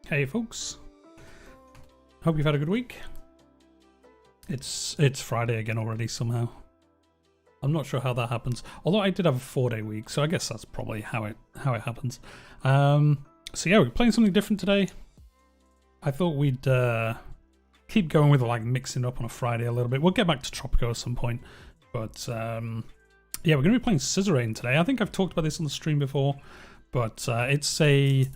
Hey folks, hope you've had a good week. It's Friday again already somehow. I'm not sure how that happens. Although I did have a 4-day week, so I guess that's probably how it happens. So yeah, we're playing something different today. I thought we'd keep going with like mixing up on a Friday a little bit. We'll get back to Tropico at some point, but yeah, we're going to be playing Suzerain today. I think I've talked about this on the stream before, but it's a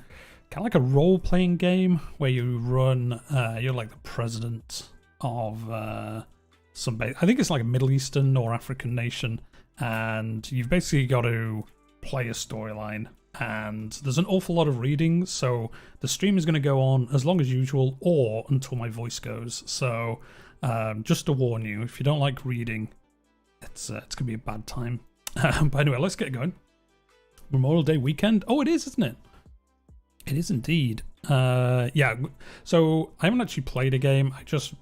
kind of like a role-playing game where you run. You're like the president of I think it's like a Middle Eastern or African nation, and you've basically got to play a storyline. And there's an awful lot of reading, so the stream is going to go on as long as usual or until my voice goes. So just to warn you, if you don't like reading, it's going to be a bad time. But anyway, let's get going. Memorial Day weekend. Oh, it is, isn't it? It is indeed. Yeah. So I haven't actually played a game. I just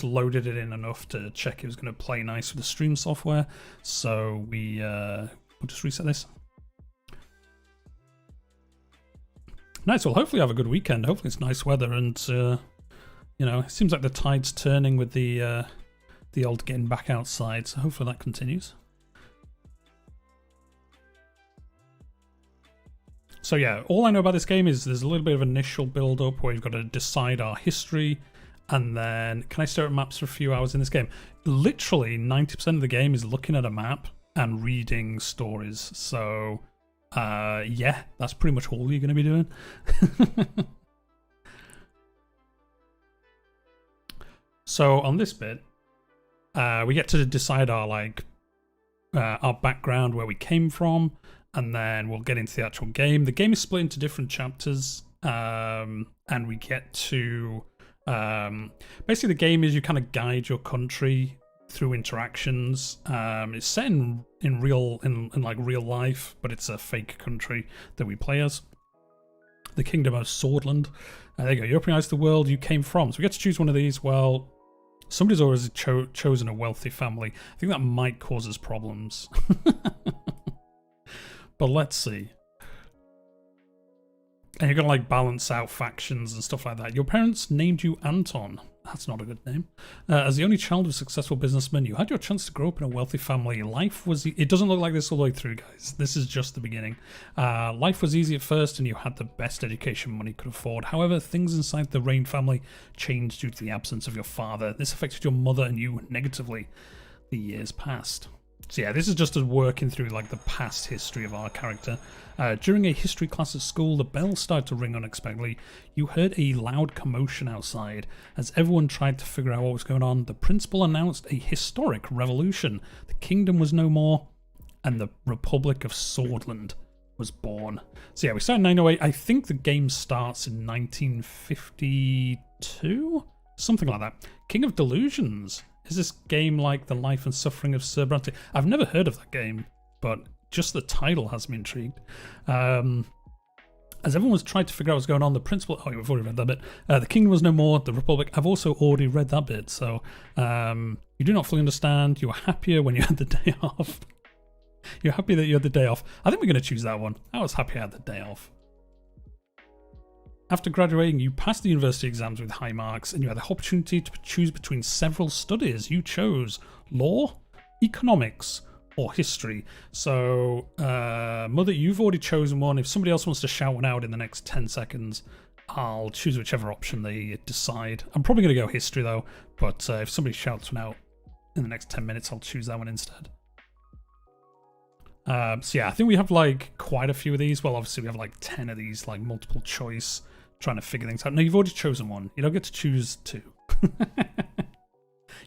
loaded it in enough to check it was going to play nice with the stream software. So we'll just reset this. Nice. Well, hopefully have a good weekend. Hopefully it's nice weather, and you know, it seems like the tide's turning with the old getting back outside. So hopefully that continues. So yeah, all I know about this game is there's a little bit of initial build-up where you've got to decide our history, and then can I stare at maps for a few hours in this game? Literally 90% of the game is looking at a map and reading stories. So yeah, that's pretty much all you're going to be doing. So on this bit, we get to decide our our background, where we came from, and then we'll get into the actual game. The game is split into different chapters, and we get to basically the game is you kind of guide your country through interactions. It's set in real life, but it's a fake country that we play as. The Kingdom of Sordland. There you go. You recognize the world you came from. So we get to choose one of these. Well, somebody's always chosen a wealthy family. I think that might cause us problems. But let's see. And you're going to balance out factions and stuff like that. Your parents named you Anton. That's not a good name. As the only child of a successful businessman, you had your chance to grow up in a wealthy family. Life was... It doesn't look like this all the way through, guys. This is just the beginning. Life was easy at first, and you had the best education money could afford. However, things inside the Rayne family changed due to the absence of your father. This affected your mother and you negatively. The years passed. So yeah, this is just us working through the past history of our character. During a history class at school, the bell started to ring unexpectedly. You heard a loud commotion outside. As everyone tried to figure out what was going on, the principal announced a historic revolution. The kingdom was no more, and the Republic of Sordland was born. So yeah, we started in 908. I think the game starts in 1952? Something like that. King of Delusions. Is this game like the life and suffering of Sir Bradley? I've never heard of that game, but just the title has me intrigued. As everyone was trying to figure out what's going on, the principal... Oh, we've already read that bit. The kingdom was no more, the Republic... I've also already read that bit, so... you do not fully understand. You were happier when you had the day off. You're happy that you had the day off. I think we're going to choose that one. I was happy I had the day off. After graduating, you passed the university exams with high marks, and you had the opportunity to choose between several studies. You chose law, economics, or history. So, Mother, you've already chosen one. If somebody else wants to shout one out in the next 10 seconds, I'll choose whichever option they decide. I'm probably going to go history, though, but if somebody shouts one out in the next 10 minutes, I'll choose that one instead. So yeah, I think we have quite a few of these. Well, obviously we have 10 of these, multiple choice, trying to figure things out. No, you've already chosen one. You don't get to choose two. You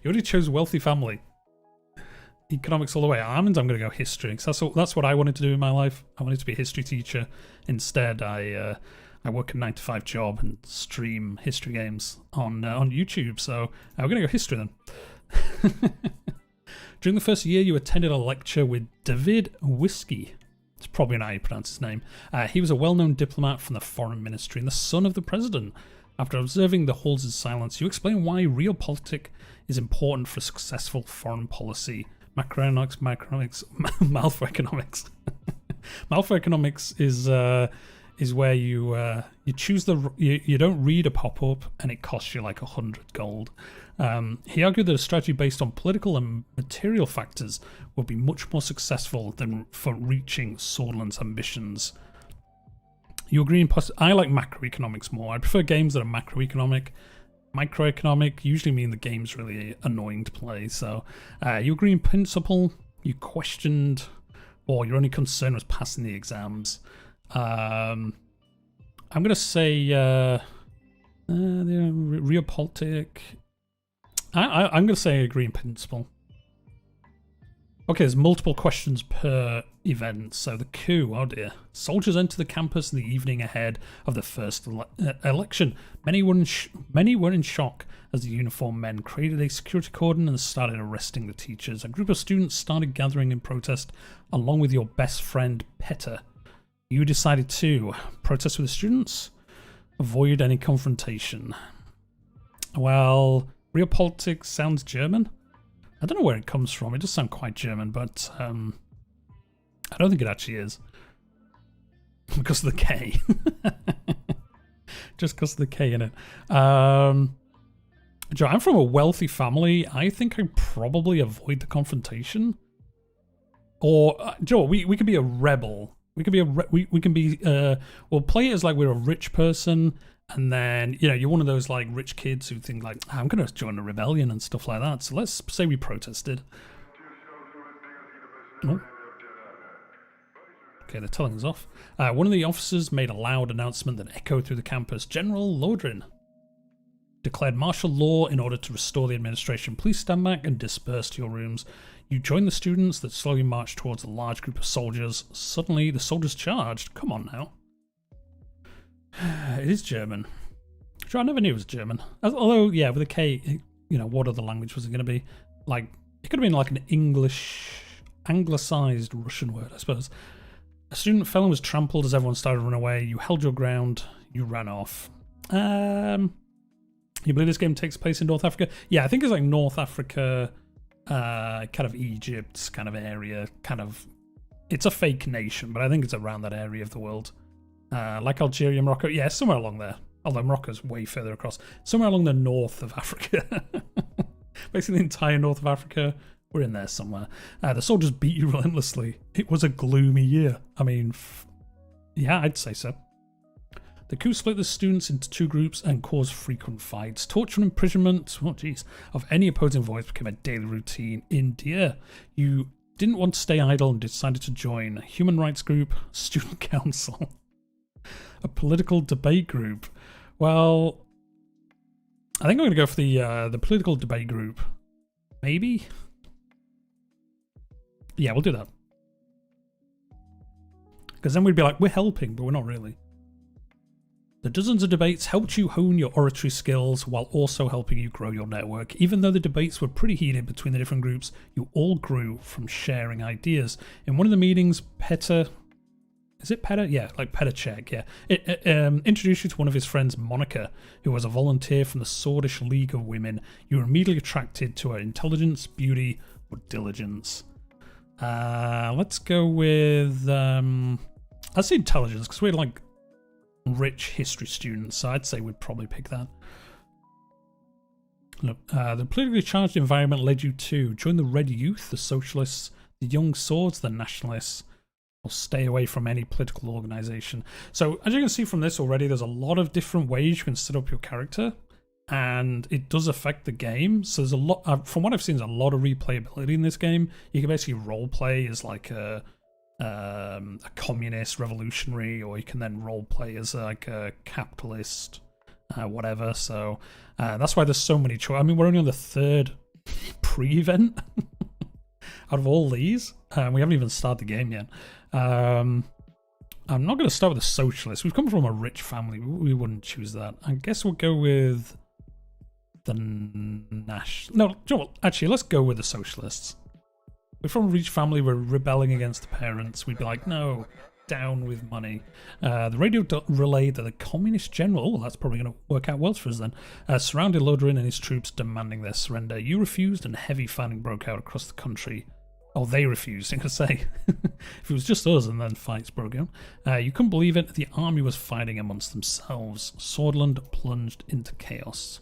already chose wealthy family. Economics all the way. I'm going to go history, because that's what I wanted to do in my life. I wanted to be a history teacher. Instead, I work a 9-to-5 job and stream history games on YouTube. So we're going to go history then. During the first year, you attended a lecture with David Whiskey. It's probably not how you pronounce his name. He was a well-known diplomat from the foreign ministry and the son of the president. After observing the halls in silence, you explain why realpolitik is important for successful foreign policy. Macroeconomics, Malforian economics. Malforian economics is is where you choose you don't read a pop-up and it costs you like 100 gold. He argued that a strategy based on political and material factors would be much more successful than for reaching Sordland's ambitions. You agree in I like macroeconomics more. I prefer games that are macroeconomic. Microeconomic usually mean the game's really annoying to play. So you agree in principle, you questioned, or your only concern was passing the exams. I'm going to say realpolitik. I'm going to say agree in principle. Okay, there's multiple questions per event. So the coup, oh dear. Soldiers enter the campus in the evening ahead of the first election. Many were in shock as the uniformed men created a security cordon and started arresting the teachers. A group of students started gathering in protest along with your best friend, Petter. You decided to protest with the students, avoid any confrontation. Well, realpolitik sounds German. I don't know where it comes from. It does sound quite German, but I don't think it actually is. Because of the K. Just because of the K in it. Joe, I'm from a wealthy family. I think I'd probably avoid the confrontation. Or, Joe, we could be a rebel. We could be we can be we'll play it as like we're a rich person, and then you're one of those like rich kids who think like I'm gonna join a rebellion and stuff like that. So let's say we protested. Oh. Okay, they're telling us off. One of the officers made a loud announcement that echoed through the campus. General Lodrin declared martial law in order to restore the administration. Please stand back and disperse to your rooms. You join the students that slowly march towards a large group of soldiers. Suddenly, the soldiers charged. Come on now. It is German. Sure, I never knew it was German. Although, yeah, with a K, what other language was it going to be? Like, it could have been like an anglicized Russian word, I suppose. A student fell and was trampled as everyone started to run away. You held your ground. You ran off. You believe this game takes place in North Africa? Yeah, I think it's like North Africa, kind of Egypt kind of area. It's a fake nation, but I think it's around that area of the world. Like Algeria, Morocco. Yeah, somewhere along there. Although Morocco's way further across. Somewhere along the north of Africa. Basically the entire north of Africa. We're in there somewhere. The soldiers beat you relentlessly. It was a gloomy year. I mean, yeah, I'd say so. The coup split the students into two groups and caused frequent fights. Torture and imprisonment, of any opposing voice became a daily routine in Deir. You didn't want to stay idle and decided to join a human rights group, student council, a political debate group. Well, I think I'm going to go for the political debate group. Maybe? Yeah, we'll do that. Because then we'd be like, we're helping, but we're not really. The dozens of debates helped you hone your oratory skills while also helping you grow your network. Even though the debates were pretty heated between the different groups, you all grew from sharing ideas. In one of the meetings, Petter... Is it Petter? Yeah, like Pettercheck, yeah. It introduced you to one of his friends, Monica, who was a volunteer from the Swordish League of Women. You were immediately attracted to her intelligence, beauty, or diligence. Let's go with... I'd say intelligence, because we're like rich history students, so I'd say we'd probably pick that. Look, the politically charged environment led you to join the Red Youth, the Socialists, the Young Swords, the Nationalists, or stay away from any political organisation. So, as you can see from this already, there's a lot of different ways you can set up your character, and it does affect the game. So there's a lot, from what I've seen, there's a lot of replayability in this game. You can basically roleplay as like a communist revolutionary, or you can then roleplay as like a capitalist, whatever. So that's why there's so many choices. I mean, we're only on the third pre-event out of all these. We haven't even started the game yet. I'm not going to start with the socialists. We've come from a rich family. We wouldn't choose that. I guess we'll go with the No, actually, let's go with the socialists. We're from a rich family. We're rebelling against the parents. We'd be like, no, down with money. The radio relayed that the communist general, that's probably going to work out well for us then, surrounded Lodrin and his troops demanding their surrender. You refused and heavy fighting broke out across the country. Oh, they refused. I'm going to say, if it was just us and then fights broke out. You couldn't believe it. The army was fighting amongst themselves. Sordland plunged into chaos.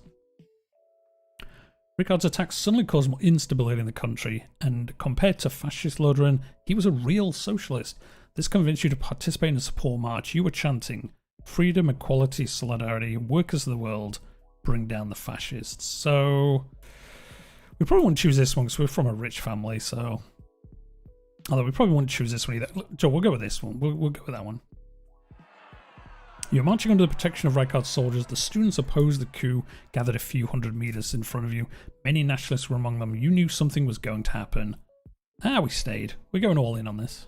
Rickard's attacks suddenly caused more instability in the country, and compared to fascist Lodrin, he was a real socialist. This convinced you to participate in a support march. You were chanting, freedom, equality, solidarity, workers of the world, bring down the fascists. So, we probably wouldn't choose this one because we're from a rich family, so... Although we probably wouldn't choose this one either. Joe, we'll go with this one. We'll go with that one. You're marching under the protection of Rickard's soldiers. The students opposed the coup, gathered a few hundred meters in front of you. Many nationalists were among them. You knew something was going to happen. We stayed. We're going all in on this.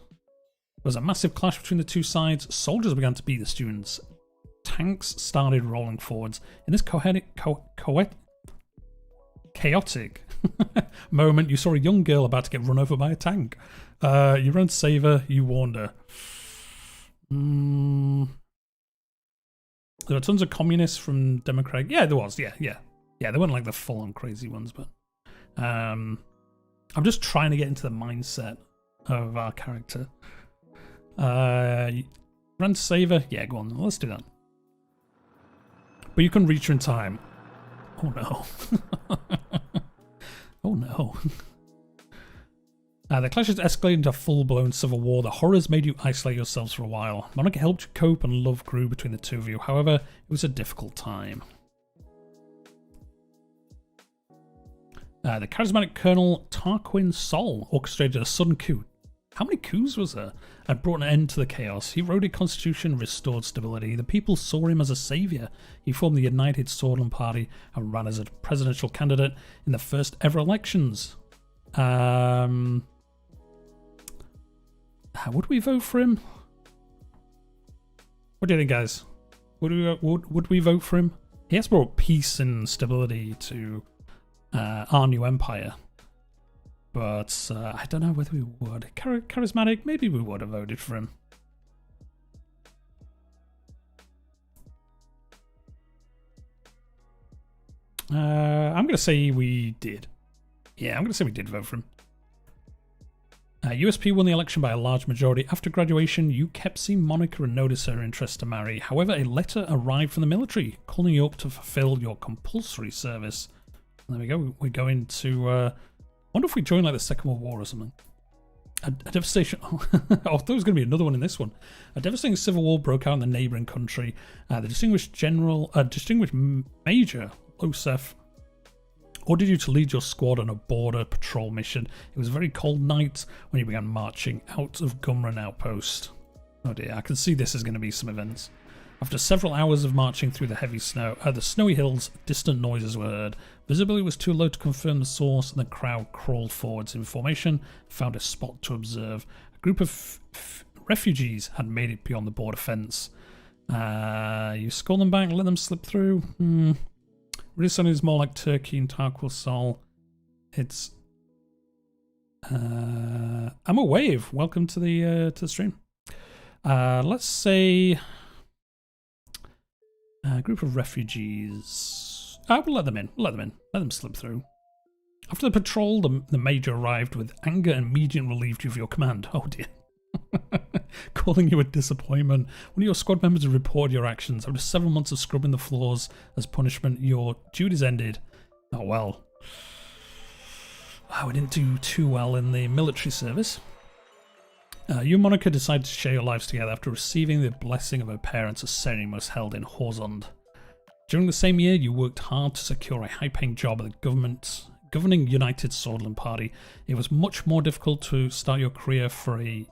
There was a massive clash between the two sides. Soldiers began to beat the students. Tanks started rolling forwards. In this chaotic moment, you saw a young girl about to get run over by a tank. You ran to save her. You warned her. There were tons of communists from Democratic. Yeah, there was. Yeah. They weren't like the full-on crazy ones, but I'm just trying to get into the mindset of our character. Run to save her. Yeah, go on. Let's do that. But you couldn't reach her in time. Oh no. Oh no. The clashes escalated into a full-blown civil war. The horrors made you isolate yourselves for a while. Monica helped you cope and love grew between the two of you. However, it was a difficult time. The charismatic Colonel Tarquin Sol orchestrated a sudden coup. How many coups was there? And brought an end to the chaos. He wrote a constitution, restored stability. The people saw him as a saviour. He formed the United Sordland Party and ran as a presidential candidate in the first ever elections. Would we vote for him? What do you think, guys? Would we vote for him? He has brought peace and stability to our new empire. But I don't know whether we would. Charismatic, maybe we would have voted for him. I'm going to say we did. Yeah, I'm going to say we did vote for him. USP won the election by a large majority. After graduation, you kept seeing Monica and noticed her interest to marry. However, a letter arrived from the military, calling you up to fulfill your compulsory service. There we go. We're going to... I wonder if we join like the Second World War or something. A devastation... Oh, there was going to be another one in this one. A devastating civil war broke out in the neighbouring country. The distinguished Major Losef ordered you to lead your squad on a border patrol mission. It was a very cold night when you began marching out of Gumran Outpost. Oh dear, I can see this is going to be some events. After several hours of marching through the heavy snow, the snowy hills, distant noises were heard. Visibility was too low to confirm the source, and the crowd crawled forwards in formation, found a spot to observe. A group of refugees had made it beyond the border fence. You score them back, let them slip through. Rizon is more like Turkey and Tarquin Sol. It's I'm a wave. Welcome to the stream. Let's say a group of refugees. We'll let them in. Let them slip through. After the patrol, the major arrived with anger and immediately relieved you of your command. Oh dear. Calling you a disappointment. One of your squad members had reported your actions. After several months of scrubbing the floors as punishment, your duties ended. Oh well. We didn't do too well in the military service. You and Monica decided to share your lives together after receiving the blessing of her parents. A ceremony was held in Horsund. During the same year, you worked hard to secure a high-paying job at the governing United Sordland Party. It was much more difficult to start your career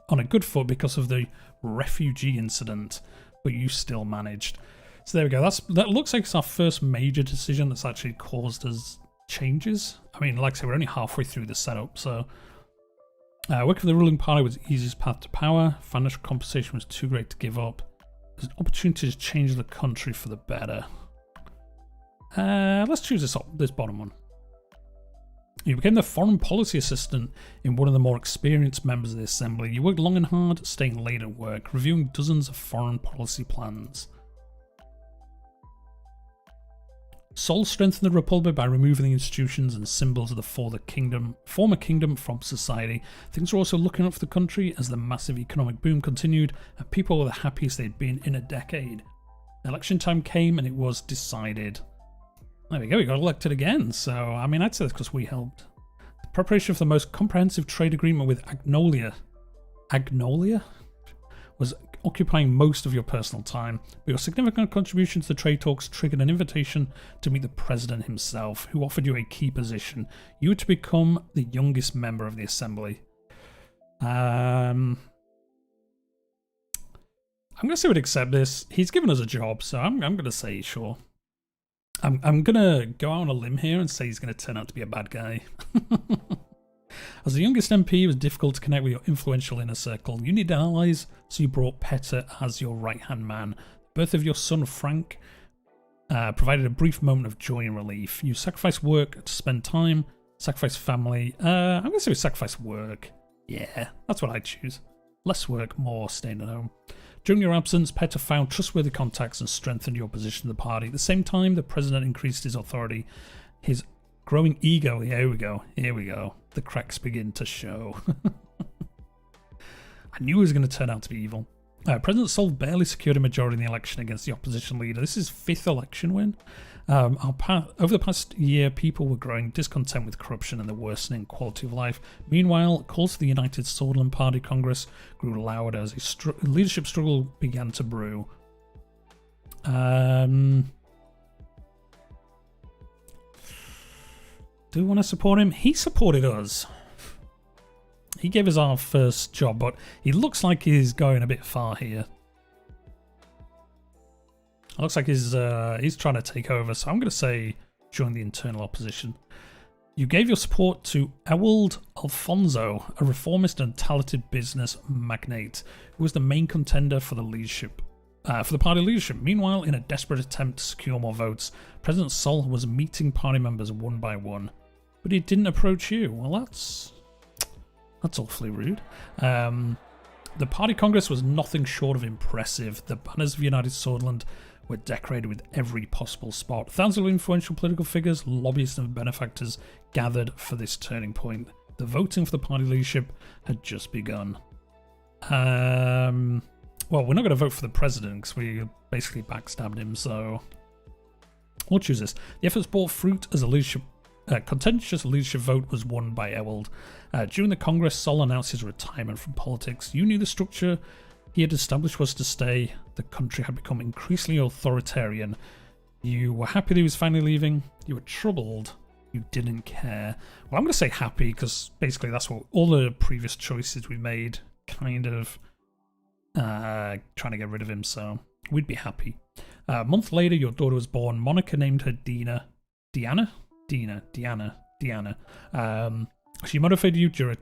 on a good foot because of the refugee incident, but you still managed. So there we go. That looks like it's our first major decision that's actually caused us changes. I mean, like I said, we're only halfway through the setup, so... working for the ruling party was the easiest path to power. Financial compensation was too great to give up. There's an opportunity to change the country for the better. Let's choose this bottom one. You became the foreign policy assistant in one of the more experienced members of the assembly. You worked long and hard, staying late at work, reviewing dozens of foreign policy plans. Sol strengthened the Republic by removing the institutions and symbols of the former kingdom from society. Things were also looking up for the country as the massive economic boom continued, and people were the happiest they'd been in a decade. Election time came and it was decided. There we go, we got elected again, so I mean I'd say that's because we helped. The preparation for the most comprehensive trade agreement with Agnolia was occupying most of your personal time, but your significant contribution to the trade talks triggered an invitation to meet the president himself, who offered you a key position. You were to become the youngest member of the assembly. I'm going to say we'd accept this. He's given us a job, so I'm going to say sure. I'm going to go out on a limb here and say he's going to turn out to be a bad guy. As the youngest MP, it was difficult to connect with your influential inner circle. You needed allies, so you brought Petter as your right-hand man. The birth of your son, Frank, provided a brief moment of joy and relief. You sacrificed work to spend time, sacrificed family. I'm going to say we sacrifice work. Yeah, that's what I'd choose. Less work, more staying at home. During your absence, Petter found trustworthy contacts and strengthened your position in the party. At the same time, the president increased his authority. His growing ego, here we go. The cracks begin to show. I knew he was going to turn out to be evil. President Sol barely secured a majority in the election against the opposition leader. This is his 5th election win. Over the past year, people were growing discontent with corruption and the worsening quality of life. Meanwhile, calls for the United Sordland Party Congress grew louder as a leadership struggle began to brew. Do we want to support him? He supported us. He gave us our first job, but he looks like he's going a bit far here. It looks like he's trying to take over, so I'm going to say join the internal opposition. You gave your support to Ewald Alfonso, a reformist and talented business magnate who was the main contender for the leadership. For the party leadership. Meanwhile, in a desperate attempt to secure more votes, President Sol was meeting party members one by one, but he didn't approach you. Well, that's awfully rude. The party congress was nothing short of impressive. The banners of United Sordland were decorated with every possible spot. Thousands of influential political figures, lobbyists and benefactors gathered for this turning point. The voting for the party leadership had just begun. Well, we're not going to vote for the president because we basically backstabbed him, so we'll choose this. The efforts bore fruit as a contentious leadership vote was won by Ewald. During the Congress, Sol announced his retirement from politics. You knew the structure he had established was to stay. The country had become increasingly authoritarian. You were happy that he was finally leaving. You were troubled. You didn't care. Well, I'm going to say happy because basically that's what all the previous choices we made kind of trying to get rid of him, so we'd be happy. A month later, your daughter was born. Monica named her Diana. She motivated you during a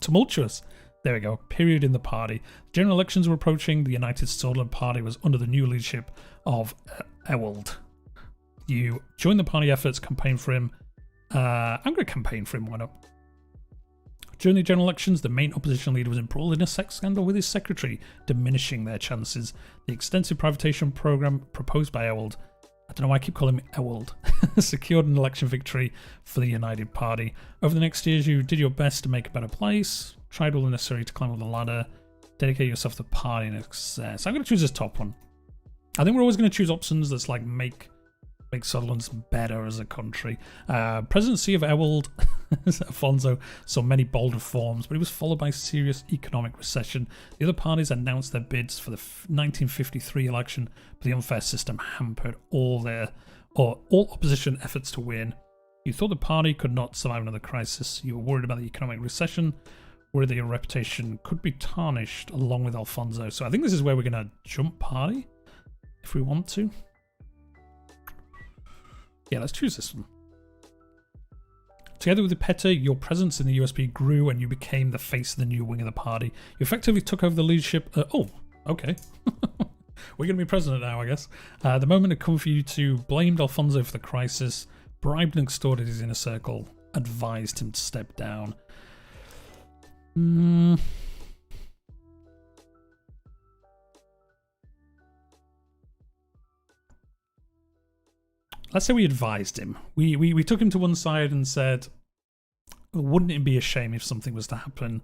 tumultuous, there we go, period in the party. General elections were approaching. The United Sordland Party was under the new leadership of Ewald. You joined the party efforts, campaigned for him. I'm going to campaign for him, why not? During the general elections, the main opposition leader was embroiled in a sex scandal with his secretary, diminishing their chances. The extensive privatization program proposed by Ewald, I don't know why I keep calling him Ewald, secured an election victory for the United Party. Over the next years, you did your best to make a better place, tried all the necessary to climb up the ladder, dedicate yourself to the party and success. I'm going to choose this top one. I think we're always going to choose options that's like make Sutherland's better as a country. Presidency of Ewald Alfonso saw many bold reforms, but it was followed by serious economic recession. The other parties announced their bids for the 1953 election, but the unfair system hampered all opposition efforts to win. You thought the party could not survive another crisis. You were worried about the economic recession, worried that your reputation could be tarnished along with Alfonso. So I think this is where we're going to jump party if we want to. Yeah, let's choose this one. Together with Petter, your presence in the USB grew and you became the face of the new wing of the party. You effectively took over the leadership. Oh, okay. We're going to be president now, I guess. The moment had come for you to blame Alfonso for the crisis, bribed and extorted his inner circle, advised him to step down. let's say we advised him. We took him to one side and said, wouldn't it be a shame if something was to happen?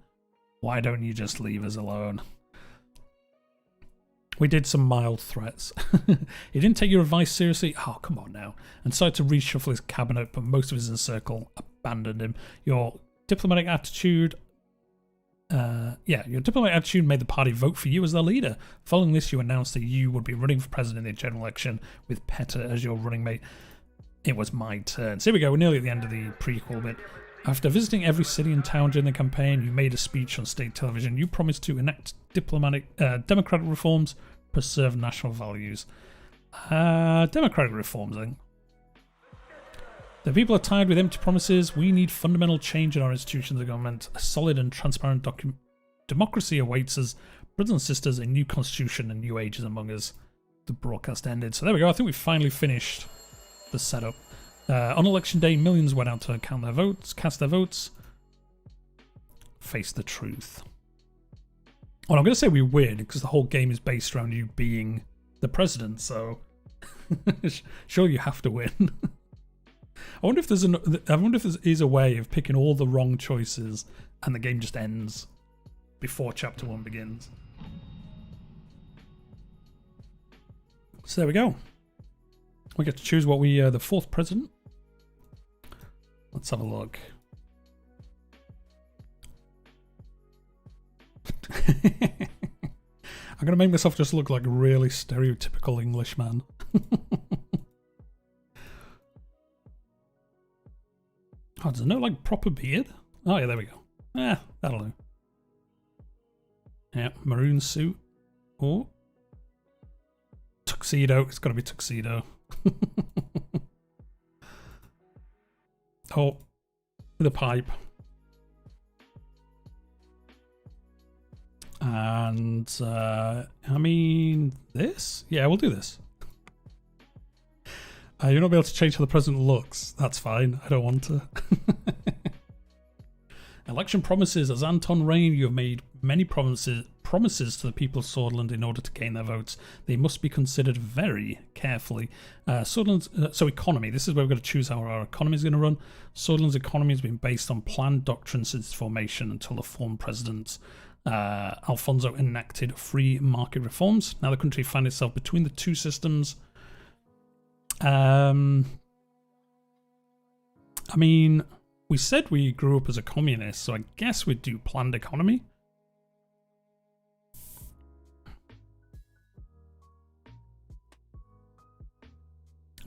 Why don't you just leave us alone? We did some mild threats. He didn't take your advice seriously. Oh, come on now. And started to reshuffle his cabinet, but most of his inner circle abandoned him. Your diplomatic attitude... your diplomatic attitude made the party vote for you as their leader. Following this, you announced that you would be running for president in the general election with Petter as your running mate. It was my turn. So here we go. We're nearly at the end of the prequel bit. After visiting every city and town during the campaign, you made a speech on state television. You promised to enact democratic reforms, preserve national values. Democratic reforms, I think. The people are tired with empty promises. We need fundamental change in our institutions of government. A solid and transparent democracy awaits us. Brothers and sisters, a new constitution and new ages among us. The broadcast ended. So there we go. I think we finally finished the setup. On election day, millions went out to count their votes, cast their votes. Face the truth. Well, I'm going to say we win because the whole game is based around you being the president. So sure, you have to win. I wonder if there is a way of picking all the wrong choices and the game just ends before chapter 1 begins. So there we go. We get to choose what we the 4th president. Let's have a look. I'm gonna make myself just look like a really stereotypical Englishman. Oh, there's no like proper beard? Oh yeah, there we go. That'll do. Yeah, maroon suit. Oh. Tuxedo. It's gotta be tuxedo. Oh. With a pipe. And, I mean, this? Yeah, we'll do this. You're not able to change how the president looks. That's fine. I don't want to. Election promises. As Anton Rayne, you have made many promises to the people of Sordland in order to gain their votes. They must be considered very carefully. Sordland's, so economy. This is where we're going to choose how our economy is going to run. Sordland's economy has been based on planned doctrine since its formation until the former president Alfonso enacted free market reforms. Now the country finds itself between the two systems. I mean, we said we grew up as a communist, so I guess we'd do planned economy.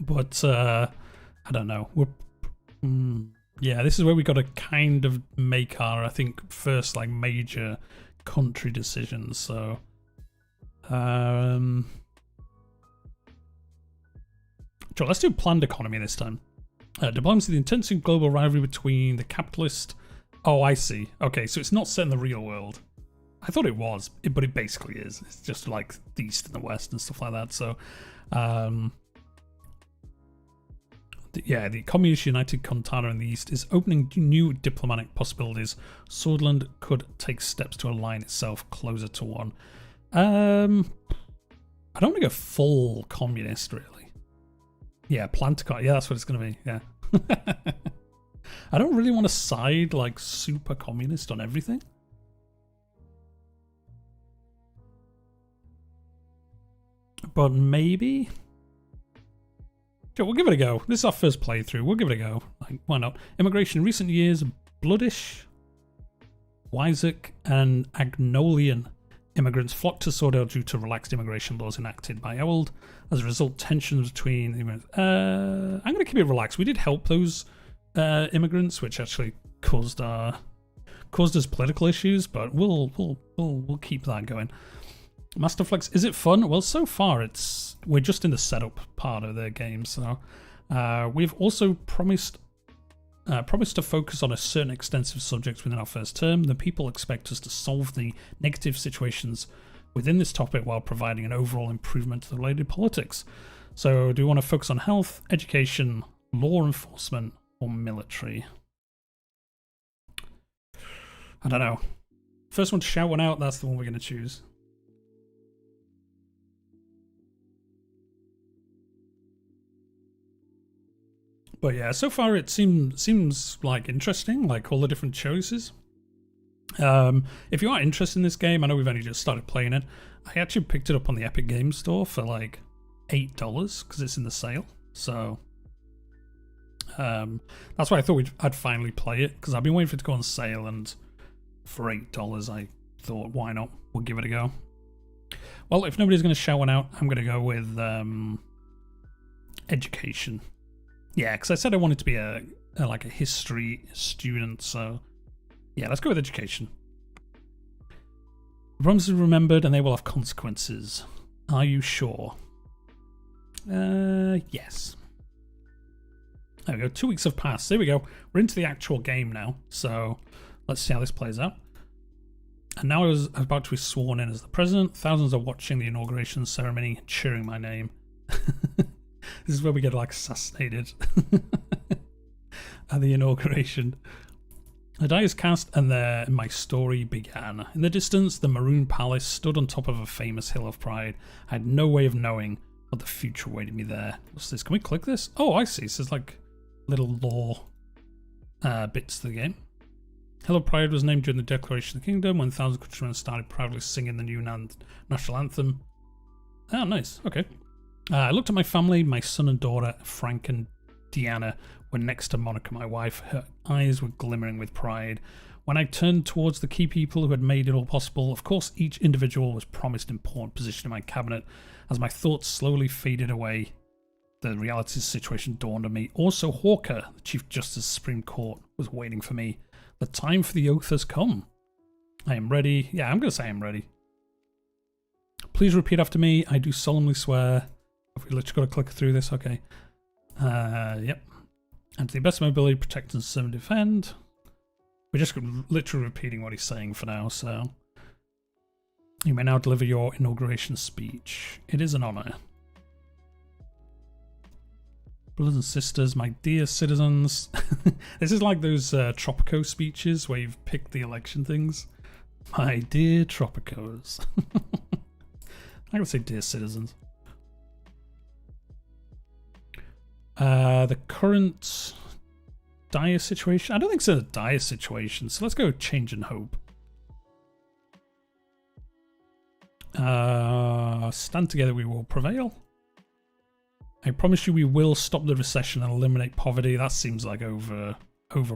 But I don't know. Yeah, this is where we got to kind of make our, I think, first like major country decisions. So, sure, let's do planned economy this time. Diplomacy, the intensive global rivalry between the capitalist. Oh, I see. Okay, so it's not set in the real world. I thought it was, but it basically is. It's just like the East and the West and stuff like that. So, the Communist United Kontana in the East is opening new diplomatic possibilities. Sordland could take steps to align itself closer to one. I don't want to go full communist, really. Yeah, Planticot. Yeah, that's what it's going to be. Yeah. I don't really want to side like super communist on everything. But maybe... Sure, we'll give it a go. This is our first playthrough. We'll give it a go. Like, why not? Immigration in recent years, Bloodish, Wyzek, and Agnolian immigrants flocked to Sordell due to relaxed immigration laws enacted by Ewald. As a result, tensions between immigrants. I'm going to keep it relaxed. We did help those immigrants, which actually caused us political issues, but we'll keep that going. Masterflex, is it fun? Well, so far we're just in the setup part of the game, so we've also promised to focus on a certain extensive subject within our first term. The people expect us to solve the negative situations within this topic while providing an overall improvement to the related politics. So do we want to focus on health, education, law enforcement, or military? I don't know. First one to shout one out, that's the one we're going to choose. But yeah, so far it seems like interesting, like all the different choices. If you are interested in this game, I know we've only just started playing it. I actually picked it up on the Epic Games Store for like $8 because it's in the sale. So that's why I thought I'd finally play it, because I've been waiting for it to go on sale, and for $8 I thought, why not? We'll give it a go. Well, if nobody's going to shout one out, I'm going to go with education. Yeah, because I said I wanted to be a history student, so yeah, let's go with education. Promises remembered, and they will have consequences. Are you sure? Yes. There we go. 2 weeks have passed. There we go. We're into the actual game now, so let's see how this plays out. And now I was about to be sworn in as the president. Thousands are watching the inauguration ceremony, cheering my name. This is where we get like assassinated at the inauguration. The die is cast, and there my story began. In the distance, the Maroon Palace stood on top of a famous hill of pride. I had no way of knowing what the future awaited me there. What's this? Can we click this? Oh, I see. This is like little lore bits to the game. Hill of Pride was named during the Declaration of the Kingdom when thousands of countrymen started proudly singing the new national anthem. Oh, nice. Okay. I looked at my family. My son and daughter, Frank and Deanna, were next to Monica, my wife. Her eyes were glimmering with pride. When I turned towards the key people who had made it all possible, of course, each individual was promised an important position in my cabinet. As my thoughts slowly faded away, the reality of the situation dawned on me. Also, Hawker, the Chief Justice of the Supreme Court, was waiting for me. The time for the oath has come. I am ready. Yeah, I'm going to say I'm ready. Please repeat after me. I do solemnly swear. Have we literally got to click through this? Okay. Yep. And to the best of my ability, protect and serve and defend. We're just literally repeating what he's saying for now, so. You may now deliver your inauguration speech. It is an honor. Brothers and sisters, my dear citizens. This is like those Tropico speeches where you've picked the election things. My dear Tropicos. I would say dear citizens. The current dire situation. I don't think it's a dire situation, so let's go change and hope. Stand together, we will prevail. I promise you we will stop the recession and eliminate poverty. That seems like over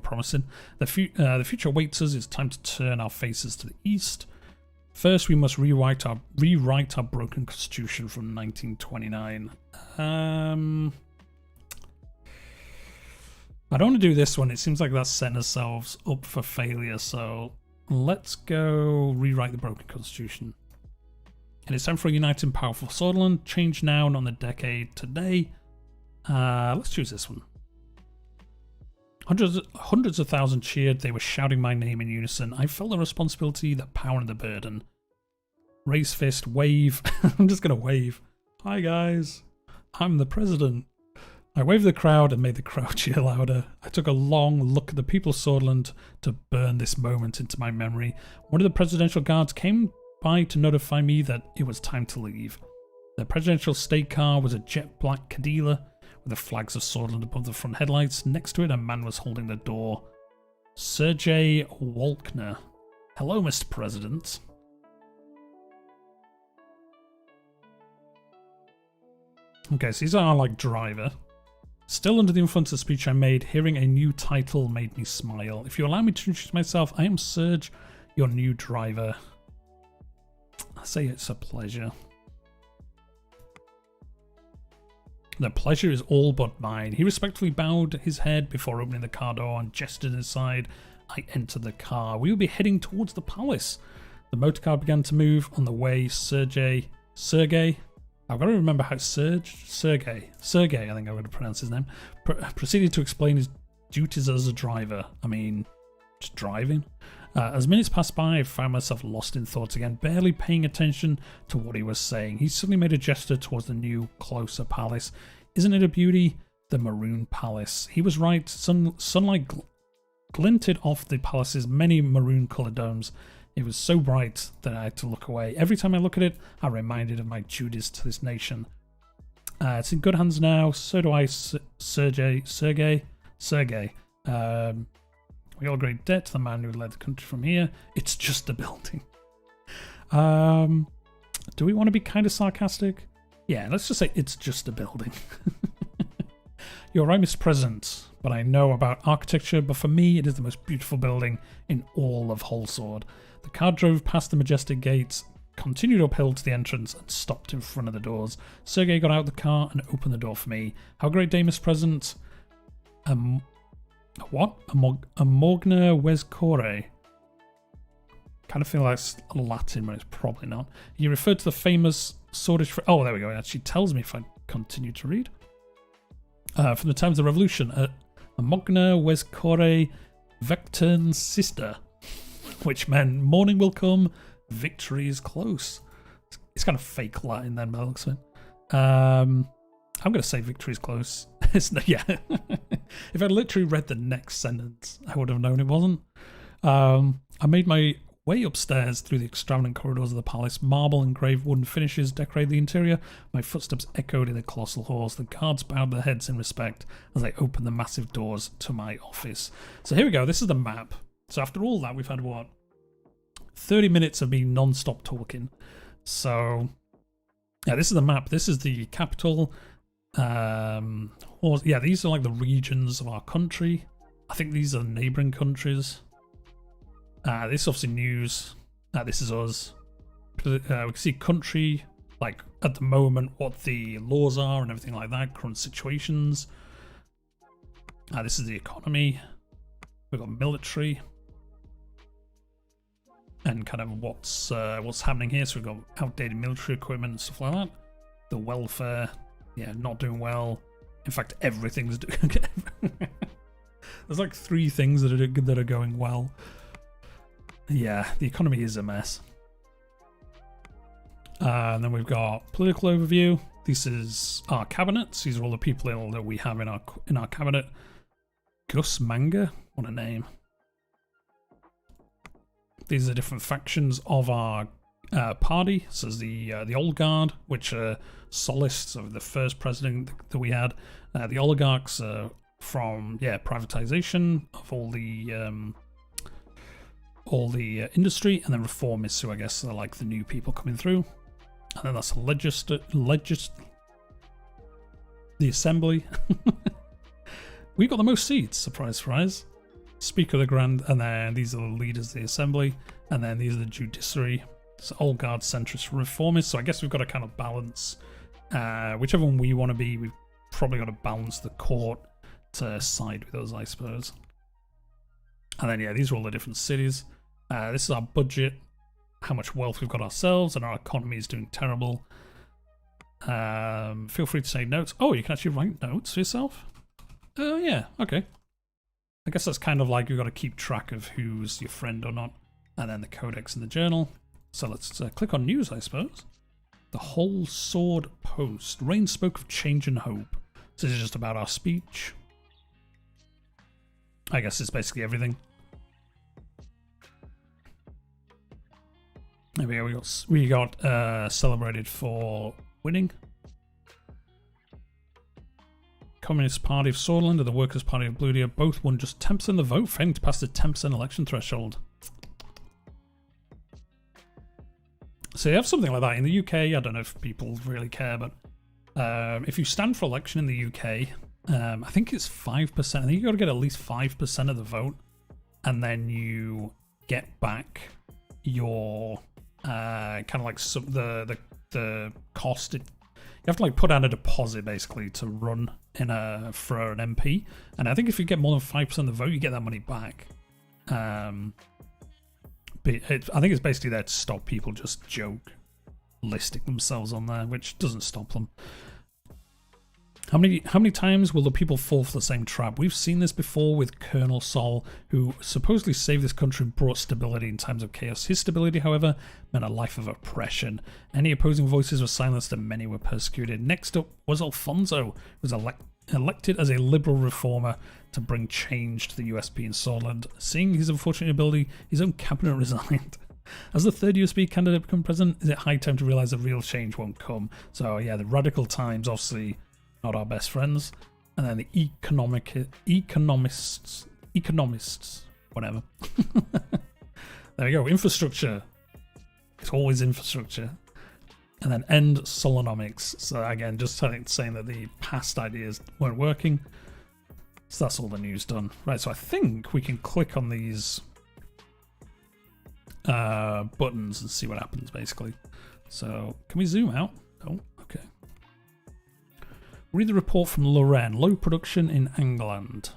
promising. The future awaits us. It's time to turn our faces to the east. First, we must rewrite our broken constitution from 1929. I don't want to do this one. It seems like that's setting ourselves up for failure. So let's go rewrite the broken constitution. And it's time for a united and powerful Sordland. Change now, not the decade today. Let's choose this one. Hundreds of thousands cheered. They were shouting my name in unison. I felt the responsibility, the power, and the burden. Raise fist, wave. I'm just going to wave. Hi guys, I'm the president. I waved the crowd and made the crowd cheer louder. I took a long look at the people of Sordland to burn this moment into my memory. One of the presidential guards came by to notify me that it was time to leave. The presidential state car was a jet black Cadilla with the flags of Sordland above the front headlights. Next to it, a man was holding the door. Sergei Walkner. Hello, Mr. President. Okay, so he's our driver. Still under the influence of the speech I made, hearing a new title made me smile. If you allow me to introduce myself, I am Serge, your new driver. I say it's a pleasure. The pleasure is all but mine. He respectfully bowed his head before opening the car door and gestured aside. I entered the car. We will be heading towards the palace. The motorcar began to move on the way. Sergei, I've got to remember how Sergei, I think I'm going to pronounce his name, proceeded to explain his duties as a driver. I mean, just driving. As minutes passed by, I found myself lost in thoughts again, barely paying attention to what he was saying. He suddenly made a gesture towards the new, closer palace. Isn't it a beauty? The Maroon Palace. He was right. Sunlight glinted off the palace's many maroon-coloured domes. It was so bright that I had to look away. Every time I look at it, I'm reminded of my duties to this nation. It's in good hands now. So do I, Sergey. We all great debt to the man who led the country from here. It's just a building. Do we want to be kind of sarcastic? Yeah, let's just say it's just a building. You're right, Mr. President, but I know about architecture, but for me, it is the most beautiful building in all of Holsword. The car drove past the majestic gates, continued uphill to the entrance, and stopped in front of the doors. Sergey got out of the car and opened the door for me. Have a great day, Mr. President. What? A Morgna Wescore. Kind of feel like it's Latin, but it's probably not. He referred to the famous swordish... Oh, there we go. It actually tells me if I continue to read. From the times of the Revolution, a Mogna Wescore Vectern sister, which meant morning will come, victory is close. It's kind of fake Latin then, by the looks of it. I'm going to say victory is close. Yeah. If I'd literally read the next sentence, I would have known it wasn't. I made my way upstairs through the extravagant corridors of the palace. Marble and engraved wooden finishes decorated the interior. My footsteps echoed in the colossal halls. The guards bowed their heads in respect as I opened the massive doors to my office. So here we go. This is the map. So after all that, we've had, what, 30 minutes of me non-stop talking. So, yeah, this is the map. This is the capital. Yeah, these are like the regions of our country. I think these are the neighbouring countries. This is obviously news. This is us. We can see country, like at the moment, what the laws are and everything like that, current situations. This is the economy. We've got military. And kind of what's happening here. So we've got outdated military equipment and stuff like that. The welfare, yeah, not doing well. In fact, everything's doing. There's like 3 things that are going well. Yeah, the economy is a mess. And then we've got political overview. This is our cabinets. These are all the people that we have in our cabinet. Gus Manga, what a name. These are different factions of our party. So there's the Old Guard, which are solists of the first president that we had. The oligarchs from privatization of all the industry, and then reformists, who I guess are like the new people coming through. And then that's the assembly. We got the most seats, surprise, surprise. Speaker of the Grand, and then these are the leaders of the assembly, and then these are the judiciary. So old guard, centrist, reformist. So I guess we've got to kind of balance whichever one we want to be. We've probably got to balance the court to side with us, I suppose. And then yeah, these are all the different cities. This is our budget, how much wealth we've got ourselves, and our economy is doing terrible. Feel free to say notes. Oh, you can actually write notes for yourself? Oh yeah, okay. I guess that's kind of like you've got to keep track of who's your friend or not. And then the codex and the journal. So let's click on news, I suppose. The whole sword post. Rayne spoke of change and hope. So this is just about our speech. I guess it's basically everything. There we go. We got celebrated for winning. Communist Party of Sordland and the Workers' Party of Bluedeer both won just 10% of the vote, failing to pass the 10% election threshold. So you have something like that in the UK. I don't know if people really care, but if you stand for election in the UK, I think it's 5%. I think you've got to get at least 5% of the vote, and then you get back your kind of like the cost. You have to like put down a deposit basically to run for an MP, and I think if you get more than 5% of the vote, you get that money back. But I think it's basically there to stop people just joke listing themselves on there, which doesn't stop them. How many times will the people fall for the same trap? We've seen this before with Colonel Sol, who supposedly saved this country and brought stability in times of chaos. His stability, however, meant a life of oppression. Any opposing voices were silenced and many were persecuted. Next up was Alfonso, who was elected as a liberal reformer to bring change to the USP in Sordland. Seeing his unfortunate ability, his own cabinet resigned. As the third USB candidate become president, is it high time to realise that real change won't come? So yeah, the radical times, obviously not our best friends. And then the economists, whatever. There we go, infrastructure. It's always infrastructure. And then end Solonomics. So again, just saying that the past ideas weren't working. So that's all the news done. Right, so I think we can click on these buttons and see what happens, basically. So, can we zoom out? Oh, okay. Read the report from Lorraine. Low production in England.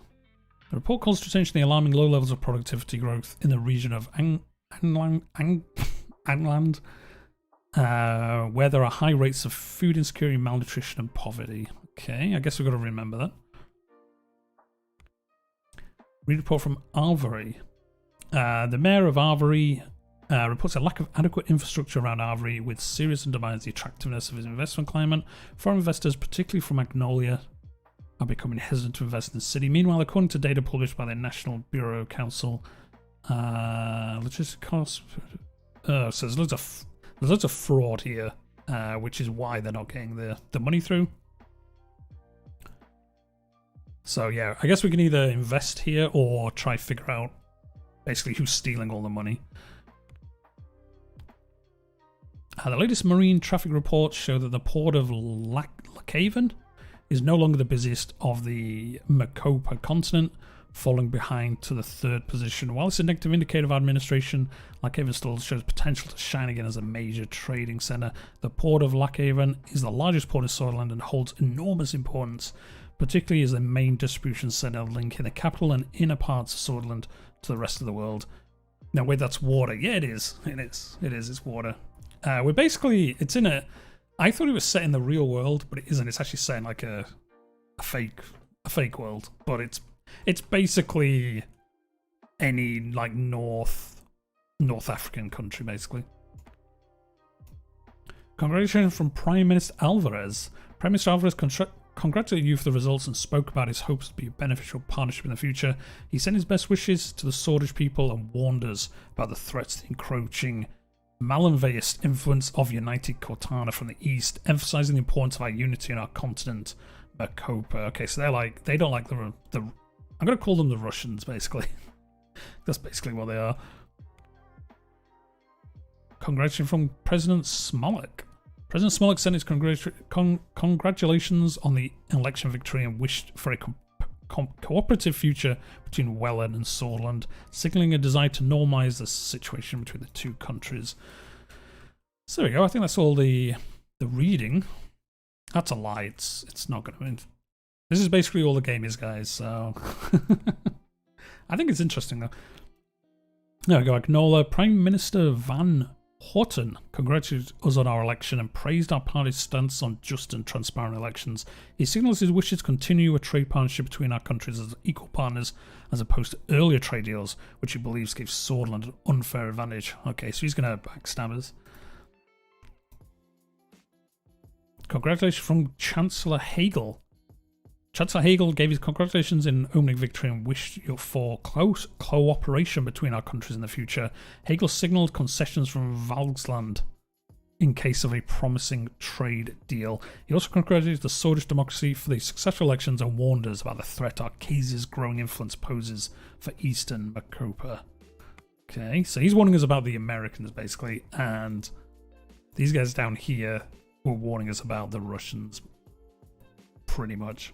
The report calls to attention the alarming low levels of productivity growth in the region of England, where there are high rates of food insecurity, malnutrition, and poverty. Okay, I guess we've got to remember that. Read report from Arvery. The mayor of Arvery reports a lack of adequate infrastructure around Arvery, with serious undermines the attractiveness of his investment climate. Foreign investors, particularly from Magnolia, are becoming hesitant to invest in the city. Meanwhile, according to data published by the National Bureau Council, logistic costs. So there's loads of fraud here, which is why they're not getting the money through. So yeah, I guess we can either invest here or try figure out basically who's stealing all the money. The latest marine traffic reports show that the port of Lockhaven is no longer the busiest of the Macopa continent, falling behind to the third position. While it's a negative indicator of administration, Lockhaven still shows potential to shine again as a major trading centre. The port of Lockhaven is the largest port in Sordland and holds enormous importance, particularly as the main distribution centre linking the capital and inner parts of Sordland to the rest of the world. Now, wait, that's water. Yeah, it is. It's water. We're basically, it's in a, I thought it was set in the real world, but it isn't. It's actually set in like a fake world. But it's basically any like North African country, basically. Congratulations from Prime Minister Alvarez. Prime Minister Alvarez congratulated you for the results and spoke about his hopes to be a beneficial partnership in the future. He sent his best wishes to the Swordish people and warned us about the threats to the encroaching Malinveist influence of United Cortana from the east, emphasizing the importance of our unity in our continent. Macopa. Okay, so they don't like the I'm going to call them the Russians, basically. That's basically what they are. Congratulations from President Smolik. President Smolik sent his congratulations on the election victory and wished for a cooperative future between Welland and Sordland, signaling a desire to normalise the situation between the two countries. So there we go. I think that's all the reading. That's a lie. It's not going to win. This is basically all the game is, guys. So I think it's interesting though. There we go. Agnola. Prime Minister Van Horten congratulated us on our election and praised our party's stance on just and transparent elections. He signals his wishes to continue a trade partnership between our countries as equal partners, as opposed to earlier trade deals, which he believes gave Sordland an unfair advantage. Okay, so he's going to backstab us. Congratulations from Chancellor Hagel. Chancellor Hagel gave his congratulations in opening victory and wished for close cooperation between our countries in the future. Hagel signalled concessions from Valgsland in case of a promising trade deal. He also congratulated the Swordish democracy for the successful elections and warned us about the threat Arcasia's growing influence poses for Eastern Macopa. Okay, so he's warning us about the Americans, basically, and these guys down here were warning us about the Russians, pretty much.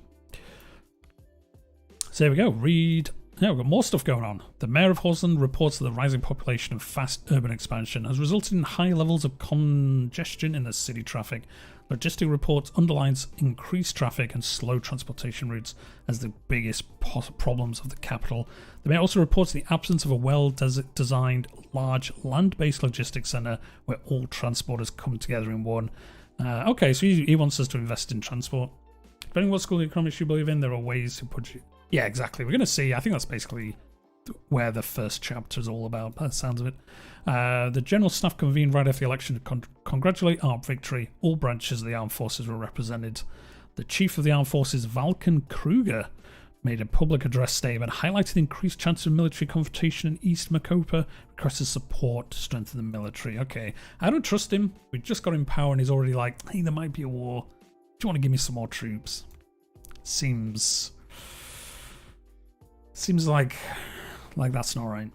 So there we go. Read. Yeah, we've got more stuff going on. The mayor of Horsland reports that the rising population and fast urban expansion has resulted in high levels of congestion in the city traffic. Logistic reports underlines increased traffic and slow transportation routes as the biggest problems of the capital. The mayor also reports the absence of a well-designed, large land-based logistics centre where all transporters come together in one. Okay, so he wants us to invest in transport. Depending on what school of economics you believe in, there are ways to put you. Yeah, exactly. We're going to see. I think that's basically where the first chapter is all about, by the sounds of it. The General Staff convened right after the election to congratulate our victory. All branches of the armed forces were represented. The Chief of the Armed Forces, Valken Kruger, made a public address statement highlighting the increased chance of military confrontation in East Makopa, requested support to strengthen the military. Okay, I don't trust him. We just got him power and he's already like, hey, there might be a war. Do you want to give me some more troops? Seems like that's not right.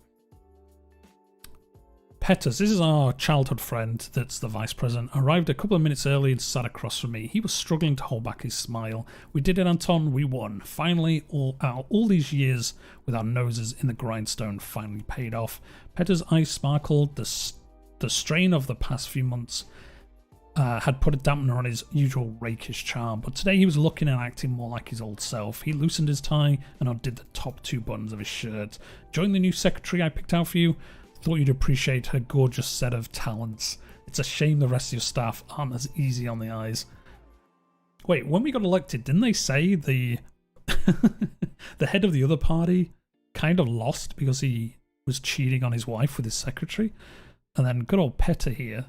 Pettus, this is our childhood friend that's the vice president, arrived a couple of minutes early and sat across from me. He was struggling to hold back his smile. We did it, Anton. We won. Finally, all these years with our noses in the grindstone finally paid off. Pettus' eyes sparkled. The strain of the past few months had put a dampener on his usual rakish charm, but today he was looking and acting more like his old self. He loosened his tie and undid the top 2 buttons of his shirt. Join the new secretary I picked out for you. Thought you'd appreciate her gorgeous set of talents. It's a shame the rest of your staff aren't as easy on the eyes. Wait, when we got elected, didn't they say the the head of the other party kind of lost because he was cheating on his wife with his secretary? And then good old Petter here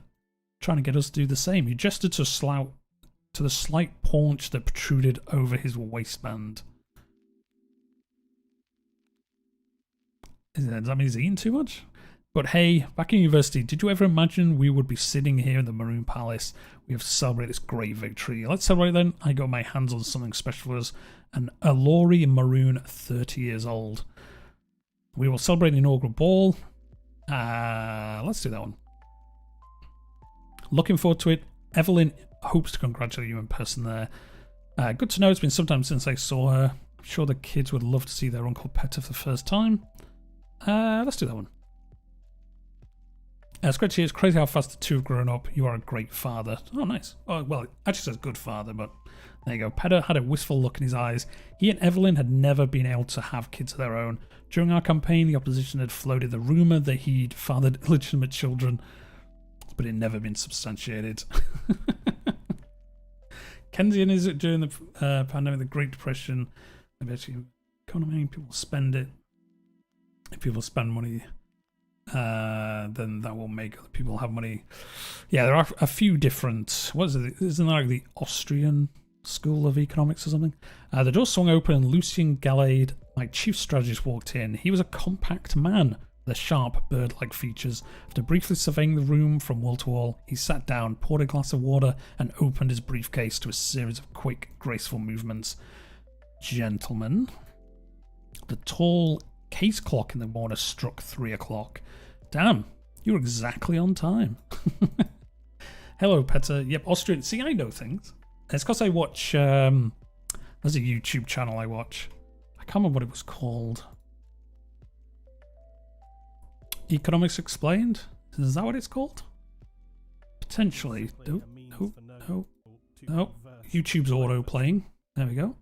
trying to get us to do the same. He gestured to the slight paunch that protruded over his waistband. Does that mean he's eating too much? But hey, back in university, did you ever imagine we would be sitting here in the Maroon Palace? We have to celebrate this great victory. Let's celebrate then. I got my hands on something special for us. An Alori Maroon 30 years old. We will celebrate the inaugural ball. Let's do that one. Looking forward to it. Evelyn hopes to congratulate you in person there. Good to know. It's been some time since I saw her. I'm sure the kids would love to see their Uncle Petter for the first time. Let's do that one. It's great to see. It's crazy how fast the 2 have grown up. You are a great father. Oh, nice. Oh, well, it actually says good father, but there you go. Petter had a wistful look in his eyes. He and Evelyn had never been able to have kids of their own. During our campaign, the opposition had floated the rumour that he'd fathered illegitimate children, but it had never been substantiated. Keynesian is it during the pandemic, the Great Depression. I bet you economy, people spend it. If people spend money, then that will make other people have money. Yeah, there are a few different. What is it? Isn't that like the Austrian School of Economics or something? The door swung open and Lucien Gallade, my chief strategist, walked in. He was a compact man with sharp bird-like features. After briefly surveying the room from wall to wall, he sat down, poured a glass of water, and opened his briefcase to a series of quick, graceful movements. Gentlemen, the tall case clock in the corner struck 3 o'clock. Damn, you're exactly on time. Hello, Petter. Yep, Austrian. See, I know things. It's because I watch, there's a YouTube channel I watch. I can't remember what it was called. Economics Explained? Is that what it's called? Potentially. No. YouTube's auto playing. There we go.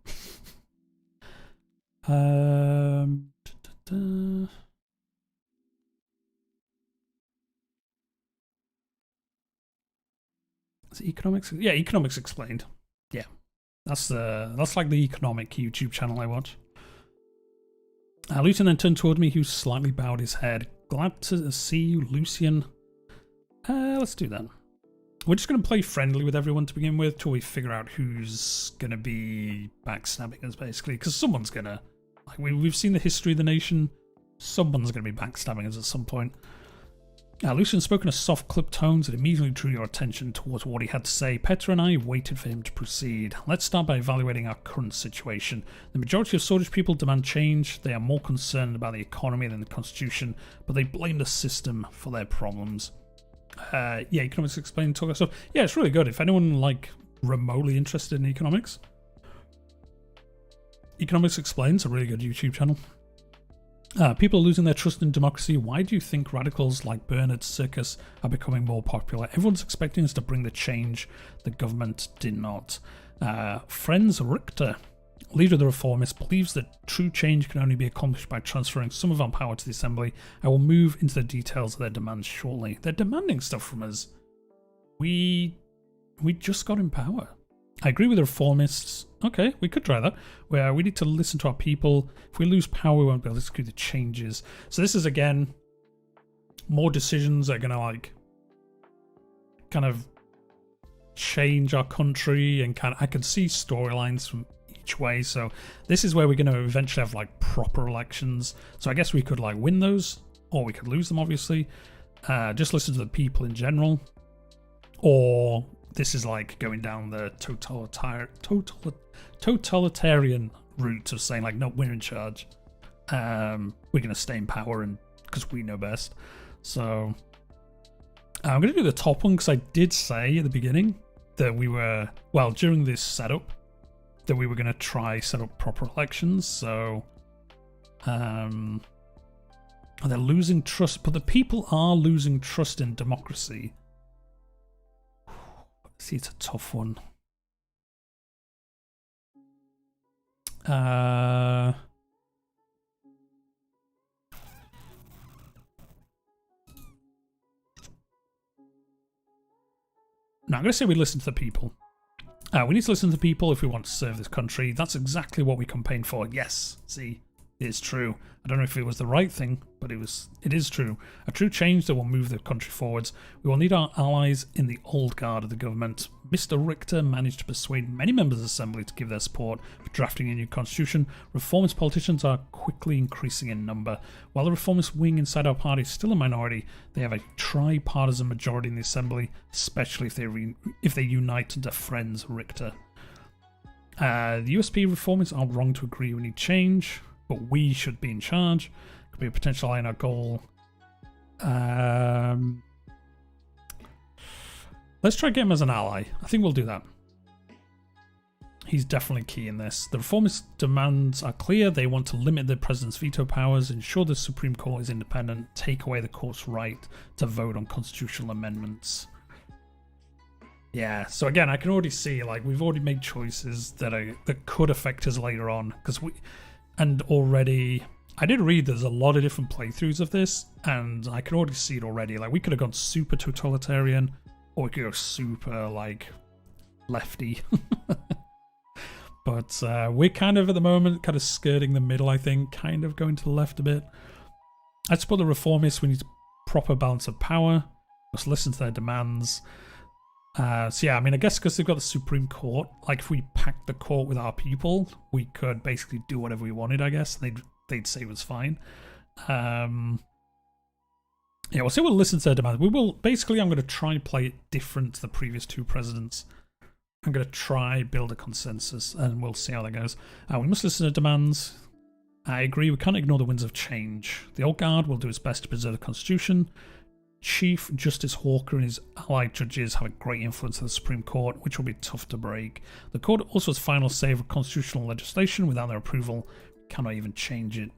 Is it Economics? Yeah, Economics Explained. Yeah, that's like the economic YouTube channel I watch. Lucien then turned toward me. He slightly bowed his head. Glad to see you, Lucien. Let's do that. We're just going to play friendly with everyone to begin with till we figure out who's going to be backstabbing us, basically. Because someone's going to... Like we've seen the history of the nation. Someone's going to be backstabbing us at some point. Lucien spoke in a soft, clipped tones that immediately drew your attention towards what he had to say. Petter and I waited for him to proceed. Let's start by evaluating our current situation. The majority of Swordfish people demand change. They are more concerned about the economy than the constitution, but they blame the system for their problems. Yeah, Economics Explained talk stuff. Yeah, it's really good. If anyone like remotely interested in economics, Economics Explained is a really good YouTube channel. People are losing their trust in democracy. Why do you think radicals like Bernard Circus are becoming more popular? Everyone's expecting us to bring the change. The government did not. Franz Richter, leader of the reformists, believes that true change can only be accomplished by transferring some of our power to the assembly. I will move into the details of their demands shortly. They're demanding stuff from us. We just got in power. I agree with the reformists. Okay, we could try that. Where we need to listen to our people. If we lose power, we won't be able to execute the changes. So this is, again, more decisions that are going to, like, kind of change our country. And I can see storylines from each way. So this is where we're going to eventually have like proper elections. So I guess we could like win those, or we could lose them, obviously. Just listen to the people in general. Or this is like going down the totalitarian route of saying like, no, we're in charge. We're going to stay in power and because we know best. So I'm going to do the top one because I did say at the beginning that we were, well, during this setup, that we were going to try set up proper elections. So they're losing trust, but the people are losing trust in democracy. See, it's a tough one. Now, I'm going to say we listen to the people. We need to listen to the people if we want to serve this country. That's exactly what we campaigned for. Yes, see, it's true. I don't know if it was the right thing, but it is true. A true change that will move the country forwards. We will need our allies in the old guard of the government. Mr. Richter managed to persuade many members of the Assembly to give their support for drafting a new constitution. Reformist politicians are quickly increasing in number. While the reformist wing inside our party is still a minority, they have a tri-partisan majority in the Assembly, especially if they unite under Friends Richter. The USP reformists aren't wrong to agree we need change, but we should be in charge. Could be a potential ally in our goal. Let's try to get him as an ally. I think we'll do that. He's definitely key in this. The reformist demands are clear. They want to limit the president's veto powers, ensure the Supreme Court is independent, take away the court's right to vote on constitutional amendments. Yeah, so again, I can already see, like, we've already made choices that could affect us later on, because I did read there's a lot of different playthroughs of this, and I can already see it already. Like, we could have gone super totalitarian, or we could go super, like, lefty. But we're kind of, at the moment, kind of skirting the middle, I think, kind of going to the left a bit. I'd support the reformists. We need a proper balance of power. Must listen to their demands. So yeah, I mean, I guess because they've got the Supreme Court, like if we packed the court with our people, we could basically do whatever we wanted, I guess. They'd say it was fine. Yeah, we'll see. We'll listen to their demands. We will, basically, I'm going to try and play it different to the previous two presidents. I'm going to try build a consensus, and we'll see how that goes. We must listen to demands. I agree, we can't ignore the winds of change. The old guard will do its best to preserve the Constitution. Chief Justice Hawker and his allied judges have a great influence on the Supreme Court, which will be tough to break. The court also has final say over constitutional legislation. Without their approval, we cannot even change it.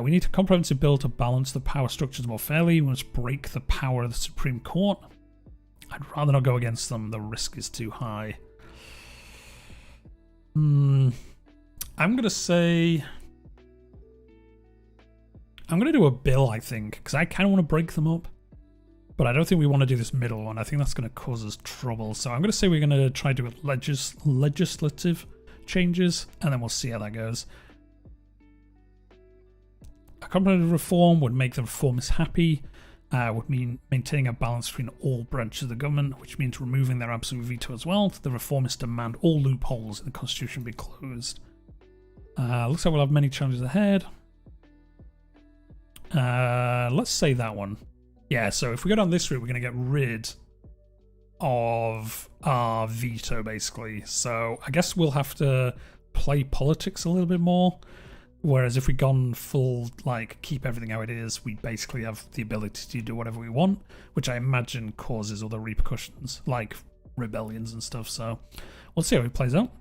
We need a comprehensive bill to balance the power structures more fairly. We must break the power of the Supreme Court. I'd rather not go against them. The risk is too high. I'm going to say... I'm going to do a bill, I think, because I kind of want to break them up. But I don't think we want to do this middle one. I think that's going to cause us trouble. So I'm going to say we're going to try to do legislative changes, and then we'll see how that goes. A comprehensive reform would make the reformists happy. Would mean maintaining a balance between all branches of the government, which means removing their absolute veto as well. The reformists demand all loopholes in the Constitution be closed. Looks like we'll have many challenges ahead. Let's say that one. Yeah, so if we go down this route, we're going to get rid of our veto, basically. So I guess we'll have to play politics a little bit more. Whereas if we'd gone full, like, keep everything how it is, we basically have the ability to do whatever we want, which I imagine causes other repercussions, like rebellions and stuff. So we'll see how it plays out.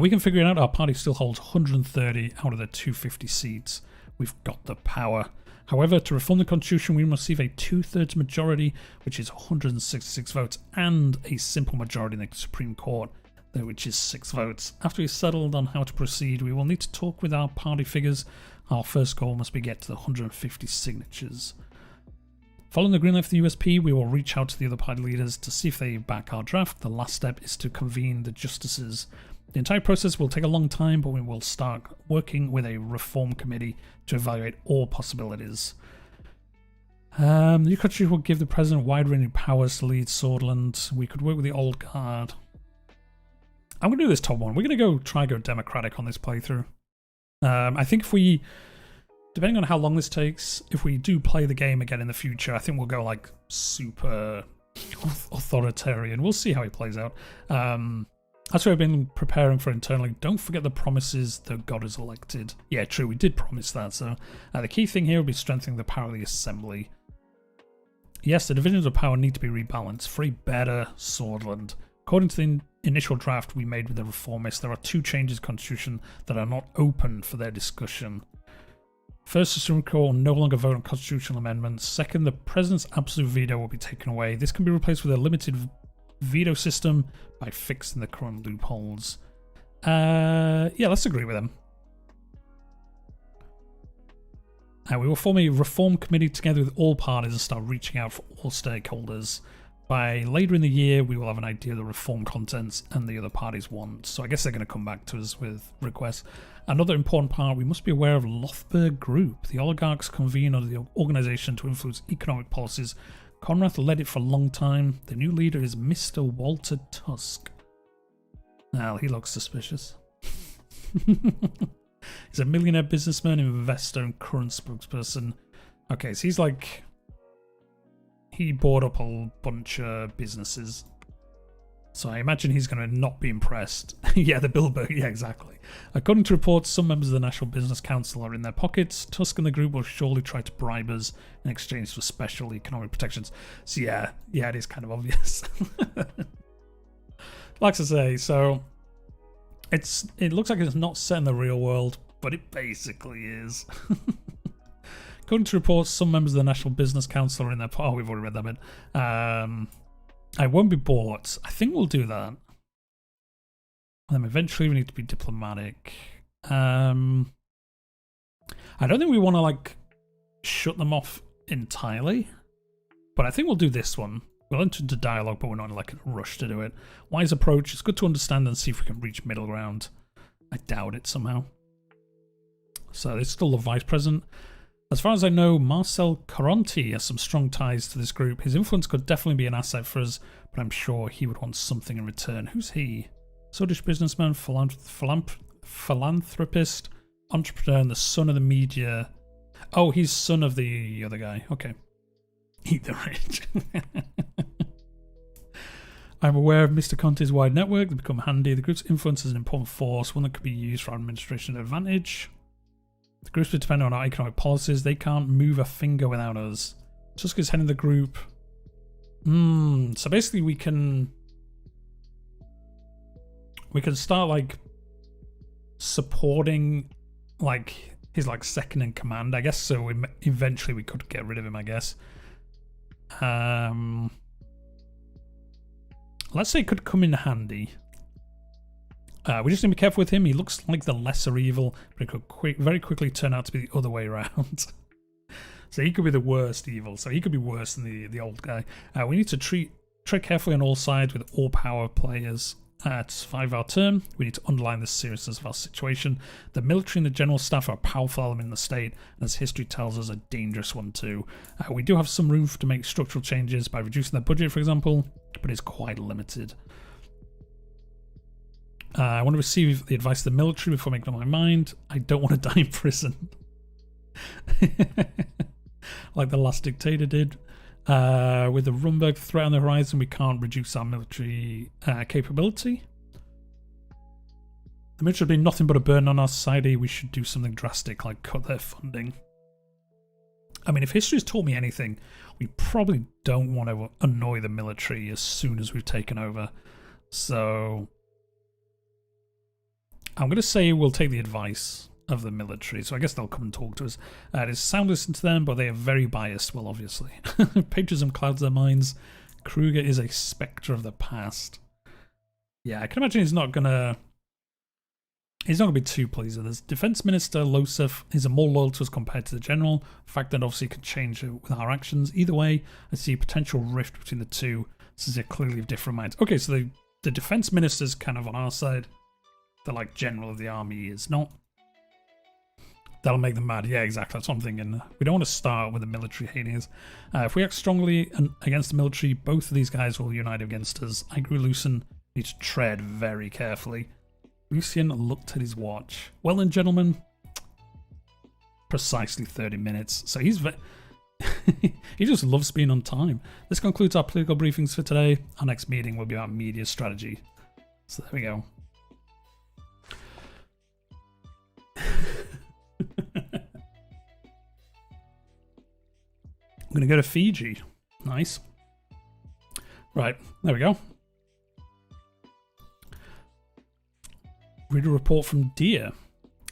We can figure it out. Our party still holds 130 out of the 250 seats. We've got the power. However, to reform the Constitution, we must receive a 2/3 majority, which is 166 votes, and a simple majority in the Supreme Court, which is 6 votes. After we've settled on how to proceed, we will need to talk with our party figures. Our first goal must be get to the 150 signatures. Following the green light for the USP, we will reach out to the other party leaders to see if they back our draft. The last step is to convene the justices. The entire process will take a long time, but we will start working with a reform committee to evaluate all possibilities. The new country will give the president wide-ranging powers to lead Sordland. We could work with the old guard. I'm going to do this top one. We're going to go democratic on this playthrough. I think if we, depending on how long this takes, if we do play the game again in the future, I think we'll go like super authoritarian. We'll see how it plays out. That's what I've been preparing for internally. Don't forget the promises that God has elected. Yeah, true, we did promise that. So the key thing here will be strengthening the power of the assembly. Yes, the divisions of power need to be rebalanced for a better Sordland. According to the initial draft we made with the reformists, there are 2 changes to the Constitution that are not open for their discussion. First, the Supreme Court will no longer vote on constitutional amendments. Second, the President's absolute veto will be taken away. This can be replaced with a limited veto system by fixing the current loopholes. Yeah, let's agree with them. We will form a reform committee together with all parties and start reaching out for all stakeholders. By later in the year, we will have an idea of the reform contents and the other parties want. So I guess they're going to come back to us with requests. Another important part, we must be aware of Lothburg Group. The oligarchs convene under the organization to influence economic policies. Conrad led it for a long time. The new leader is Mr. Walter Tusk. Well, he looks suspicious. He's a millionaire businessman, investor, and current spokesperson. Okay, so he's like... He bought up a bunch of businesses. So I imagine he's going to not be impressed. Yeah, the Bilderberg, yeah, exactly. According to reports, some members of the National Business Council are in their pockets. Tusk and the group will surely try to bribe us in exchange for special economic protections. So yeah, it is kind of obvious. Like I say, so it looks like it's not set in the real world, but it basically is. According to reports, some members of the National Business Council are in their... Oh, we've already read that bit. I won't be bought. I think we'll do that. And then eventually we need to be diplomatic. I don't think we want to, like, shut them off entirely. But I think we'll do this one. We'll enter into dialogue, but we're not in, like, a rush to do it. Wise approach. It's good to understand and see if we can reach middle ground. I doubt it somehow. So it's still the vice president. As far as I know, Marcel Caronti has some strong ties to this group. His influence could definitely be an asset for us, but I'm sure he would want something in return. Who's he? Swedish businessman, philanthropist, entrepreneur, and the son of the media. Oh, he's son of the other guy. Okay. Eat the rich. I'm aware of Mr. Conti's wide network. They become handy. The group's influence is an important force, one that could be used for our administration advantage. The groups will depend on our economic policies. They can't move a finger without us. Tusk is heading the group. So basically we can start like supporting like his like second in command, I guess. So eventually we could get rid of him, I guess. Let's say it could come in handy. We just need to be careful with him. He looks like the lesser evil, but it could very quickly turn out to be the other way around. So he could be the worst evil. So he could be worse than the old guy. We need to tread carefully on all sides with all power players. To survive our term, we need to underline the seriousness of our situation. The military and the general staff are a powerful element in the state, and as history tells us, a dangerous one too. We do have some room to make structural changes by reducing their budget, for example, but it's quite limited. I want to receive the advice of the military before making up my mind. I don't want to die in prison. Like the last dictator did. With the Rumberg threat on the horizon, we can't reduce our military capability. The military has been nothing but a burden on our society. We should do something drastic, like cut their funding. I mean, if history has taught me anything, we probably don't want to annoy the military as soon as we've taken over. So I'm going to say we'll take the advice of the military, so I guess they'll come and talk to us. It is sound listen to them, but they are very biased, well, obviously. Patriotism clouds their minds. Kruger is a spectre of the past. Yeah, I can imagine he's not going to be too pleased with this. Defense Minister Losef is more loyal to us compared to the general. A fact that obviously could change with our actions. Either way, I see a potential rift between the two, since they're clearly of different minds. Okay, so the defense minister's kind of on our side. The like general of the army is not. That'll make them mad. Yeah, exactly. That's what I'm thinking. We don't want to start with the military hating us. If we act strongly against the military, both of these guys will unite against us. I grew Lucen Need to tread very carefully. Lucien looked at his watch. Well then, gentlemen, precisely 30 minutes. So he's he just loves being on time. This concludes our political briefings for today. Our next meeting will be about media strategy. So there we go. I'm going to go to Fiji. Nice. Right, there we go. Read a report from Deer.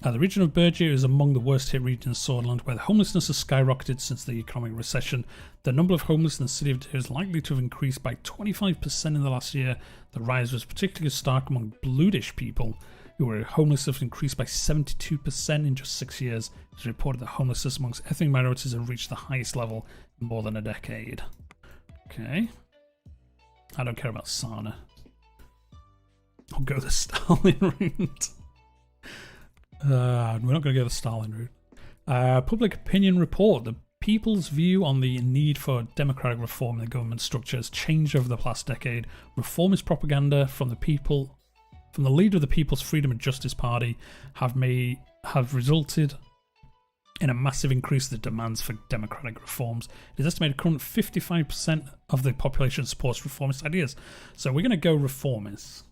The region of Bergia is among the worst hit regions of Sordland, where the homelessness has skyrocketed since the economic recession. The number of homeless in the city of Deer is likely to have increased by 25% in the last year. The rise was particularly stark among Bluedish people, who were homeless have increased by 72% in just 6 years. It is reported that homelessness amongst ethnic minorities have reached the highest level in more than a decade. Okay. I don't care about Sana. I'll go the Stalin route. We're not going to go the Stalin route. Public opinion report. The people's view on the need for democratic reform in the government structure has changed over the past decade. Reformist propaganda from the people, from the leader of the People's Freedom and Justice Party, have resulted in a massive increase in the demands for democratic reforms. It is estimated currently 55% of the population supports reformist ideas. So we're going to go reformists.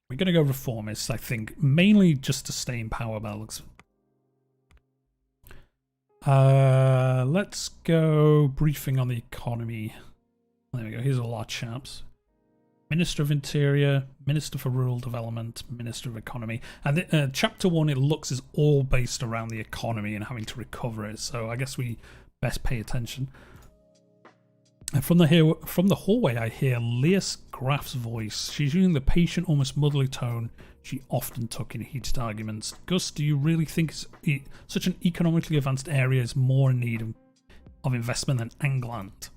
We're going to go reformists, I think, mainly just to stay in power by the looks of it. Let's go briefing on the economy. There we go. Here's all our chaps. Minister of Interior, Minister for Rural Development, Minister of Economy. And Chapter 1, it looks, is all based around the economy and having to recover it. So I guess we best pay attention. And from the hallway, I hear Leas Graf's voice. She's using the patient, almost motherly tone she often took in heated arguments. Gus, do you really think such an economically advanced area is more in need of investment than Angland?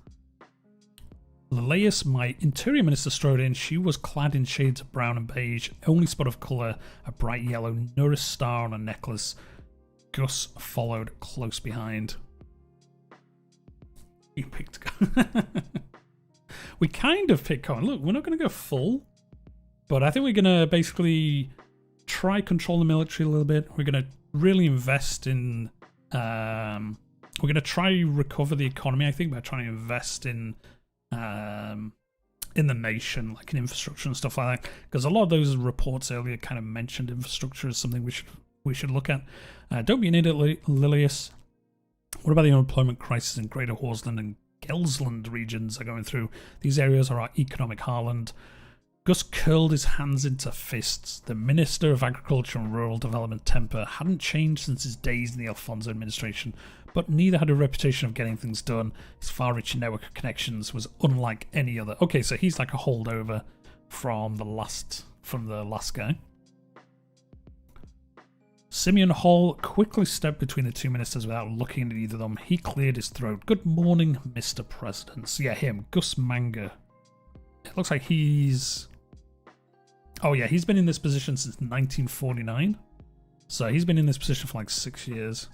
Leleus, my interior minister, strode in. She was clad in shades of brown and beige, only spot of colour, a bright yellow Norris star on a necklace. Gus followed close behind. You picked we kind of picked Cohen. Look, we're not going to go full, but I think we're going to basically try control the military a little bit. We're going to really invest in we're going to try recover the economy, I think, by trying to invest in the nation, like in infrastructure and stuff like that, because a lot of those reports earlier kind of mentioned infrastructure as something we should look at. Don't be an idiot, Lilius. What about the unemployment crisis in Greater Horsland and Gelsland regions are going through? These areas are our economic heartland. Gus curled his hands into fists. The Minister of Agriculture and Rural Development temper hadn't changed since his days in the Alfonso administration, but neither had a reputation of getting things done. His far-reaching network of connections was unlike any other. Okay, so he's like a holdover from the last guy. Simeon Hall quickly stepped between the two ministers without looking at either of them. He cleared his throat. Good morning, Mr. President. So yeah, him, Gus Manga. It looks like he's... Oh yeah, he's been in this position since 1949. So he's been in this position for like 6 years.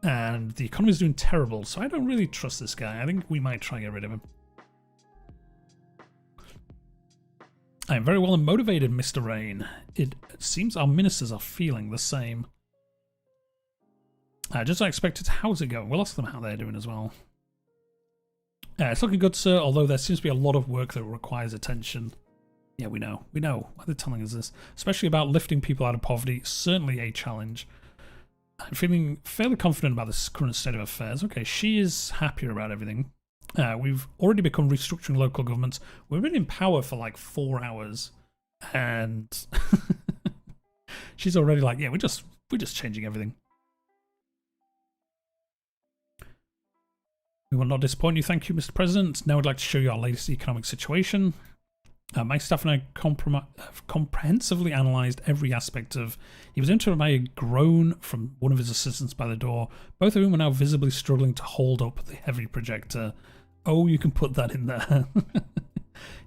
And the economy's doing terrible, so I don't really trust this guy. I think we might try and get rid of him. I am very well motivated, Mr. Rayne. It seems our ministers are feeling the same. Just as I expected, how's it going? We'll ask them how they're doing as well. It's looking good, sir, although there seems to be a lot of work that requires attention. Yeah, we know. We know. Why they're telling us this. Especially about lifting people out of poverty. Certainly a challenge. I'm feeling fairly confident about this current state of affairs. Okay, she is happier about everything. We've already become restructuring local governments. We've been in power for like 4 hours, and she's already like, yeah, we're just changing everything. We will not disappoint you, thank you, Mr. President. Now I'd like to show you our latest economic situation. My staff and I have comprehensively analysed every aspect of... He was interrupted by a groan from one of his assistants by the door. Both of whom are now visibly struggling to hold up the heavy projector. Oh, you can put that in there.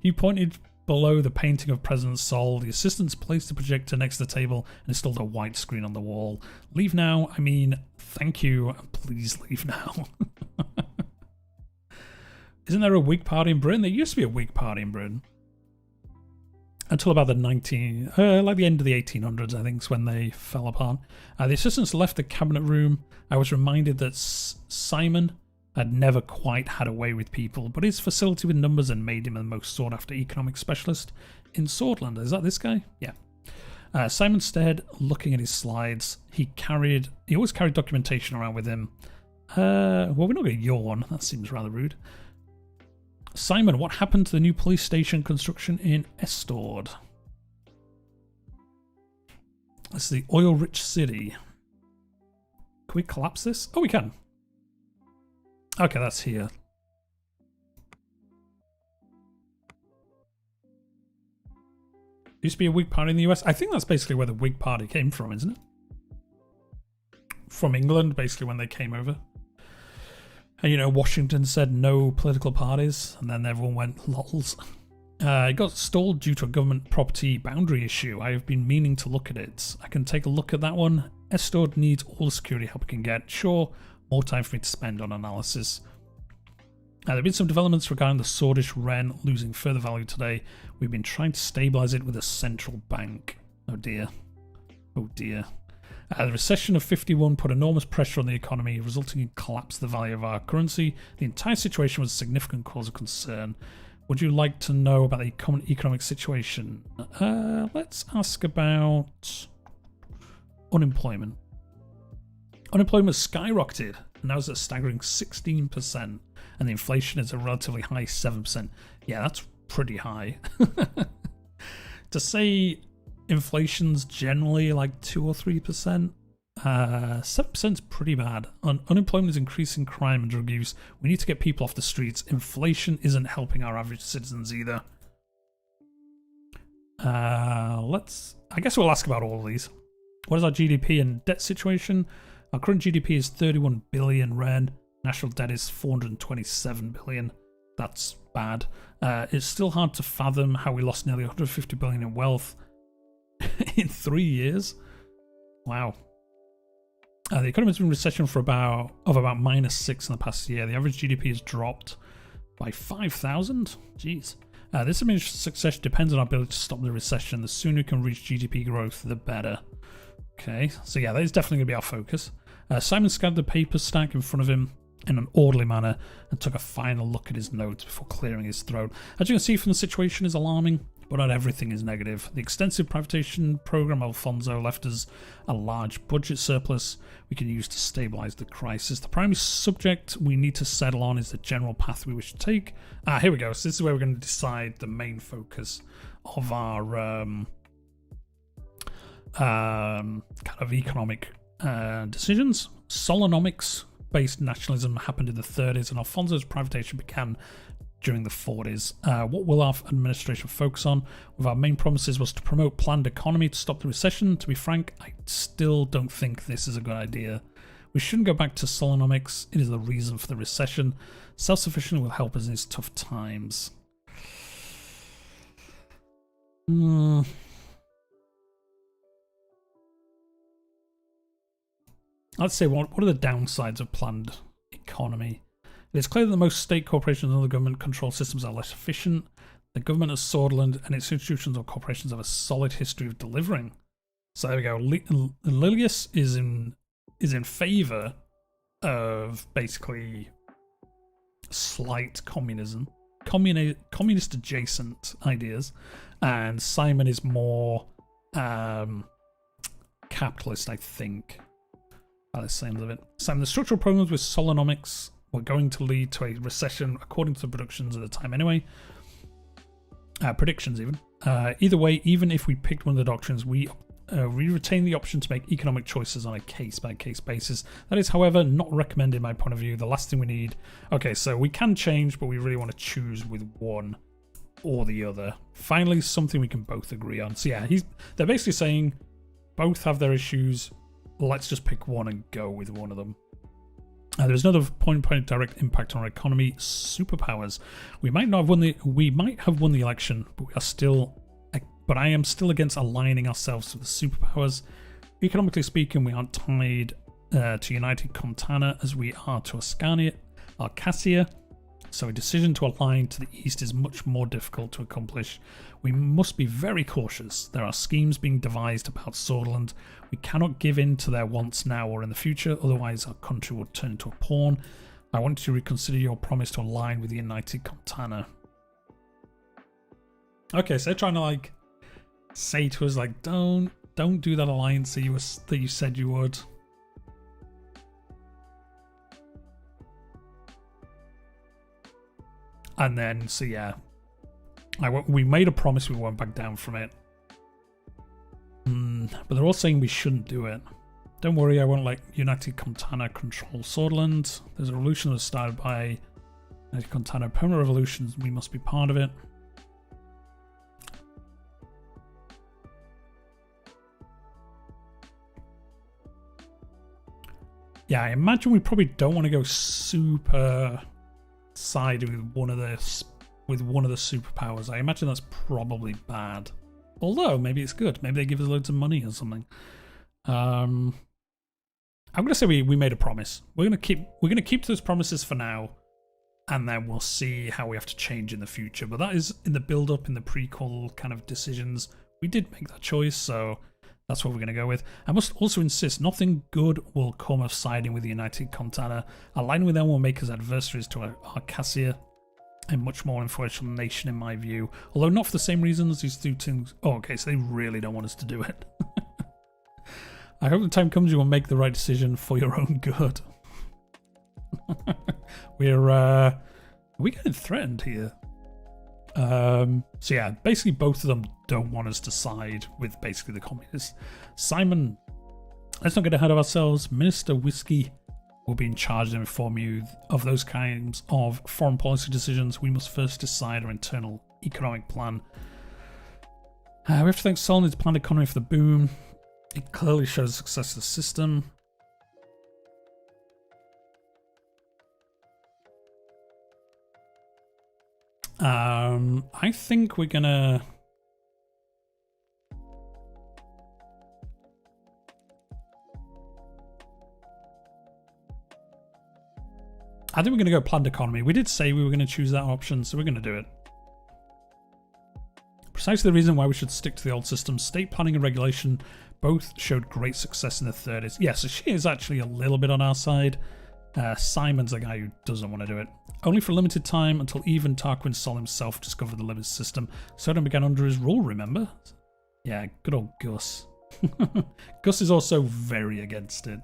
He pointed below the painting of President Sol. The assistants placed the projector next to the table and installed a white screen on the wall. Leave now. I mean, thank you. Please leave now. Isn't there a Whig party in Britain? There used to be a Whig party in Britain. until about the like the end of the 1800s, I think, is when they fell apart. The assistants left the cabinet room. I was reminded that Simon had never quite had a way with people, but his facility with numbers had made him the most sought-after economic specialist in Sordland. Is that this guy? Yeah. Simon stared, looking at his slides. He always carried documentation around with him. Well, we're not going to yawn. That seems rather rude. Simon, what happened to the new police station construction in Estord? This is the oil-rich city. Can we collapse this? Oh, we can. Okay, that's here. Used to be a Whig party in the US. I think that's basically where the Whig party came from, isn't it? From England, basically, when they came over. And, you know, Washington said no political parties, and then everyone went lols. It got stalled due to a government property boundary issue. I have been meaning to look at it. I can take a look at that one. Estord needs all the security help it can get. Sure, more time for me to spend on analysis. There have been some developments regarding the Sordland Wren losing further value today. We've been trying to stabilise it with a central bank. Oh dear. Oh dear. The recession of 51 put enormous pressure on the economy, resulting in collapse of the value of our currency. The entire situation was a significant cause of concern. Would you like to know about the common economic situation? Let's ask about unemployment. Unemployment skyrocketed, and now it's a staggering 16%, and the inflation is a relatively high 7%. Yeah, that's pretty high. To say inflation's generally like 2 or 3%. 7% is pretty bad. Unemployment is increasing crime and drug use. We need to get people off the streets. Inflation isn't helping our average citizens either. I guess we'll ask about all of these. What is our GDP and debt situation? Our current GDP is 31 billion Ren. National debt is 427 billion. That's bad. It's still hard to fathom how we lost nearly 150 billion in wealth in 3 years. Wow. The economy has been in recession for about -6 in the past year. The average GDP has dropped by 5,000. Jeez. This administration's success depends on our ability to stop the recession. The sooner we can reach GDP growth, the better. Okay, so yeah, that is definitely going to be our focus. Simon scanned the paper stack in front of him in an orderly manner and took a final look at his notes before clearing his throat. As you can see from the situation is alarming, but not everything is negative. The extensive privatization program of Alfonso left us a large budget surplus we can use to stabilize the crisis. The primary subject we need to settle on is the general path we wish to take. Here we go. So this is where we're going to decide the main focus of our kind of economic decisions. Solonomics-based nationalism happened in the 30s, and Alfonso's privatization began during the 40s. What will our administration focus on? One of our main promises was to promote planned economy to stop the recession. To be frank, I still don't think this is a good idea. We shouldn't go back to Solonomics. It is the reason for the recession. Self-sufficiency will help us in these tough times. Let's say, what are the downsides of planned economy? It is clear that most state corporations and other government control systems are less efficient. The government of Sordland and its institutions or corporations have a solid history of delivering. So there we go. Lilius is in favour of basically slight communism, communist adjacent ideas, and Simon is more capitalist, I think. By the sounds of it. Simon, the structural problems with Solonomics were going to lead to a recession, according to the predictions at the time anyway. Predictions even. Either way, even if we picked one of the doctrines, we retain the option to make economic choices on a case-by-case basis. That is, however, not recommended in my point of view. The last thing we need... Okay, so we can change, but we really want to choose with one or the other. Finally, something we can both agree on. So yeah, they're basically saying both have their issues. Let's just pick one and go with one of them. There's another point direct impact on our economy. Superpowers. We might have won the election, but I am still against aligning ourselves to the superpowers. Economically speaking, we aren't tied to United Contana as we are to Arcasia. so a decision to align to the east is much more difficult to accomplish. We must be very cautious. There are schemes being devised about Sordland. We cannot give in to their wants now or in the future, otherwise our country will turn into a pawn. I want you to reconsider your promise to align with the United Contana. Okay, so they're trying to like say to us like, don't do that alliance that you said you would. And then, so yeah, we made a promise, we won't back down from it. But they're all saying we shouldn't do it. Don't worry, I won't let United Contana control Sordland. There's a revolution that was started by United Contana. Permanent revolutions, we must be part of it. Yeah, I imagine we probably don't want to go super side with one of the superpowers. I imagine that's probably bad. Although maybe it's good. Maybe they give us loads of money or something. I'm gonna say we made a promise. We're gonna keep those promises for now, and then we'll see how we have to change in the future. But that is in the build up, in the prequel kind of decisions. We did make that choice, so that's what we're going to go with. I must also insist, nothing good will come of siding with the United Contana. Aligning with them will make us adversaries to Arcasia, a much more influential nation in my view. Although not for the same reasons, these two things... Oh, okay, so they really don't want us to do it. I hope the time comes you will make the right decision for your own good. Are we getting threatened here? So yeah, basically both of them don't want us to side with basically the communists. Simon, let's not get ahead of ourselves. Minister Whiskey will be in charge and inform you of those kinds of foreign policy decisions. We must first decide our internal economic plan. We have to thank Solon's planned economy for the boom. It clearly shows the success of the system. I think we're gonna... I think we're gonna go planned economy. We did say we were gonna choose that option, so we're gonna do it. Precisely the reason why we should stick to the old system. State planning and regulation both showed great success in the 30s. Yeah, so she is actually a little bit on our side. Simon's a guy who doesn't want to do it. Only for a limited time, until even Tarquin Sol himself discovered the limit system. Sodom began under his rule, remember? Yeah, good old Gus. Gus is also very against it.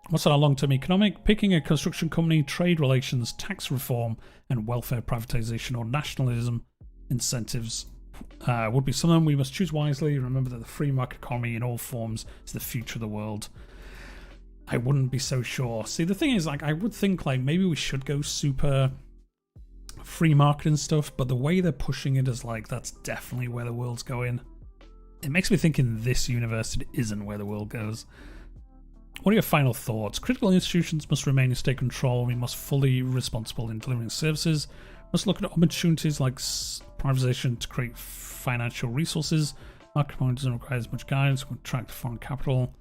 What's our long-term economic? Picking a construction company, trade relations, tax reform, and welfare privatization or nationalism incentives would be something we must choose wisely. Remember that the free market economy in all forms is the future of the world. I wouldn't be so sure. See, the thing is, like, I would think, like, maybe we should go super free market and stuff, but the way they're pushing it is, like, that's definitely where the world's going. It makes me think in this universe it isn't where the world goes. What are your final thoughts? Critical institutions must remain in state control. We must fully responsible in delivering services. Must look at opportunities like privatization to create financial resources. Market economy doesn't require as much guidance. We attract foreign capital.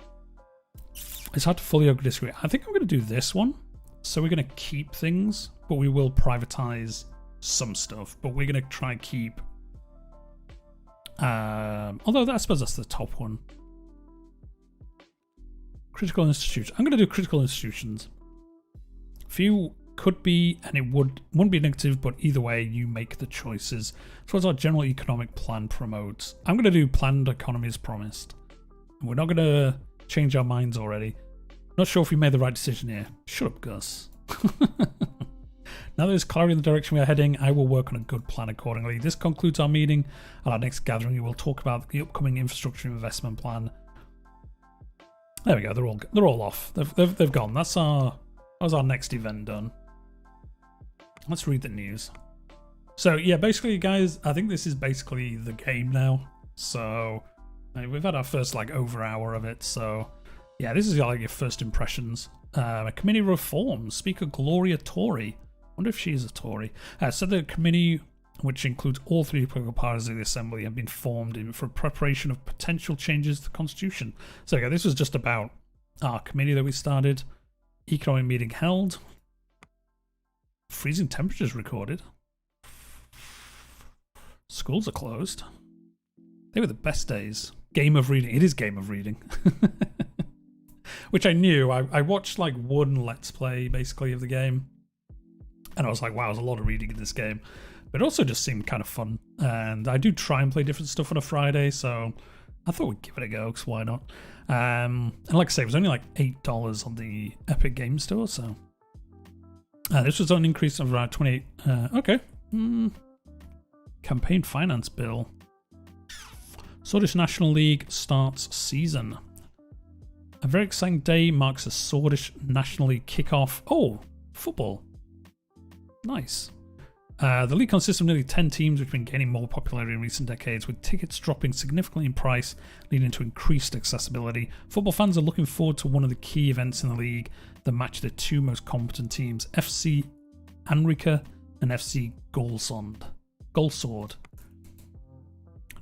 It's hard to fully disagree. I think I'm going to do this one. So we're going to keep things, but we will privatize some stuff. But we're going to try and keep... although I suppose that's the top one. Critical institutions. I'm going to do critical institutions. Few could be, and it wouldn't be negative, but either way, you make the choices. So as our general economic plan promotes. I'm going to do planned economy as promised. And we're not going to change our minds already. Not sure if we made the right decision here. Shut up, Gus. Now there's clarity in the direction we are heading, I will work on a good plan accordingly. This concludes our meeting. At our next gathering, we will talk about the upcoming infrastructure investment plan. There we go. They're all off. They've gone. That was our next event done. Let's read the news. So yeah, basically, guys, I think this is basically the game now. So we've had our first like over hour of it. So yeah, this is like your first impressions. A committee reforms. Speaker Gloria Tory. Wonder if she is a Tory. So the committee, which includes all three political parties of the Assembly, have been formed for preparation of potential changes to the Constitution. So yeah, this was just about our committee that we started. Economic meeting held. freezing temperatures recorded. Schools are closed. They were the best days. Game of reading. It is game of reading. Which I knew. I watched like one Let's Play basically of the game. And I was like, wow, there's a lot of reading in this game. But it also just seemed kind of fun. And I do try and play different stuff on a Friday, so I thought we'd give it a go, because why not? And like I say, it was only like $8 on the Epic Game Store, so... this was an increase of around 28... okay. Campaign finance bill. Swordfish National League starts season. A very exciting day marks the Swordfish National League kickoff. Oh, football. Nice. The league consists of nearly 10 teams, which have been gaining more popularity in recent decades, with tickets dropping significantly in price, leading to increased accessibility. Football fans are looking forward to one of the key events in the league that match the two most competent teams, FC Anrika and FC Golsword.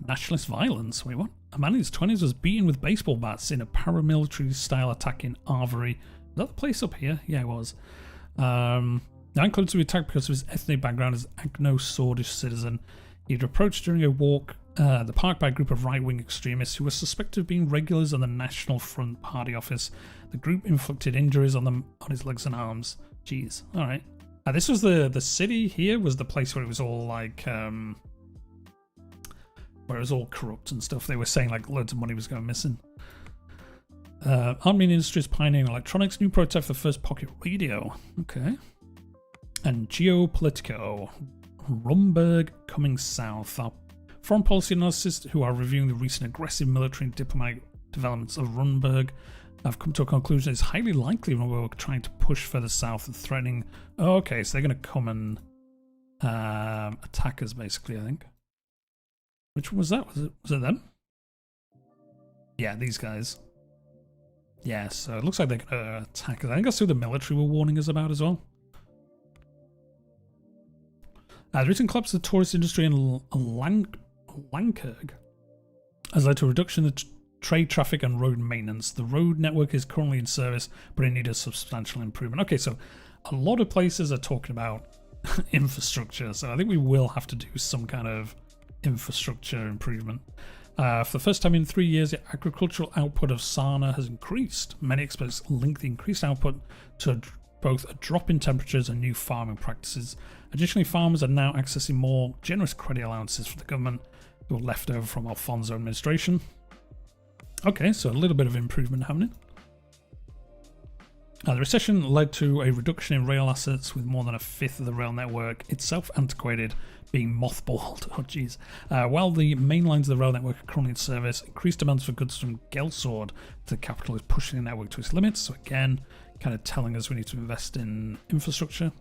Nationalist violence. Wait, what? A man in his 20s was beaten with baseball bats in a paramilitary-style attack in Arvery. Was that the place up here? Yeah, it was. Now includes to be attacked because of his ethnic background as Agno-Swordish citizen. He was approached during a walk the park by a group of right-wing extremists who were suspected of being regulars on the National Front Party office. The group inflicted injuries on his legs and arms. Jeez. All right. This was the city here was the place where it was all like where it was all corrupt and stuff. They were saying like loads of money was going missing. Armenian Industries pioneering electronics. New prototype for the first pocket radio. Okay. And Geopolitico. Rumberg coming south. Our foreign policy analysts who are reviewing the recent aggressive military and diplomatic developments of Rumberg have come to a conclusion it's highly likely we're trying to push further south and threatening... Oh, okay, so they're going to come and attack us, basically, I think. Which one was that? Was it them? Yeah, these guys. Yeah, so it looks like they're going to attack us. I think that's who the military were warning us about as well. The recent collapse of the tourist industry in Lankerg has led to a reduction in the trade traffic and road maintenance. The road network is currently in service, but it needs a substantial improvement. Okay, so a lot of places are talking about infrastructure, so I think we will have to do some kind of infrastructure improvement. For the first time in 3 years, the agricultural output of Sana has increased. Many experts link the increased output to both a drop in temperatures and new farming practices. Additionally, farmers are now accessing more generous credit allowances from the government that were left over from Alfonso administration. Okay, so a little bit of improvement happening. The recession led to a reduction in rail assets, with more than a fifth of the rail network itself antiquated being mothballed. Oh jeez. While the main lines of the rail network are currently in service, increased demands for goods from Gelsword to the capital is pushing the network to its limits. So again, kind of telling us we need to invest in infrastructure.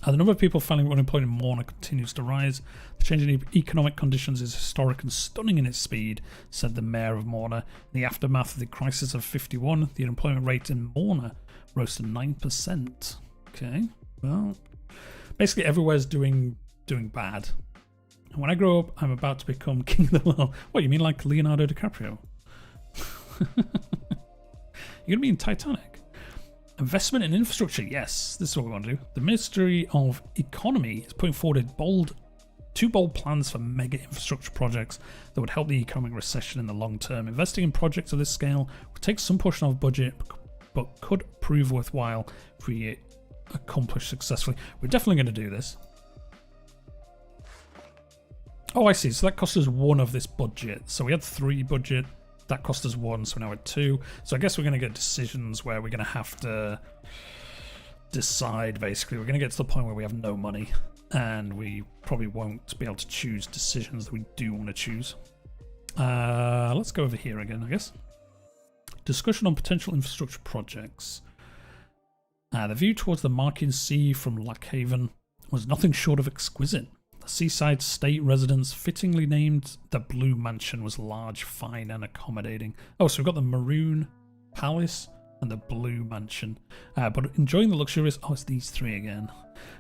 The number of people finding unemployed in Morna continues to rise. The change in economic conditions is historic and stunning in its speed, said the mayor of Morna. In the aftermath of the crisis of 51, the unemployment rate in Morna rose to 9%. Okay, well, basically everywhere's doing bad. And when I grow up, I'm about to become king of the world. What, you mean like Leonardo DiCaprio? You're going to be in Titanic? Investment in infrastructure, yes, this is what we want to do. The Ministry of Economy is putting forward two bold plans for mega infrastructure projects that would help the economic recession in the long term. Investing in projects of this scale would take some portion of budget, but could prove worthwhile if we accomplish successfully. We're definitely going to do this. Oh, I see. So that cost us one of this budget. So we had 3 budget. That cost us 1, so now we're at 2. So I guess we're going to get decisions where we're going to have to decide, basically. We're going to get to the point where we have no money, and we probably won't be able to choose decisions that we do want to choose. Let's go over here again, I guess. Discussion on potential infrastructure projects. The view towards the Markin Sea from Lockhaven was nothing short of exquisite. The seaside state residence, fittingly named the Blue Mansion, was large, fine, and accommodating. Oh, so we've got the Maroon Palace and the Blue Mansion. But enjoying the luxurious... Oh, it's these 3 again.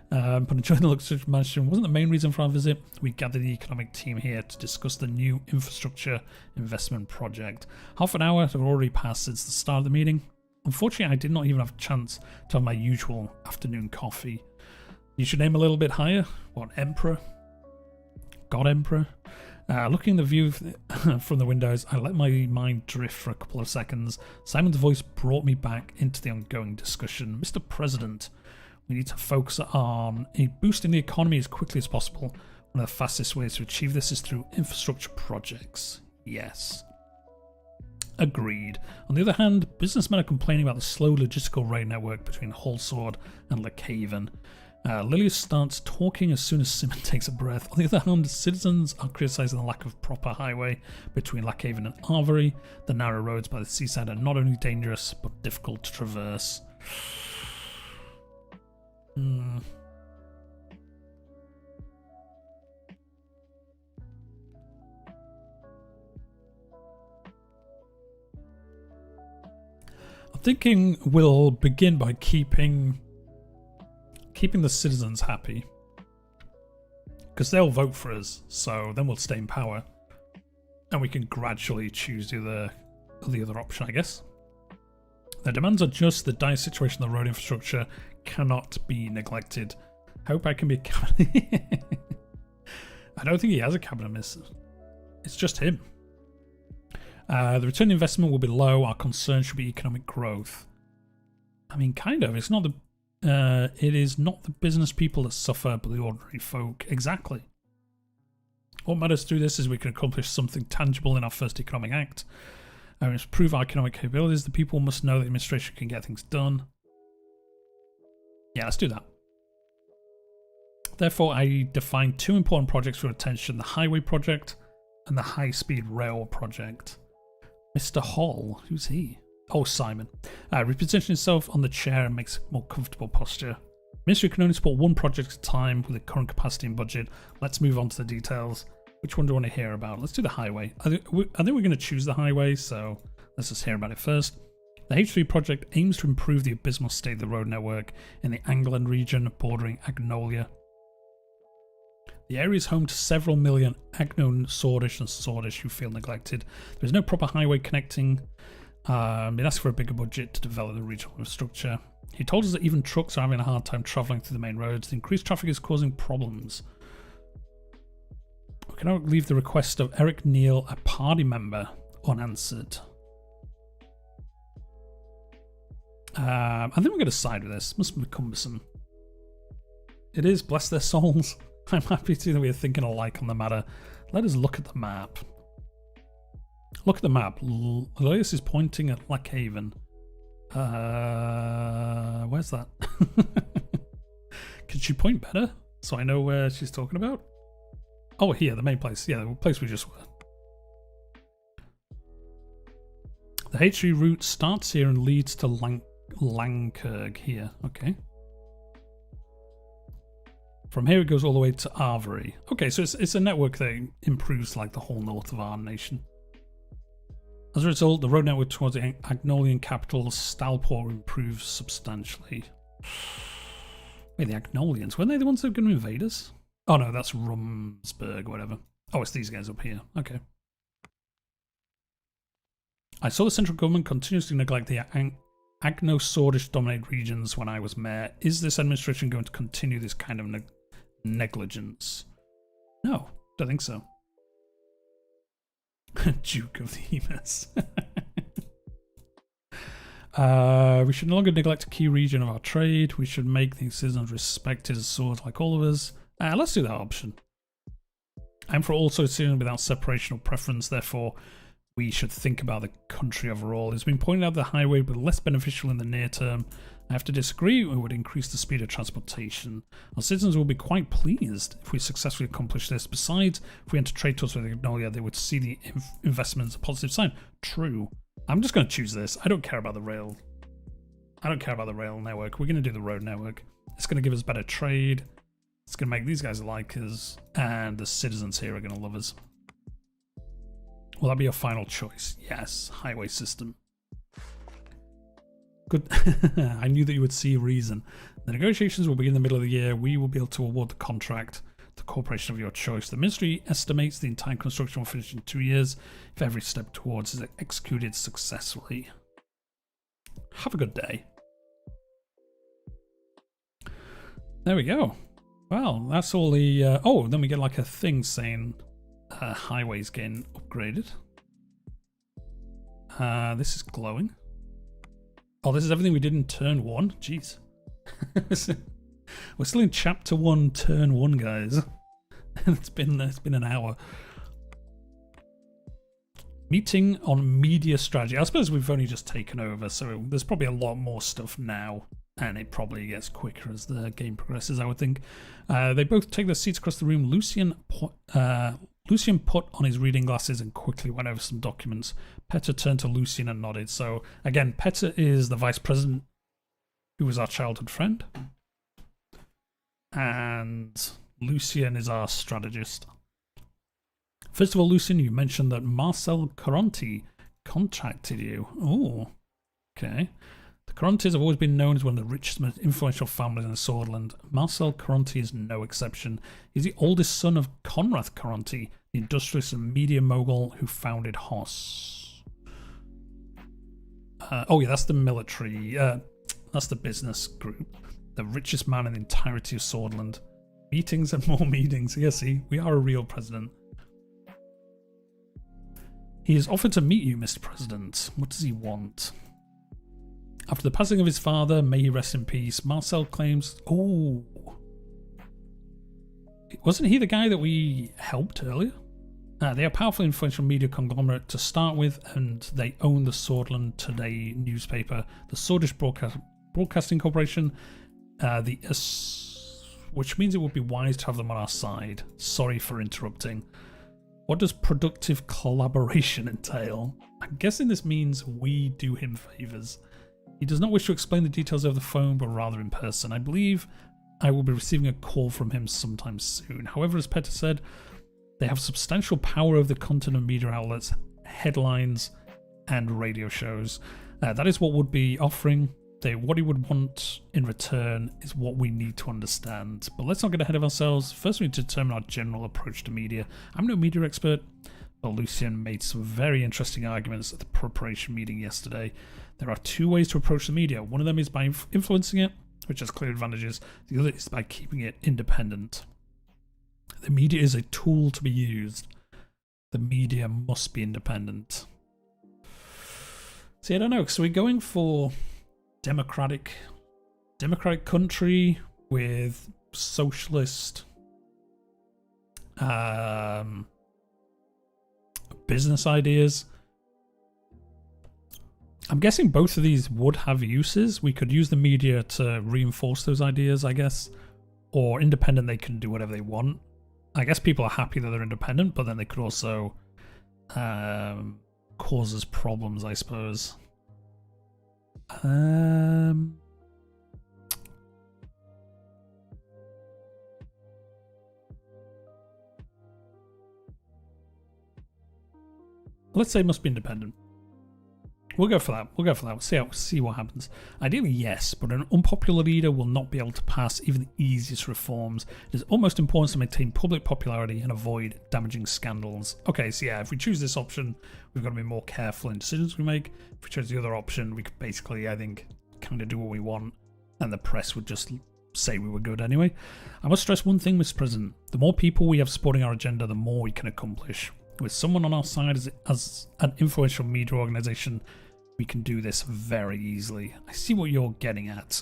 But enjoying the luxurious mansion wasn't the main reason for our visit. We gathered the economic team here to discuss the new infrastructure investment project. Half an hour had already passed since the start of the meeting. Unfortunately, I did not even have a chance to have my usual afternoon coffee. You should aim a little bit higher. What, Emperor? God Emperor? Looking at the view from the windows, I let my mind drift for a couple of seconds. Simon's voice brought me back into the ongoing discussion. Mr. President, we need to focus on a boost in the economy as quickly as possible. One of the fastest ways to achieve this is through infrastructure projects. Yes. Agreed. On the other hand, businessmen are complaining about the slow logistical rail network between Hallsword and Lockhaven. Lilius starts talking as soon as Simon takes a breath. On the other hand, citizens are criticising the lack of proper highway between Lockhaven and Arvery. The narrow roads by the seaside are not only dangerous, but difficult to traverse. I'm thinking we'll begin by keeping the citizens happy, because they'll vote for us, so then we'll stay in power and we can gradually choose the other option, I guess. The demands are just. The dire situation of the road infrastructure cannot be neglected. Hope I can be I don't think he has a cabinet minister. It's just him. The return on investment will be low. Our concern should be economic growth. I mean, kind of. It's not the it is not the business people that suffer, but the ordinary folk. Exactly. What matters through this is we can accomplish something tangible in our first economic act. We must prove our economic capabilities. The people must know the administration can get things done. Yeah, let's do that. Therefore, I defined two important projects for attention: the highway project and the high-speed rail project. Mr. Hall, who's he? Oh, Simon. Reposition himself on the chair and makes a more comfortable posture. Ministry can only support one project at a time with the current capacity and budget. Let's move on to the details. Which one do you want to hear about? Let's do the highway. I think we're going to choose the highway, so let's just hear about it first. The H3 project aims to improve the abysmal state of the road network in the Angland region bordering Agnolia. The area is home to several million Agno Swordish and Swordish who feel neglected. There is no proper highway connecting. It asks for a bigger budget to develop the regional infrastructure. He told us that even trucks are having a hard time travelling through the main roads. The increased traffic is causing problems. We cannot leave the request of Eric Neal, a party member, unanswered. I think we're going to side with this. Must be cumbersome. It is, bless their souls. I'm happy to that we're thinking alike on the matter. Let us look at the map. Look at the map. Elias is pointing at Lockhaven. Where's that? Could she point better so I know where she's talking about? Oh, here, the main place. Yeah, the place we just were. The H3 route starts here and leads to Langkerg here. Okay. From here it goes all the way to Arvery. Okay, so it's a network that improves like the whole north of our nation. As a result, the road network towards the Agnolian capital, Stalport, improves substantially. Wait, the Agnolians, weren't they the ones that were going to invade us? Oh no, that's Rumsburg or whatever. Oh, it's these guys up here. Okay. I saw the central government continuously neglect the Agno-Swordish dominated regions when I was mayor. Is this administration going to continue this kind of negligence? No, don't think so. Duke of the Emus. We should no longer neglect a key region of our trade. We should make the citizens respected as swords like all of us. Let's do that option. I'm for also citizens without separation or preference, therefore we should think about the country overall. It's been pointed out the highway would be less beneficial in the near term. I have to disagree. It would increase the speed of transportation. Our citizens will be quite pleased if we successfully accomplish this. Besides, if we enter trade talks with Agnolia, they would see the investment as a positive sign. True. I'm just going to choose this. I don't care about the rail. I don't care about the rail network. We're going to do the road network. It's going to give us better trade. It's going to make these guys like us. And the citizens here are going to love us. Will that be your final choice? Yes. Highway system. Good. I knew that you would see reason. The negotiations will begin in the middle of the year. We will be able to award the contract to the corporation of your choice. The ministry estimates the entire construction will finish in 2 years if every step towards is executed successfully. Have a good day. There we go. Well, that's all the... oh, then we get like a thing saying highways getting upgraded. This is glowing. Oh, this is everything we did in turn 1? Jeez. We're still in chapter 1, turn 1, guys. It's been an hour. Meeting on media strategy. I suppose we've only just taken over, so there's probably a lot more stuff now, and it probably gets quicker as the game progresses, I would think. They both take their seats across the room. Lucien put on his reading glasses and quickly went over some documents. Petter turned to Lucien and nodded. So again, Petter is the vice president who was our childhood friend, and Lucien is our strategist. First of all, Lucien, you mentioned that Marcel Caronti contacted you. Oh, okay. The Carontis have always been known as one of the richest, most influential families in Sordland. Marcel Caronti is no exception. He's the oldest son of Conrad Caronti, the industrialist and media mogul who founded Hoss. Oh yeah, that's the military, that's the business group. The richest man in the entirety of Sordland. Meetings and more meetings. Yeah, see, we are a real president. He has offered to meet you, Mr. President. What does he want? After the passing of his father, may he rest in peace, Marcel claims... Oh. Wasn't he the guy that we helped earlier? They are a powerful, influential media conglomerate to start with, and they own the Sordland Today newspaper, the Swordish Broadcasting Corporation, which means it would be wise to have them on our side. Sorry for interrupting. What does productive collaboration entail? I'm guessing this means we do him favours. He does not wish to explain the details over the phone, but rather in person. I believe I will be receiving a call from him sometime soon. However, as Petter said, they have substantial power over the content of media outlets, headlines, and radio shows. That is what would be offering. What he would want in return is what we need to understand. But let's not get ahead of ourselves. First, we need to determine our general approach to media. I'm no media expert, but Lucien made some very interesting arguments at the preparation meeting yesterday. There are two ways to approach the media. One of them is by influencing it, which has clear advantages. The other is by keeping it independent. The media is a tool to be used. The media must be independent. See, I don't know. So we're going for democratic country with socialist business ideas. I'm guessing both of these would have uses. We could use the media to reinforce those ideas, I guess. Or independent, they can do whatever they want. I guess people are happy that they're independent, but then they could also cause us problems, I suppose. Let's say it must be independent. We'll go for that. We'll see what happens. Ideally, yes, but an unpopular leader will not be able to pass even the easiest reforms. It is almost important to maintain public popularity and avoid damaging scandals. Okay, so yeah, if we choose this option, we've got to be more careful in decisions we make. If we chose the other option, we could basically, I think, kind of do what we want, and the press would just say we were good anyway. I must stress one thing, Mr. President. The more people we have supporting our agenda, the more we can accomplish. With someone on our side as an influential media organisation, we can do this very easily. I see what you're getting at.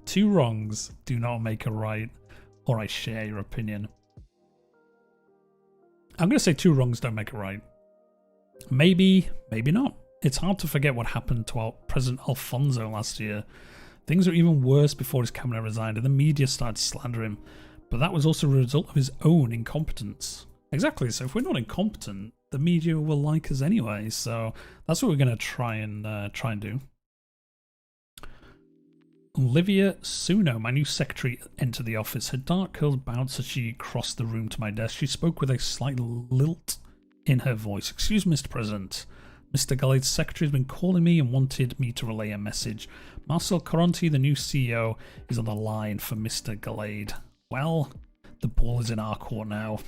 Two wrongs do not make a right, or I share your opinion. I'm going to say two wrongs don't make a right. Maybe, maybe not. It's hard to forget what happened to our President Alfonso last year. Things were even worse before his cabinet resigned and the media started to slander him. But that was also a result of his own incompetence. Exactly, so if we're not incompetent, the media will like us anyway, so that's what we're going to try and do. Olivia Suno, my new secretary, entered the office. Her dark curls bowed as she crossed the room to my desk. She spoke with a slight lilt in her voice. Excuse me, Mr. President. Mr. Galade's secretary has been calling me and wanted me to relay a message. Marcel Caronti, the new CEO, is on the line for Mr. Galade. Well, the ball is in our court now.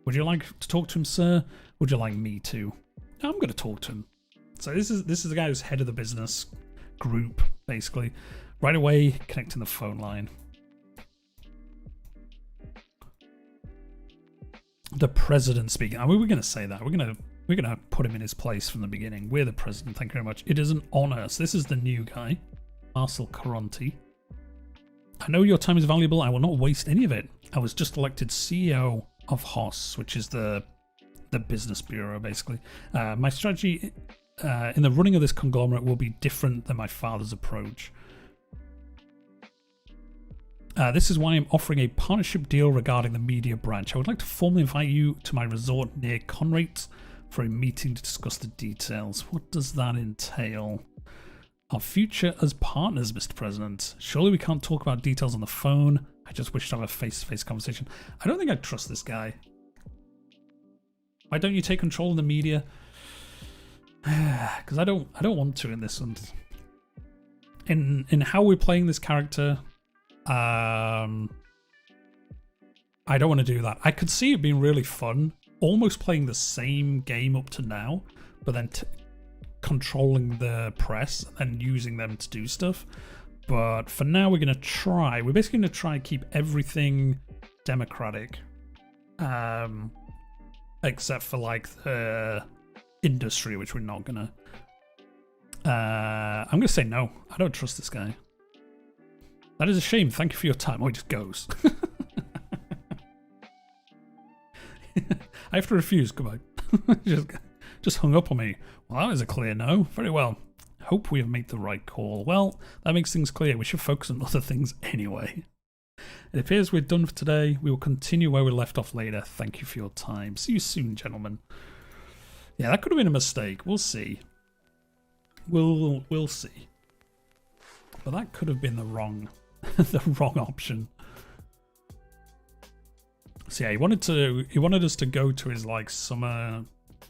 Would you like to talk to him, sir? Would you like me to? I'm going to talk to him. So this is the guy who's head of the business group, basically. Right away, connecting the phone line. The president speaking. I mean, we're going to say that. We're going to put him in his place from the beginning. We're the president. Thank you very much. It is an honor. So this is the new guy, Marcel Caronti. I know your time is valuable. I will not waste any of it. I was just elected CEO of HOS, which is the business bureau, basically. My strategy in the running of this conglomerate will be different than my father's approach. This is why I'm offering a partnership deal regarding the media branch. I would like to formally invite you to my resort near Conrates for a meeting to discuss the details. What does that entail? Our future as partners, Mr. President. Surely we can't talk about details on the phone. I just wish to have a face-to-face conversation. I don't think I trust this guy. Why don't you take control of the media? Because I don't want to in this one. In how we're playing this character, I don't want to do that. I could see it being really fun, almost playing the same game up to now, but then controlling the press and using them to do stuff. But for now, we're basically going to try and keep everything democratic, except for like the industry, which we're not gonna. I'm gonna say no. I don't trust this guy. That is a shame. Thank you for your time. Oh, he just goes. I have to refuse. Goodbye. just hung up on me. Well, that is a clear no. Very well. Hope we have made the right call. Well, that makes things clear. We should focus on other things anyway. It appears we're done for today. We will continue where we left off later. Thank you for your time. See you soon, gentlemen. Yeah, that could have been a mistake. We'll see. We'll see. But that could have been the wrong option. So yeah, he wanted us to go to his like summer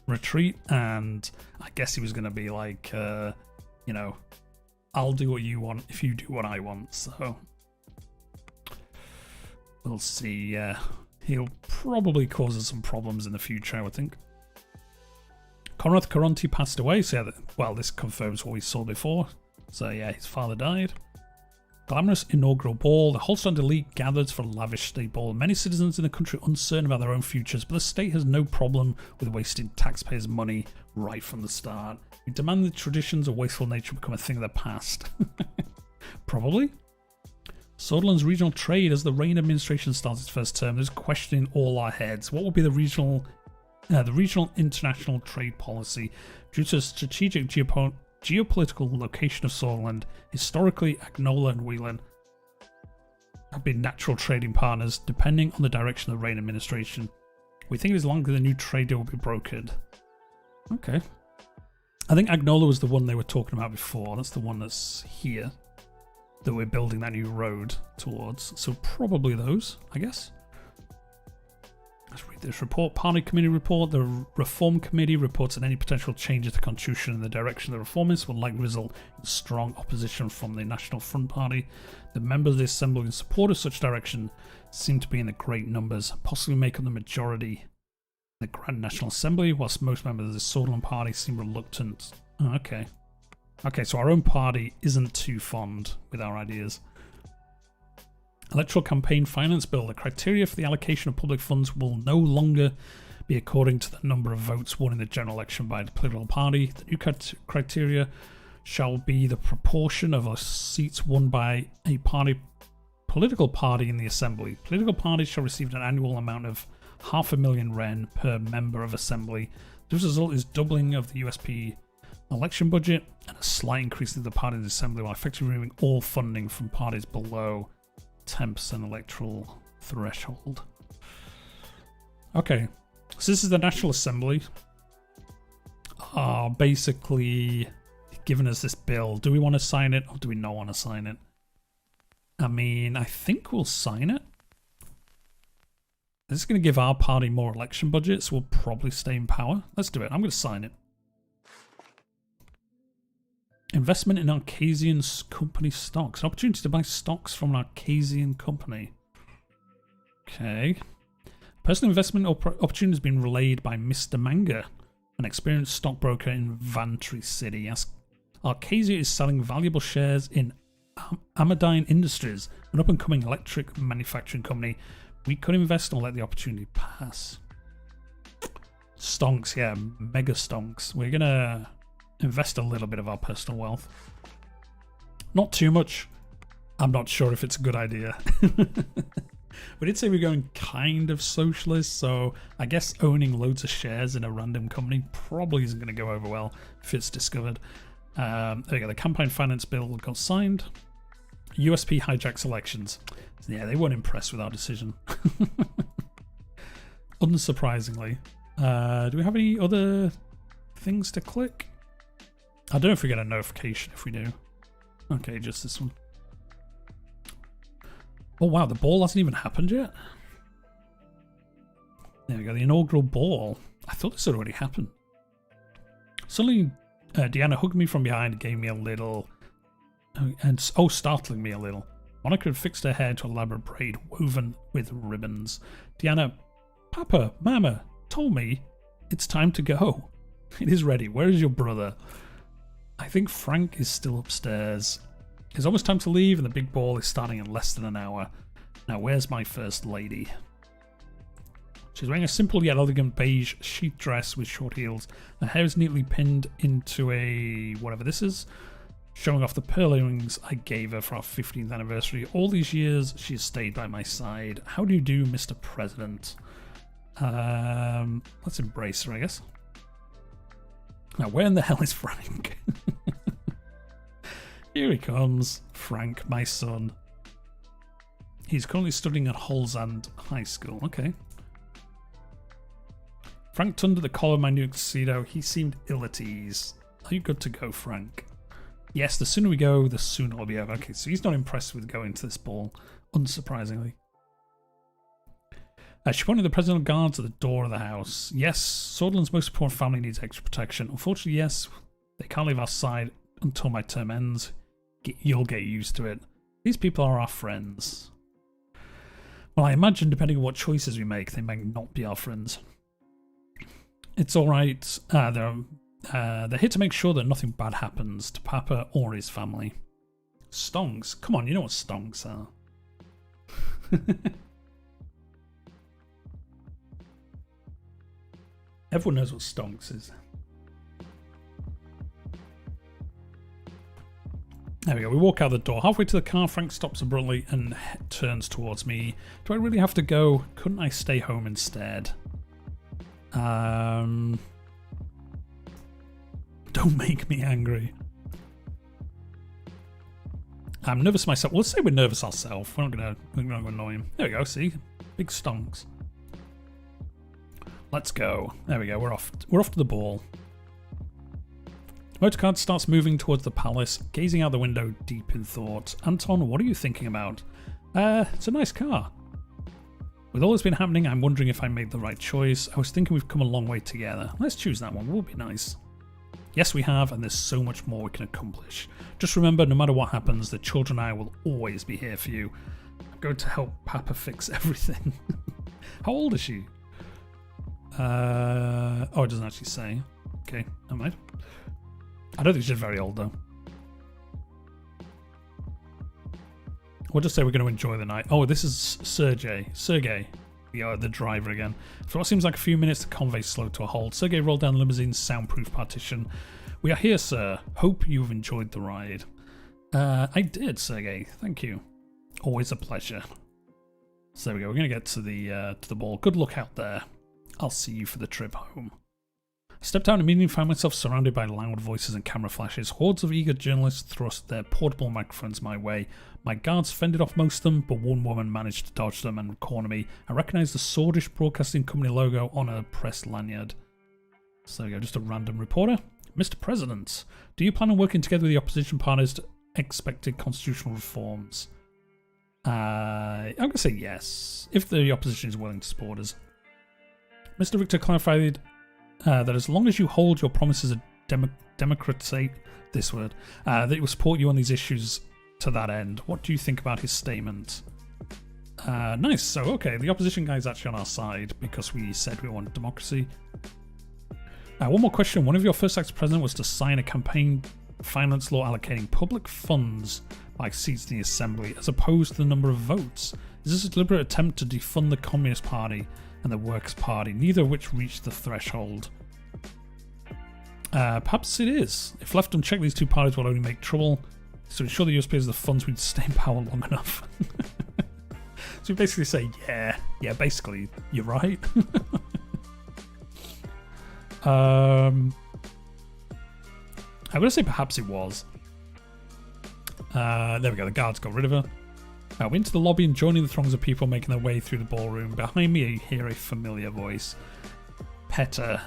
retreat, and I guess he was gonna be like, you know, I'll do what you want if you do what I want. So we'll see. He'll probably cause us some problems in the future, I would think. Conrad Caronti passed away, so yeah, well, this confirms what we saw before. So yeah, his father died. Glamorous inaugural ball. The Holstein elite gathered for a lavish state ball. Many citizens in the country are uncertain about their own futures, but the state has no problem with wasting taxpayers' money right from the start. We demand the traditions of wasteful nature become a thing of the past. Probably. Sordland's regional trade, as the Rayne administration starts its first term, is questioning all our heads. What will be the regional international trade policy due to the strategic geopolitical location of Sordland? Historically, Agnola and Whelan have been natural trading partners, depending on the direction of the Rayne administration. We think it is likely the new trade deal will be brokered. Okay. I think Agnola was the one they were talking about before. That's the one that's here, that we're building that new road towards. So probably those, I guess. Let's read this report. Party Committee report. The Reform Committee reports that any potential changes to the Constitution in the direction of the reformists will likely result in strong opposition from the National Front Party. The members of the Assembly in support of such direction seem to be in the great numbers, possibly make up the majority in the Grand National Assembly, whilst most members of the Sordland Party seem reluctant. Oh, okay. Okay, so our own party isn't too fond with our ideas. Electoral Campaign Finance Bill. The criteria for the allocation of public funds will no longer be according to the number of votes won in the general election by the political party. The new criteria shall be the proportion of seats won by a political party in the Assembly. Political parties shall receive an annual amount of 500,000 Ren per member of Assembly. This result is doubling of the USP election budget and a slight increase in the party in the Assembly, while effectively removing all funding from parties below 10% electoral threshold. Okay, so this is the National Assembly basically giving us this bill. Do we want to sign it or do we not want to sign it? I mean, I think we'll sign it. This is going to give our party more election budget, so we'll probably stay in power. Let's do it. I'm going to sign it. Investment in Arcasian company stocks. An opportunity to buy stocks from an Arcasian company. Okay. Personal investment opportunity has been relayed by Mr. Manga, an experienced stockbroker in Vantry City. Arcasia is selling valuable shares in Amadine Industries, an up-and-coming electric manufacturing company. We could invest or let the opportunity pass. Stonks, yeah, mega stonks. We're gonna invest a little bit of our personal wealth. Not too much. I'm not sure if it's a good idea. We did say we're going kind of socialist, so I guess owning loads of shares in a random company probably isn't going to go over well if it's discovered. There we go, the campaign finance bill got signed. USP hijacks elections. Yeah, they weren't impressed with our decision. Unsurprisingly. Do we have any other things to click? I don't know if we get a notification if we do. Okay, just this one. Oh wow, the ball hasn't even happened yet. There we go, the inaugural ball. I thought this had already happened. Suddenly, Deanna hugged me from behind and gave me a little... startling me a little. Monica had fixed her hair to a elaborate braid woven with ribbons. Deanna, Papa, Mama, told me it's time to go. It is ready. Where is your brother? I think Frank is still upstairs. It's almost time to leave and the big ball is starting in less than an hour. Now where's my first lady? She's wearing a simple yet elegant beige sheath dress with short heels. Her hair is neatly pinned into a whatever this is, showing off the pearl earrings I gave her for our 15th anniversary. All these years she's stayed by my side. How do you do, Mr. President? Let's embrace her, I guess. Now where in the hell is Frank? Here he comes, Frank, my son. He's currently studying at Holzand High School. Okay. Frank tugged at the collar of my new tuxedo. He seemed ill at ease. Are you good to go, Frank? Yes, the sooner we go, the sooner it'll be over. Okay, so he's not impressed with going to this ball, unsurprisingly. She pointed the president of guards at the door of the house. Yes, Sordland's most important family needs extra protection. Unfortunately, yes, they can't leave our side until my term ends. You'll get used to it. These people are our friends. Well, I imagine depending on what choices we make, they may not be our friends. It's alright. They're here to make sure that nothing bad happens to Papa or his family. Stonks? Come on, you know what stonks are. Everyone knows what stonks is. There we go, we walk out the door. Halfway to the car, Frank stops abruptly and turns towards me. Do I really have to go? Couldn't I stay home instead? Don't make me angry. I'm nervous myself. Let's say we're nervous ourselves. We're not gonna annoy him. There we go, see? Big stonks. Let's go. There we go, we're off. We're off to the ball. Motorcard starts moving towards the palace, gazing out the window deep in thought. Anton, what are you thinking about? It's a nice car. With all that's been happening, I'm wondering if I made the right choice. I was thinking we've come a long way together. Let's choose that one, it will be nice. Yes, we have, and there's so much more we can accomplish. Just remember, no matter what happens, the children and I will always be here for you. I'm going to help Papa fix everything. How old is she? Oh, it doesn't actually say. Okay, never mind. I don't think she's very old, though. We'll just say we're going to enjoy the night. Oh, this is Sergey, the driver again. For what seems like a few minutes, the convoy slowed to a halt. Sergey rolled down the limousine's soundproof partition. We are here, sir. Hope you've enjoyed the ride. I did, Sergey. Thank you. Always a pleasure. So there we go. We're going to get to the ball. Good luck out there. I'll see you for the trip home. I stepped out and immediately found myself surrounded by loud voices and camera flashes. Hordes of eager journalists thrust their portable microphones my way. My guards fended off most of them, but one woman managed to dodge them and corner me. I recognised the Swordish Broadcasting Company logo on her press lanyard. So there we go, just a random reporter. Mr. President, do you plan on working together with the opposition parties to expected constitutional reforms? I'm going to say yes, if the opposition is willing to support us. Mr. Victor clarified that as long as you hold your promises of democracy, that it will support you on these issues to that end. What do you think about his statement? Nice. So, okay, the opposition guy is actually on our side because we said we wanted democracy. One more question. One of your first acts as president was to sign a campaign finance law allocating public funds by seats in the assembly as opposed to the number of votes. Is this a deliberate attempt to defund the Communist Party? and the Works' Party, neither of which reached the threshold. Perhaps it is. If left unchecked, these two parties will only make trouble. So ensure the USP has the funds we'd stay in power long enough. So we basically say, yeah, basically, you're right. I'm going to say perhaps it was. There we go, the guards got rid of her. We into the lobby and joining the throngs of people making their way through the ballroom. Behind me, I hear a familiar voice. Petter.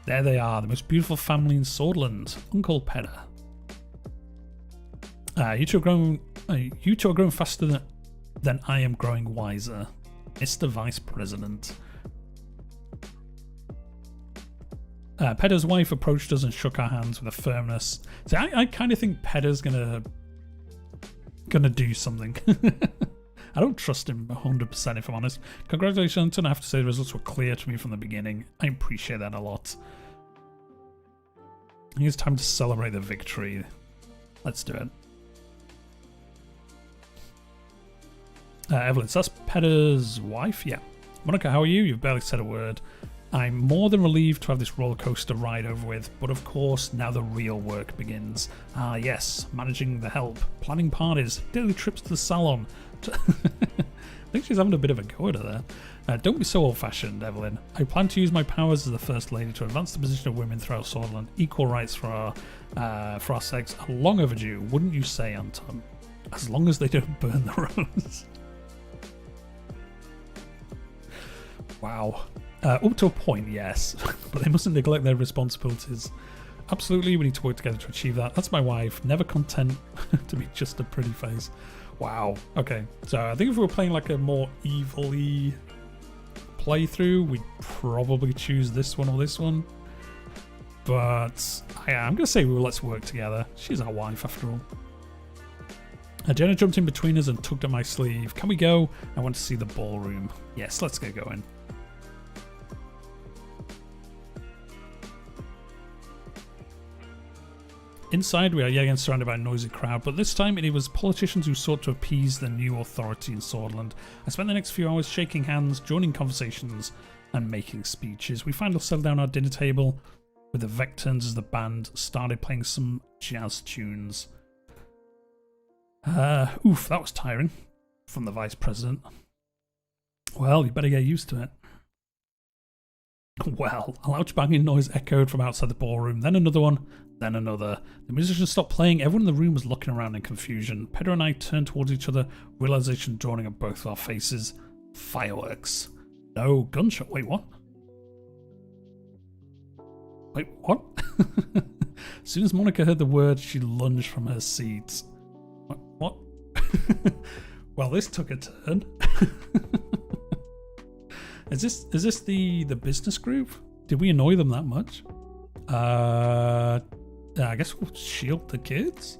There they are, the most beautiful family in Sordland. Uncle Petter. You two are growing faster than I am growing wiser. Mr. Vice President. Pedder's wife approached us and shook our hands with a firmness. So I kind of think Pedder's gonna do something. I don't trust him 100% if I'm honest. Congratulations, and I have to say the results were clear to me from the beginning. I appreciate that a lot. I think it's time to celebrate the victory. Let's do it. Evelyn, so that's Pedder's wife? Yeah. Monica, how are you? You've barely said a word. I'm more than relieved to have this roller coaster ride over with, but of course, now the real work begins. Ah, yes, managing the help, planning parties, daily trips to the salon. I think she's having a bit of a go at her there. Don't be so old-fashioned, Evelyn. I plan to use my powers as the First Lady to advance the position of women throughout Sordland. Equal rights for our sex are long overdue, wouldn't you say, Anton? As long as they don't burn the rose. Wow. Up to a point, yes, but they mustn't neglect their responsibilities. Absolutely, we need to work together to achieve that. That's my wife, never content to be just a pretty face. Wow. Okay, so I think if we were playing like a more evil-y playthrough, we'd probably choose this one or this one. But I'm going to say let's work together. She's our wife, after all. Jenna jumped in between us and tugged at my sleeve. Can we go? I want to see the ballroom. Yes, let's get going. Inside, we are yet again surrounded by a noisy crowd, but this time it was politicians who sought to appease the new authority in Sordland. I spent the next few hours shaking hands, joining conversations, and making speeches. We finally settled down our dinner table with the Vecturns as the band started playing some jazz tunes. Oof, that was tiring. From the Vice President. Well, you better get used to it. Well, a loud banging noise echoed from outside the ballroom, then another one, then another. The musicians stopped playing, everyone in the room was looking around in confusion. Pedro and I turned towards each other, realization dawning on both of our faces. Fireworks. No, gunshot. Wait, what? Wait, what? As soon as Monica heard the word, she lunged from her seat. What? Well, this took a turn. Is this the business group? Did we annoy them that much? I guess we'll shield the kids.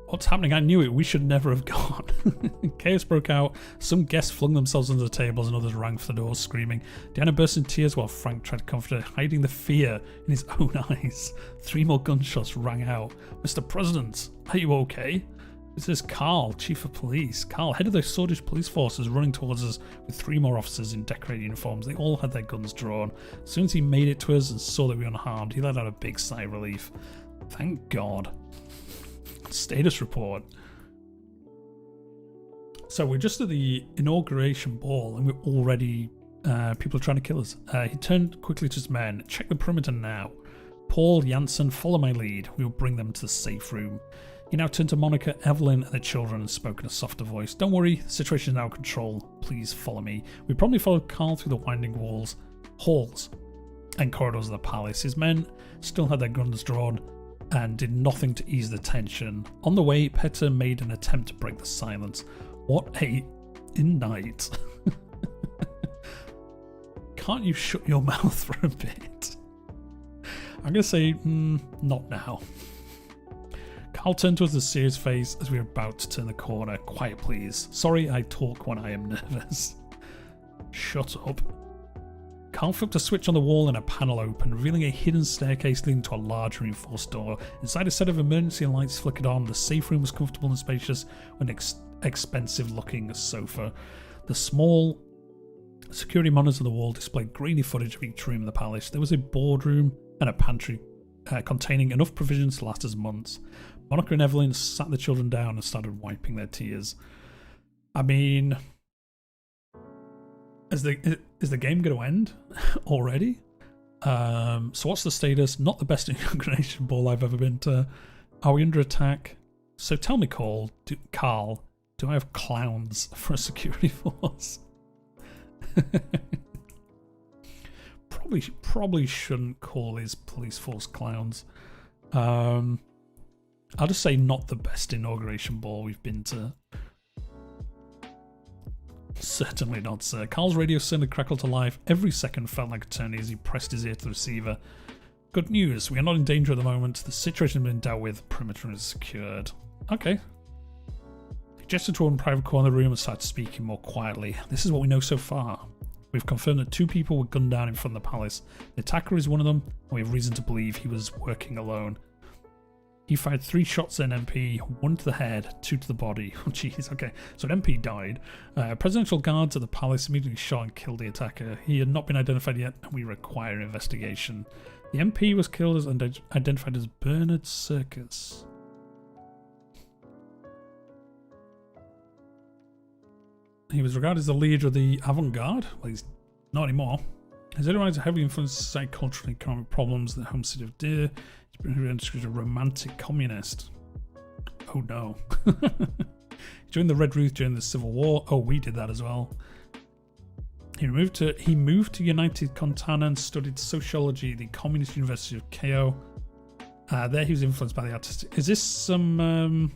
What's happening? I knew it. We should never have gone. Chaos broke out. Some guests flung themselves under the tables and others rang for the doors, screaming. Diana burst in tears while Frank tried to comfort her, hiding the fear in his own eyes. 3 more gunshots rang out. Mr. President, are you okay? This is Carl, Chief of Police. Carl, head of the Sordid police forces, running towards us with 3 more officers in decorated uniforms. They all had their guns drawn. As soon as he made it to us and saw that we were unharmed, he let out a big sigh of relief. Thank God. Status report. So we're just at the inauguration ball and we're already... people are trying to kill us. He turned quickly to his men. Check the perimeter now. Paul, Janssen, follow my lead. We will bring them to the safe room. He now turned to Monica, Evelyn, and the children and spoke in a softer voice. Don't worry, the situation is now in control. Please follow me. We promptly followed Carl through the winding halls, and corridors of the palace. His men still had their guns drawn and did nothing to ease the tension. On the way, Petter made an attempt to break the silence. What a night. Can't you shut your mouth for a bit? I'm going to say, not now. Carl turned to us with a serious face as we were about to turn the corner. Quiet, please. Sorry, I talk when I am nervous. Shut up. Carl flipped a switch on the wall and a panel opened, revealing a hidden staircase leading to a large reinforced door. Inside, a set of emergency lights flickered on. The safe room was comfortable and spacious with an expensive-looking sofa. The small Security monitors on the wall displayed grainy footage of each room in the palace. There was a boardroom and a pantry containing enough provisions to last us months. Monica and Evelyn sat the children down and started wiping their tears. I mean, is the game going to end already? So what's the status? Not the best inauguration ball I've ever been to. Are we under attack? So tell me, Carl, do I have clowns for a security force? Probably shouldn't call his police force clowns. I'll just say not the best inauguration ball we've been to. Certainly not, sir. Carl's radio suddenly crackled to life. Every second felt like eternity as he pressed his ear to the receiver. Good news, we are not in danger at the moment. The situation has been dealt with. Perimeter is secured. Okay. He gestured to one private corner of the room and started speaking more quietly. This is what we know so far. We've confirmed that 2 people were gunned down in front of the palace. The attacker is one of them, and we have reason to believe he was working alone. He fired 3 shots at an MP, 1 to the head, 2 to the body. Oh jeez, okay. So an MP died. Presidential guards at the palace immediately shot and killed the attacker. He had not been identified yet, and we require an investigation. The MP was killed as identified as Bernard Circus. He was regarded as the leader of the avant-garde. Well, he's not anymore. His otherwise heavily influenced society, cultural and economic problems in the home city of Deer. He's been described as a romantic communist. Oh no. He joined the Red Ruth during the Civil War. Oh, we did that as well. He moved to United Contana and studied sociology at the Communist University of Keio. There he was influenced by the artistic. Is this some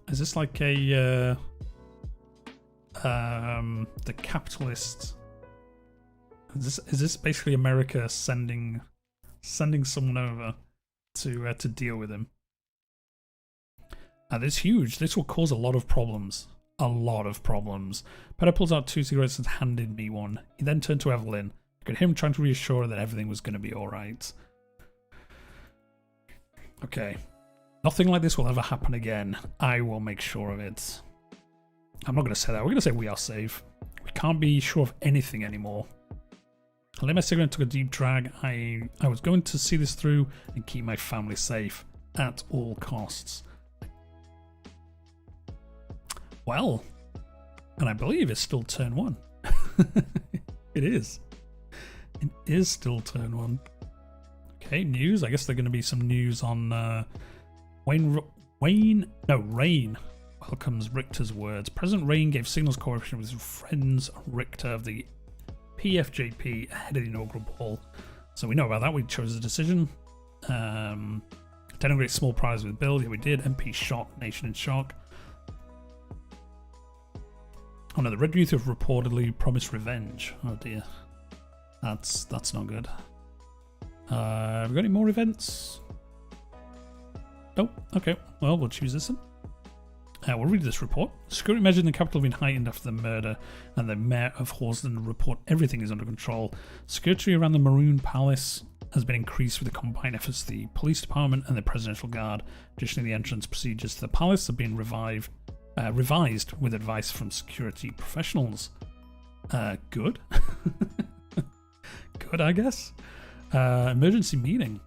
is this like a the capitalist? Is this basically America sending someone over to deal with him? This is huge. This will cause a lot of problems. A lot of problems. Peter pulls out 2 cigarettes and handed me one. He then turned to Evelyn. I could hear him trying to reassure her that everything was going to be alright. Okay. Nothing like this will ever happen again. I will make sure of it. I'm not going to say that. We're going to say we are safe. We can't be sure of anything anymore. I lit my cigarette and took a deep drag. I was going to see this through and keep my family safe at all costs. Well, and I believe it's still turn 1. It is. It is still turn 1. Okay, news. I guess there's going to be some news on Rayne welcomes Richter's words. President Rayne gave signals cooperation with his friends Richter of the PFJP ahead of the inaugural ball. So we know about that. We chose a decision. Denigrate small prize with Bill. Yeah, we did. MP shot. Nation in shock. Oh no, the Red Youth have reportedly promised revenge. Oh dear. That's not good. Have we got any more events? Oh, okay. Well, we'll choose this one. We'll read this report. Security measures in the capital have been heightened after the murder, and the mayor of Sordland report everything is under control. Security around the Maroon Palace has been increased with the combined efforts of the police department and the Presidential Guard. Additionally, the entrance procedures to the palace have been revised with advice from security professionals. Good. Good, I guess. Emergency meeting.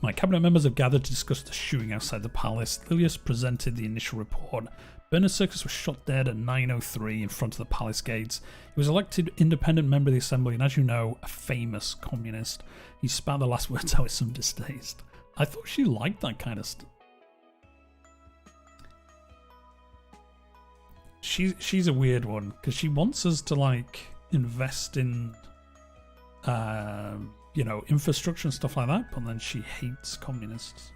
My cabinet members have gathered to discuss the shooting outside the palace. Lilius presented the initial report. Bernard Circus was shot dead at 9:03 in front of the palace gates. He was elected independent member of the assembly and, as you know, a famous communist. He spat the last words out with some distaste. I thought she liked that kind of stuff. She's a weird one because she wants us to like invest in infrastructure and stuff like that, but then she hates communists.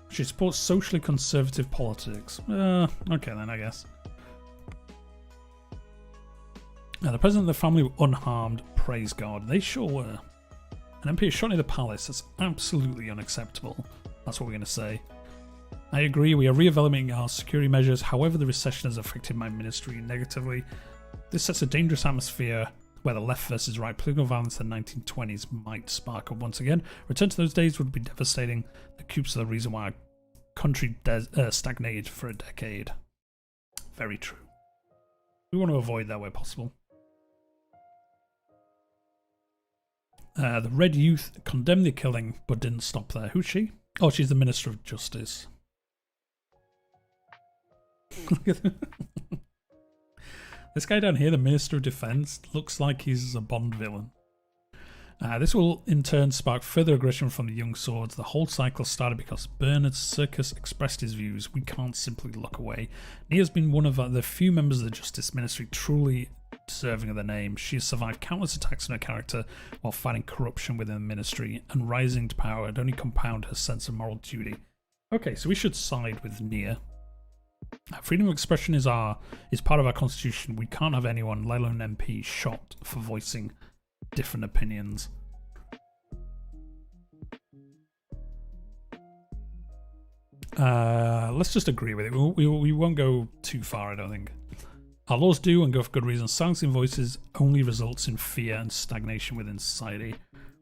She supports socially conservative politics. Okay then, I guess. Now, the president and the family were unharmed. Praise God. They sure were. An MP is shot near the palace. That's absolutely unacceptable. That's what we're going to say. I agree, we are re-evaluating our security measures. However, the recession has affected my ministry negatively. This sets a dangerous atmosphere where the left versus right political violence in the 1920s might spark up once again. Return to those days would be devastating. The coups are the reason why our country stagnated for a decade. very true. We want to avoid that where possible. The Red Youth condemned the killing, but didn't stop there. Who's she? Oh, she's the Minister of Justice. Look at this guy down here, the Minister of Defense, looks like he's a Bond villain. This will in turn spark further aggression from the young swords. The whole cycle started because Bernard Circus expressed his views. We can't simply look away. Nia's been one of the few members of the Justice Ministry truly deserving of the name. She has survived countless attacks on her character while fighting corruption within the ministry, and rising to power had only compounded her sense of moral duty. Okay, so we should side with Nia. Freedom of expression is part of our constitution. We can't have anyone, let alone an MP, shot for voicing different opinions. Let's just agree with it. We won't go too far, I don't think. Our laws do, and go for good reason. Silencing voices only results in fear and stagnation within society.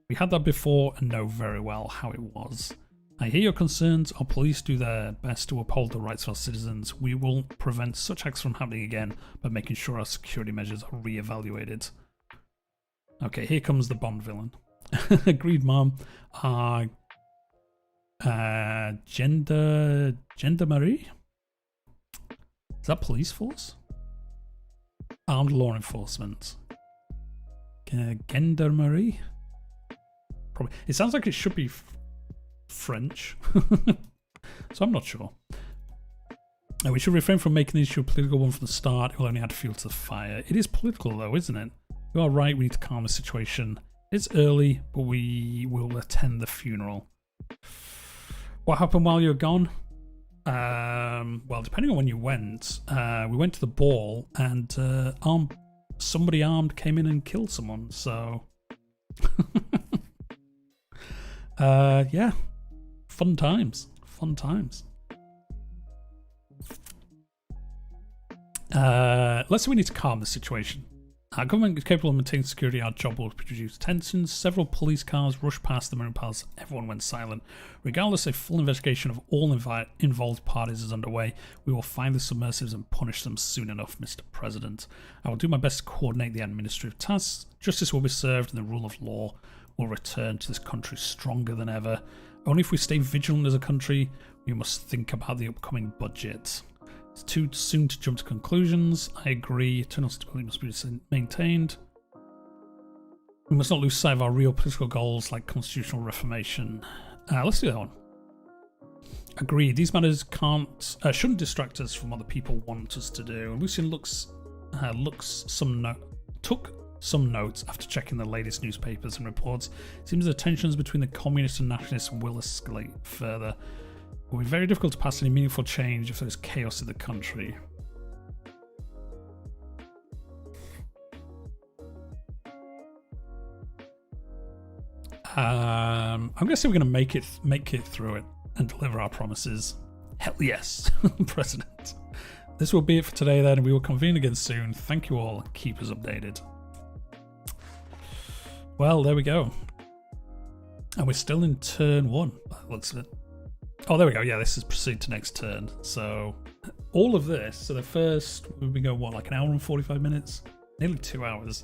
We had that before and know very well how it was. I hear your concerns. Our police do their best to uphold the rights of our citizens. We will prevent such acts from happening again by making sure our security measures are re-evaluated. Okay, here comes the Bond villain. Agreed, Mom. Gendarmerie? Is that police force? Armed law enforcement. Gendarmerie? Probably. It sounds like it should be French. So I'm not sure. We should refrain from making the issue a political one from the start. It will only add fuel to the fire. It is political though, isn't it? You are right, we need to calm the situation. It's early, but we will attend the funeral. What happened while you were gone? Well, depending on when you went, we went to the ball and somebody armed came in and killed someone, so... yeah. Fun times. Fun times. Let's say we need to calm the situation. Our government is capable of maintaining security. Our job will produce tensions. Several police cars rushed past the Marine Palace. Everyone went silent. Regardless, a full investigation of all involved parties is underway. We will find the submersives and punish them soon enough, Mr. President. I will do my best to coordinate the administrative tasks. Justice will be served and the rule of law will return to this country stronger than ever. Only if we stay vigilant as a country, we must think about the upcoming budget. It's too soon to jump to conclusions. I agree. Eternal stability must be maintained. We must not lose sight of our real political goals like constitutional reformation. Let's do that one. Agreed. These matters shouldn't distract us from what the people want us to do. Lucian took some notes after checking the latest newspapers and reports. It seems the tensions between the communists and nationalists will escalate further. It will be very difficult to pass any meaningful change if there's chaos in the country. I'm gonna say we're gonna make it through it and deliver our promises. Hell yes, President. This will be it for today then. We will convene again soon. Thank you all. Keep us updated. Well, there we go. And we're still in turn 1 by the looks of it. Oh, there we go. Yeah, this is proceed to next turn. So all of this, so the first, we've been going, what, like an hour and 45 minutes? Nearly 2 hours.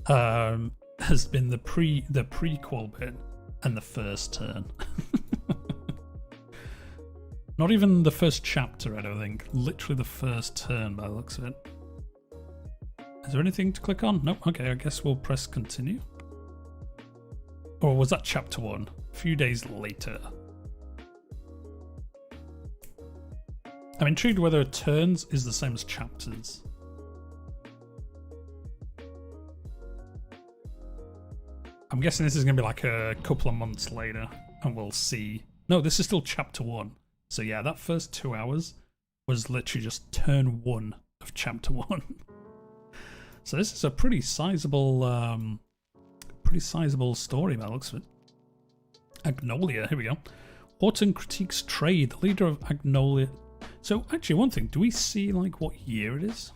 Has been the prequel bit and the first turn. Not even the first chapter, I don't think. Literally the first turn by the looks of it. Is there anything to click on? Nope. Okay, I guess we'll press continue. Or was that chapter 1? A few days later. I'm intrigued whether turns is the same as chapters. I'm guessing this is going to be like a couple of months later and we'll see. No, this is still chapter 1. So yeah, that first 2 hours was literally just turn 1 of chapter 1. So this is a pretty sizable story by the looks of it. Agnolia, here we go. Horton critiques trade, the leader of Agnolia. So actually one thing, do we see like what year it is?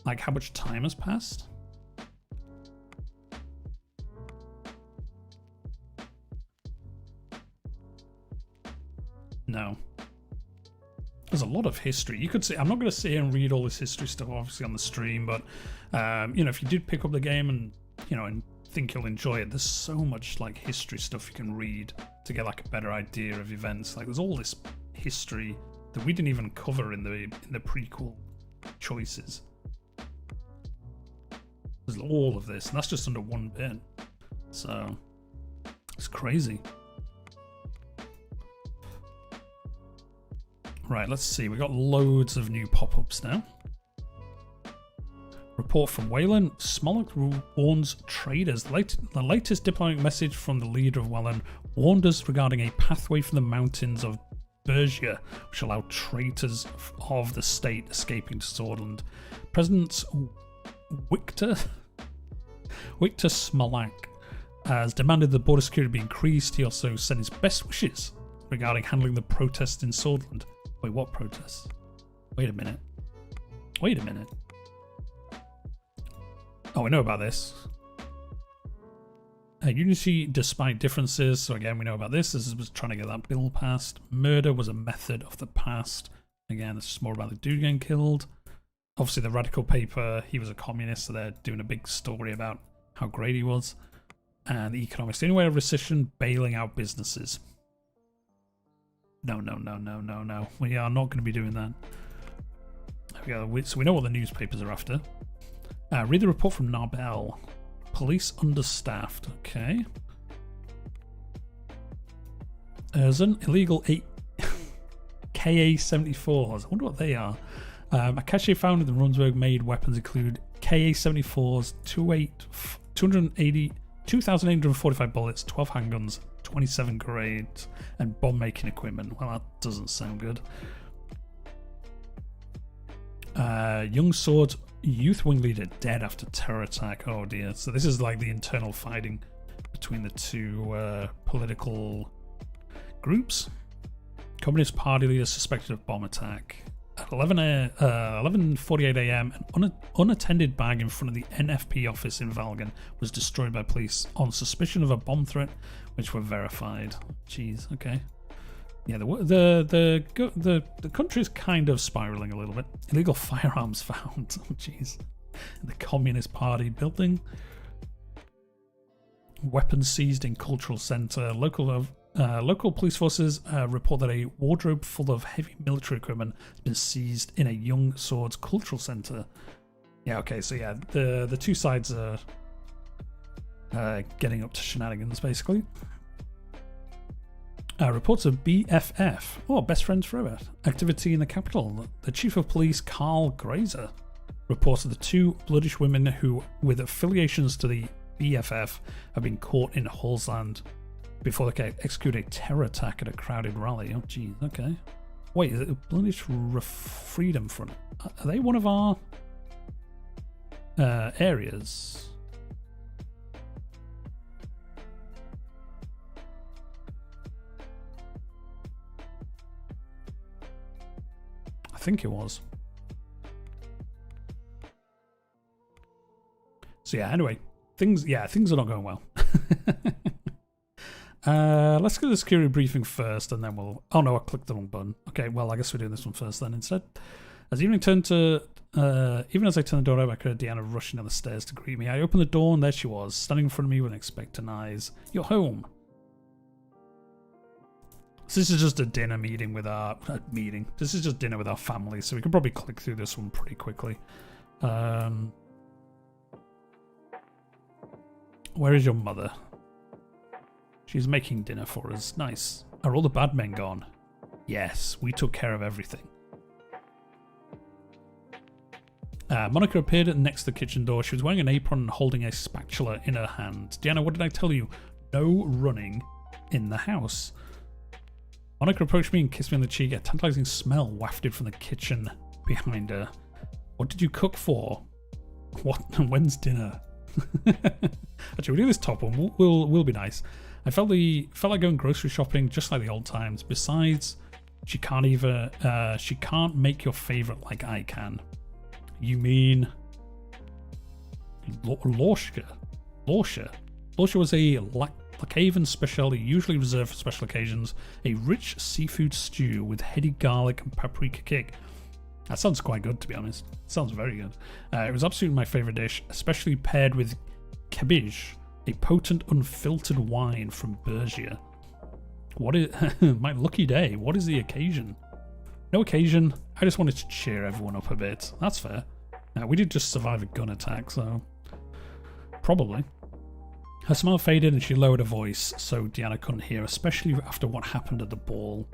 Like how much time has passed? No. There's a lot of history. You could say, I'm not going to sit here and read all this history stuff, obviously, on the stream, but, you know, if you did pick up the game and, you know, and think you'll enjoy it, there's so much, like, history stuff you can read to get, like, a better idea of events. Like, there's all this history that we didn't even cover in the prequel choices. There's all of this, and that's just under one bit. So, it's crazy. Right, let's see. We got loads of new pop-ups now. Report from Wayland. Smollett warns traders. The latest diplomatic message from the leader of Wayland warned us regarding a pathway from the mountains of Bergia, which allow traitors of the state escaping to Sordland. President Victor Smollett has demanded the border security be increased. He also sent his best wishes regarding handling the protests in Sordland. Wait, what protests? Wait a minute. Wait a minute. Oh, we know about this. Unity despite differences. So again, we know about this. This was trying to get that bill passed. Murder was a method of the past. Again, it's more about the dude getting killed. Obviously, the radical paper, he was a communist, so they're doing a big story about how great he was. And the economics. The only way of recession, bailing out businesses. No. We are not going to be doing that. There we go. So we know what the newspapers are after. Read the report from Narbel. Police understaffed. Okay. Erzen. Illegal KA-74s. I wonder what they are. A cache found in the Runsberg-made weapons include KA-74s, 2,845 bullets, 12 handguns, 27 grenades, and bomb-making equipment. Well, that doesn't sound good. Young Sword youth wing leader dead after terror attack. Oh dear. So this is like the internal fighting between the two political groups. Communist Party leader suspected of bomb attack. At 11:48 a.m., an unattended bag in front of the NFP office in Valgan was destroyed by police on suspicion of a bomb threat, which were verified. Jeez, okay. Yeah, the country's kind of spiraling a little bit. Illegal firearms found. Oh, jeez. In the Communist Party building. Weapons seized in cultural centre. Local police forces report that a wardrobe full of heavy military equipment has been seized in a Young Swords cultural centre. Yeah, okay, so yeah, the two sides are getting up to shenanigans, basically. Reports of BFF, best friends forever, activity in the capital. The chief of police, Carl Grazer, reported the two bloodish women who, with affiliations to the BFF, have been caught in Sordland before they could execute a terror attack at a crowded rally. Oh, geez, okay. Wait, is it a bloodish freedom front? Are they one of our areas? I think it was. So yeah, anyway, things are not going well. Let's go to the security briefing first, and then we'll... Oh no, I clicked the wrong button. Okay, well, I guess we're doing this one first then instead. Even as I turned the door over, I heard Deanna rushing down the stairs to greet me. I opened the door, and there she was, standing in front of me with expectant eyes. You're home. So this is just a dinner meeting with our... This is just dinner with our family, so we can probably click through this one pretty quickly. Where is your mother? She's making dinner for us. Nice. Are all the bad men gone? Yes, we took care of everything. Monica appeared next to the kitchen door. She was wearing an apron and holding a spatula in her hand. Deanna, what did I tell you? No running in the house. Monica approached me and kissed me on the cheek. A tantalizing smell wafted from the kitchen behind her. What did you cook for? What? When's dinner? Actually, we'll do this top one. We'll be nice. I felt like going grocery shopping just like the old times. Besides, she can't make your favorite like I can. You mean Lorsha? Lorsha was a Blackhaven specialty usually reserved for special occasions. A rich seafood stew with heady garlic and paprika kick. That sounds quite good, to be honest. Sounds very good. It was absolutely my favourite dish, especially paired with cabbage, a potent unfiltered wine from Bergia. What is my lucky day? What is the occasion? No occasion. I just wanted to cheer everyone up a bit. That's fair. Now, we did just survive a gun attack, so probably. Her smile faded and she lowered her voice so Deanna couldn't hear, especially after what happened at the ball.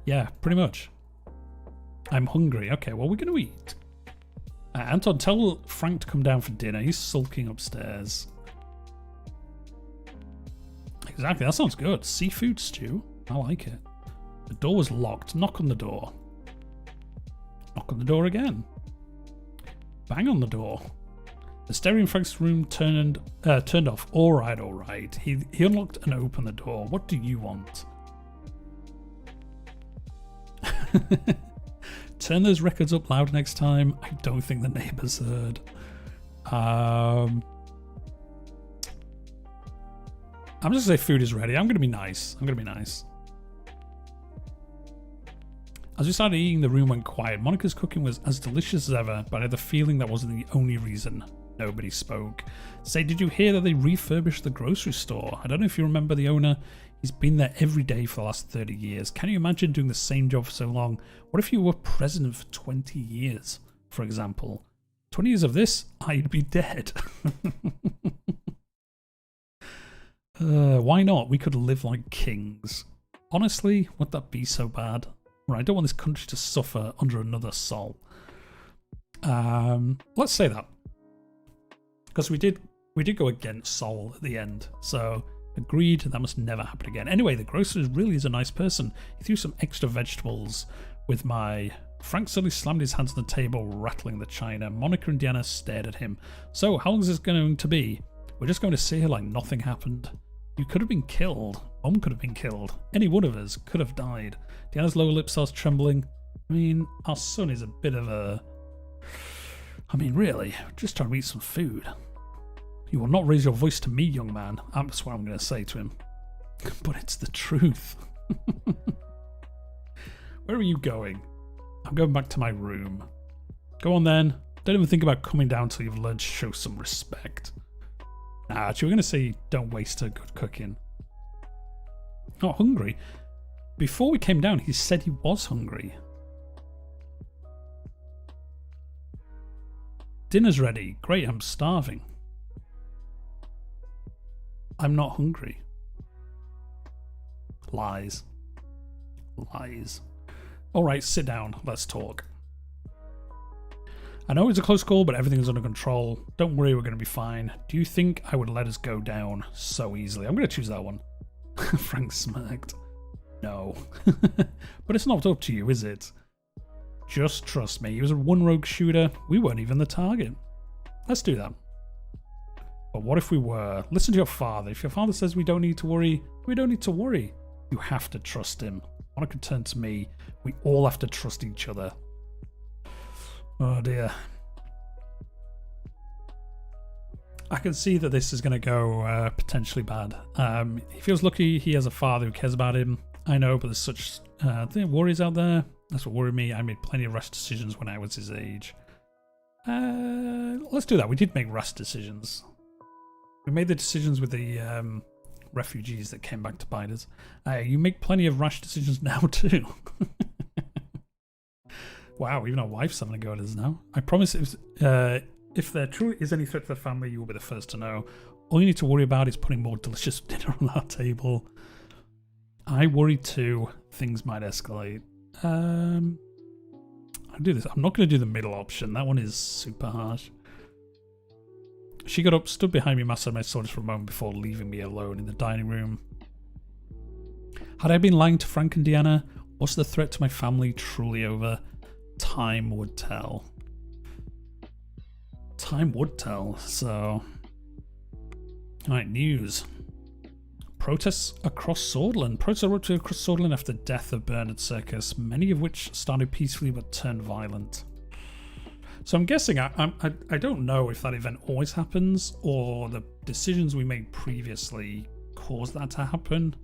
Yeah, pretty much. I'm hungry. Okay, well, we're going to eat. Anton, tell Frank to come down for dinner. He's sulking upstairs. Exactly, that sounds good. Seafood stew. I like it. The door was locked. Knock on the door. Knock on the door again. Bang on the door. The stereo in Frank's room turned off. All right. He unlocked and opened the door. What do you want? Turn those records up loud next time. I don't think the neighbours heard. I'm just gonna say food is ready. I'm gonna be nice. As we started eating, the room went quiet. Monica's cooking was as delicious as ever, but I had the feeling that wasn't the only reason nobody spoke. Say, did you hear that they refurbished the grocery store? I don't know if you remember the owner. He's been there every day for the last 30 years. Can you imagine doing the same job for so long? What if you were president for 20 years, for example? 20 years of this, I'd be dead. Why not? We could live like kings. Honestly, would that be so bad? Right, I don't want this country to suffer under another Sol. Let's say that. Because we did go against Sol at the end, so agreed, that must never happen again. Anyway, the grocer really is a nice person. He threw some extra vegetables with my... Frank suddenly slammed his hands on the table, rattling the china. Monica and Deanna stared at him. So, how long is this going to be? We're just going to sit here like nothing happened. You could have been killed. Mom could have been killed. Any one of us could have died. Deanna's lower lip starts trembling. I mean, our son is a bit of a... I mean, really, just trying to eat some food. You will not raise your voice to me, young man. That's what I'm going to say to him. But it's the truth. Where are you going? I'm going back to my room. Go on then. Don't even think about coming down till you've learned to show some respect. Nah, actually, we're going to say don't waste a good cooking. Not hungry. Before we came down, he said he was hungry. Dinner's ready. Great, I'm starving. I'm not hungry. Lies. Lies. Alright, sit down. Let's talk. I know it's a close call, but everything is under control. Don't worry, we're going to be fine. Do you think I would let us go down so easily? I'm going to choose that one. Frank smirked. No. But it's not up to you, is it? Just trust me. He was a one rogue shooter. We weren't even the target. Let's do that. But what if we were? Listen to your father. If your father says we don't need to worry, we don't need to worry. You have to trust him. Monica turned to me. We all have to trust each other. Oh dear. I can see that this is going to go potentially bad. He feels lucky he has a father who cares about him. I know, but there's such worries out there. That's what worried me. I made plenty of rash decisions when I was his age. Let's do that. We did make rash decisions. We made the decisions with the refugees that came back to bite us. You make plenty of rash decisions now too. Wow, even our wife's having a go at us now. I promise if there truly is any threat to the family, you will be the first to know. All you need to worry about is putting more delicious dinner on our table. I worry too. Things might escalate. I'll do this. I'm not going to do the middle option. That one is super harsh. She got up, stood behind me, massaged my shoulders for a moment before leaving me alone in the dining room. Had I been lying to Frank and Deanna? Was the threat to my family truly over? Time would tell. Time would tell, so... Alright, news. Protests across Sordland. Protests erupted across Sordland after the death of Bernard Circus, many of which started peacefully but turned violent. So I'm guessing, I don't know if that event always happens or the decisions we made previously caused that to happen.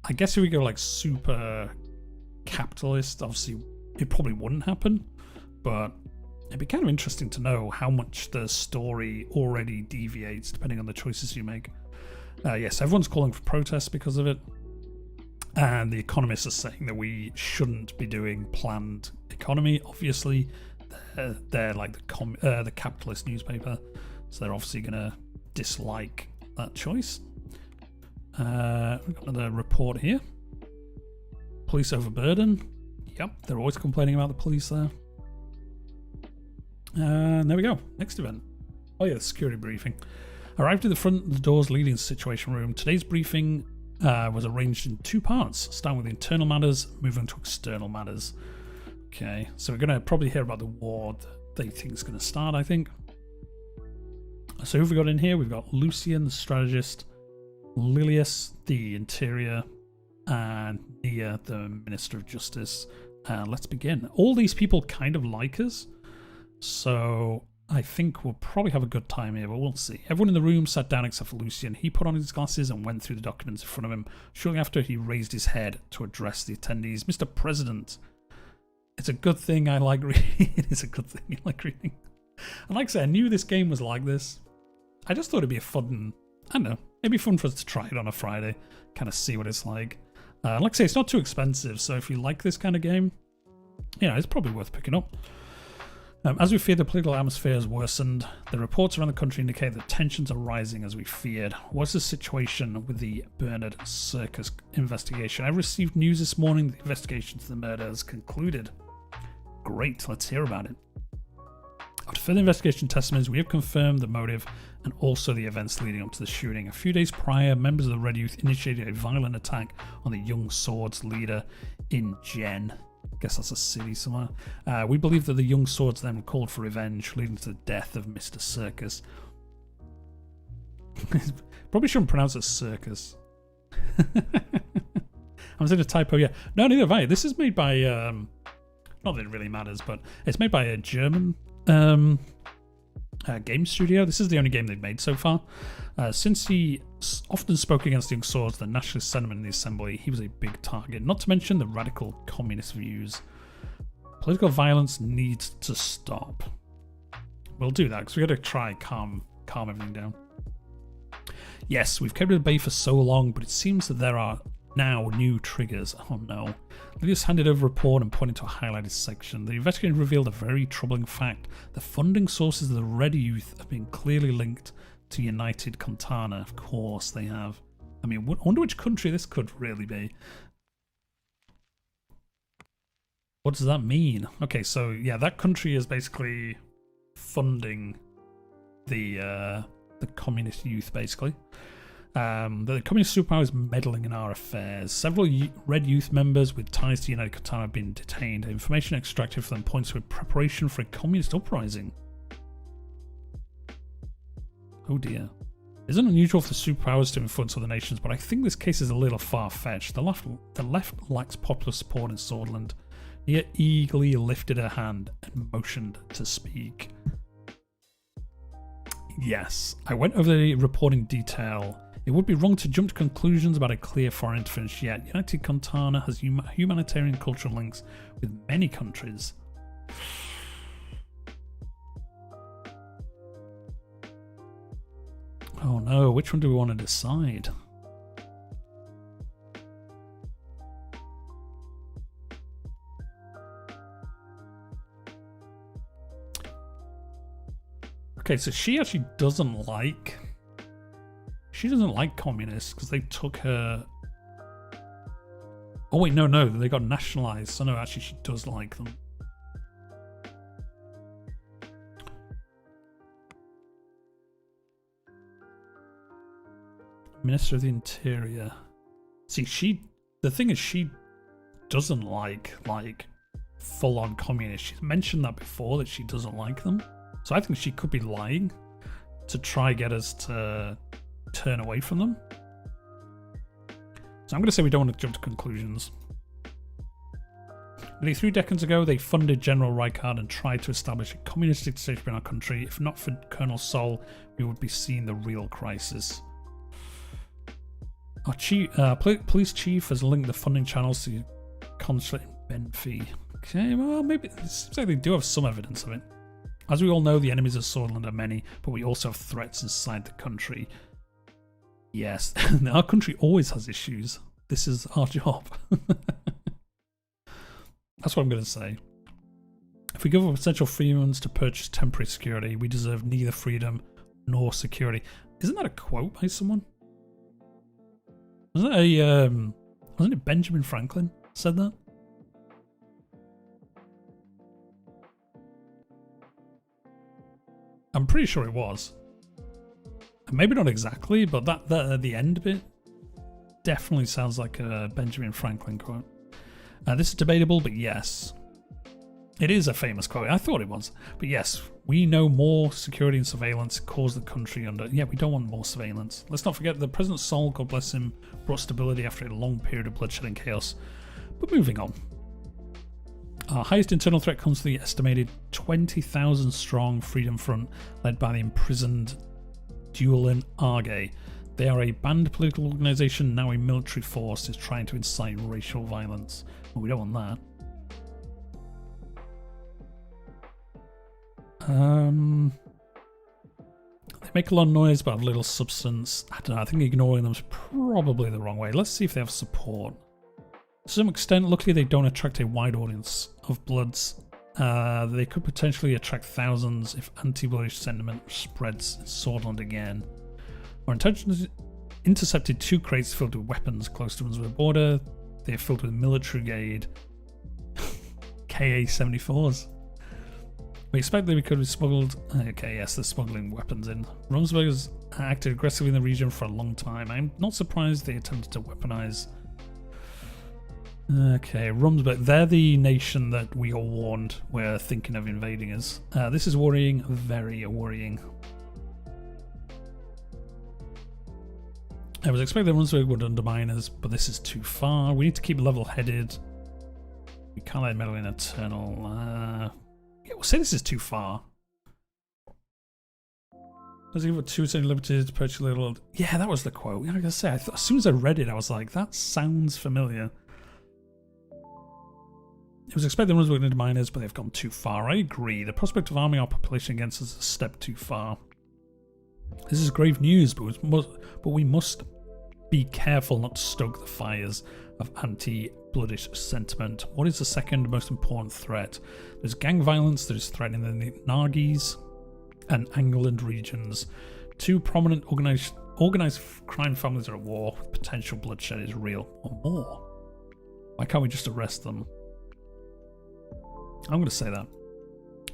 I guess if we go like super capitalist, obviously it probably wouldn't happen, but it'd be kind of interesting to know how much the story already deviates depending on the choices you make. Yes, everyone's calling for protests because of it, and the economists are saying that we shouldn't be doing planned economy. Obviously, they're like the capitalist newspaper, so they're obviously going to dislike that choice. We've got another report here. Police overburden. Yep, they're always complaining about the police there. And there we go. Next event. Oh yeah, the security briefing. Arrived at the front of the doors leading to the situation room. Today's briefing was arranged in 2 parts, starting with internal matters, moving to external matters. Okay, so we're going to probably hear about the war that they think is going to start, I think. So who have we got in here? We've got Lucian, the strategist, Lilius, the interior, and Nia, the Minister of Justice. Let's begin. All these people kind of like us, so I think we'll probably have a good time here, but we'll see. Everyone in the room sat down except for Lucian. He put on his glasses and went through the documents in front of him. Shortly after, he raised his head to address the attendees. Mr. President, it's a good thing I like reading. It is a good thing I like reading. And like I said, I knew this game was like this. I just thought it'd be a fun, I don't know, it'd be fun for us to try it on a Friday, kind of see what it's like. Like I say, it's not too expensive, so if you like this kind of game, you know, it's probably worth picking up. As we feared, the political atmosphere has worsened. The reports around the country indicate that tensions are rising as we feared. What's the situation with the Bernard Circus investigation? I received news this morning that the investigation to the murder has concluded. Great, let's hear about it. After further investigation testimonies, we have confirmed the motive and also the events leading up to the shooting. A few days prior, members of the Red Youth initiated a violent attack on the Young Swords leader in Jen. I guess that's a city somewhere. We believe that the Young Swords then called for revenge, leading to the death of Mr. Circus. Probably shouldn't pronounce it circus. I'm saying a typo, yeah. No, neither have I. This is made by, not that it really matters, but it's made by a German game studio. This is the only game they've made so far. Since he often spoke against the Young Swords, the nationalist sentiment in the assembly, he was a big target. Not to mention the radical communist views. Political violence needs to stop. We'll do that because we got to try calm everything down. Yes, we've kept it at bay for so long, but it seems that there are now new triggers. Oh no. Lilius handed over a report and pointed to a highlighted section. The investigation revealed a very troubling fact. The funding sources of the Red Youth have been clearly linked to United Contana. Of course they have. I mean, I wonder which country this could really be. What does that mean? Okay, so yeah, that country is basically funding the communist youth, basically. The communist superpower is meddling in our affairs. Several Red Youth members with ties to United Contana have been detained. Information extracted from them points to a preparation for a communist uprising. Oh dear. It isn't unusual for superpowers to influence other nations, but I think this case is a little far-fetched. The left lacks popular support in Sordland. Nia eagerly lifted her hand and motioned to speak. Yes, I went over the reporting detail. It would be wrong to jump to conclusions about a clear foreign interference yet. United Contana has humanitarian cultural links with many countries. Oh no, which one do we want to decide? Okay, so she actually doesn't like... She doesn't like communists because they took her... Oh wait, no, they got nationalized. So no, actually she does like them. Minister of the Interior. See, the thing is she doesn't like full-on communists. She's mentioned that before, that she doesn't like them. So I think she could be lying to try get us to turn away from them. So I'm going to say we don't want to jump to conclusions. Nearly 3 decades ago, they funded General Reichardt and tried to establish a communist dictatorship in our country. If not for Colonel Sol, we would be seeing the real crisis. Our police chief has linked the funding channels to consulate in Benfey. Okay, well, maybe it seems like they do have some evidence of it. As we all know, the enemies of Sordland are many, but we also have threats inside the country. Yes, our country always has issues. This is our job. That's what I'm going to say. If we give up essential freedoms to purchase temporary security, we deserve neither freedom nor security. Isn't that a quote by someone? Wasn't it Benjamin Franklin said that? I'm pretty sure it was. Maybe not exactly, but that at the end bit definitely sounds like a Benjamin Franklin quote. This is debatable, but yes. It is a famous quote. I thought it was. But yes, we know more security and surveillance cause the country under... Yeah, we don't want more surveillance. Let's not forget that President Sol, God bless him, brought stability after a long period of bloodshed and chaos. But moving on. Our highest internal threat comes from the estimated 20,000 strong Freedom Front led by the imprisoned Duelin Arge. They are a banned political organisation, now a military force, is trying to incite racial violence. Well, we don't want that. They make a lot of noise but have little substance. I don't know, I think ignoring them is probably the wrong way. Let's see if they have support. To some extent, luckily they don't attract a wide audience of Bloods. They could potentially attract thousands if anti-Bloodish sentiment spreads in Sordland again. Our intelligence intercepted 2 crates filled with weapons close to the border. They are filled with military grade KA-74s. We expect that we could be smuggled... Okay, yes, they're smuggling weapons in. Rumsberg has acted aggressively in the region for a long time. I'm not surprised they attempted to weaponize... Okay, Rumsberg. They're the nation that we all warned were thinking of invading us. This is worrying, very worrying. I was expecting that Rumsberg would undermine us, but this is too far. We need to keep level-headed. We can't let meddling eternal... Yeah, we'll say this is too far. Let's give it 2 limited to purchase a little... Yeah, that was the quote. Like I say, as soon as I read it, I was like, that sounds familiar. It was expected Rumsberg would undermine us, but they've gone too far. I agree. The prospect of arming our population against us is a step too far. This is grave news, but we must be careful not to stoke the fires of anti-Bloodish sentiment. What is the second most important threat? There's gang violence that is threatening the Nargis and England regions. 2 prominent organised crime families are at war. Potential bloodshed is real. Or more. Why can't we just arrest them? I'm going to say that.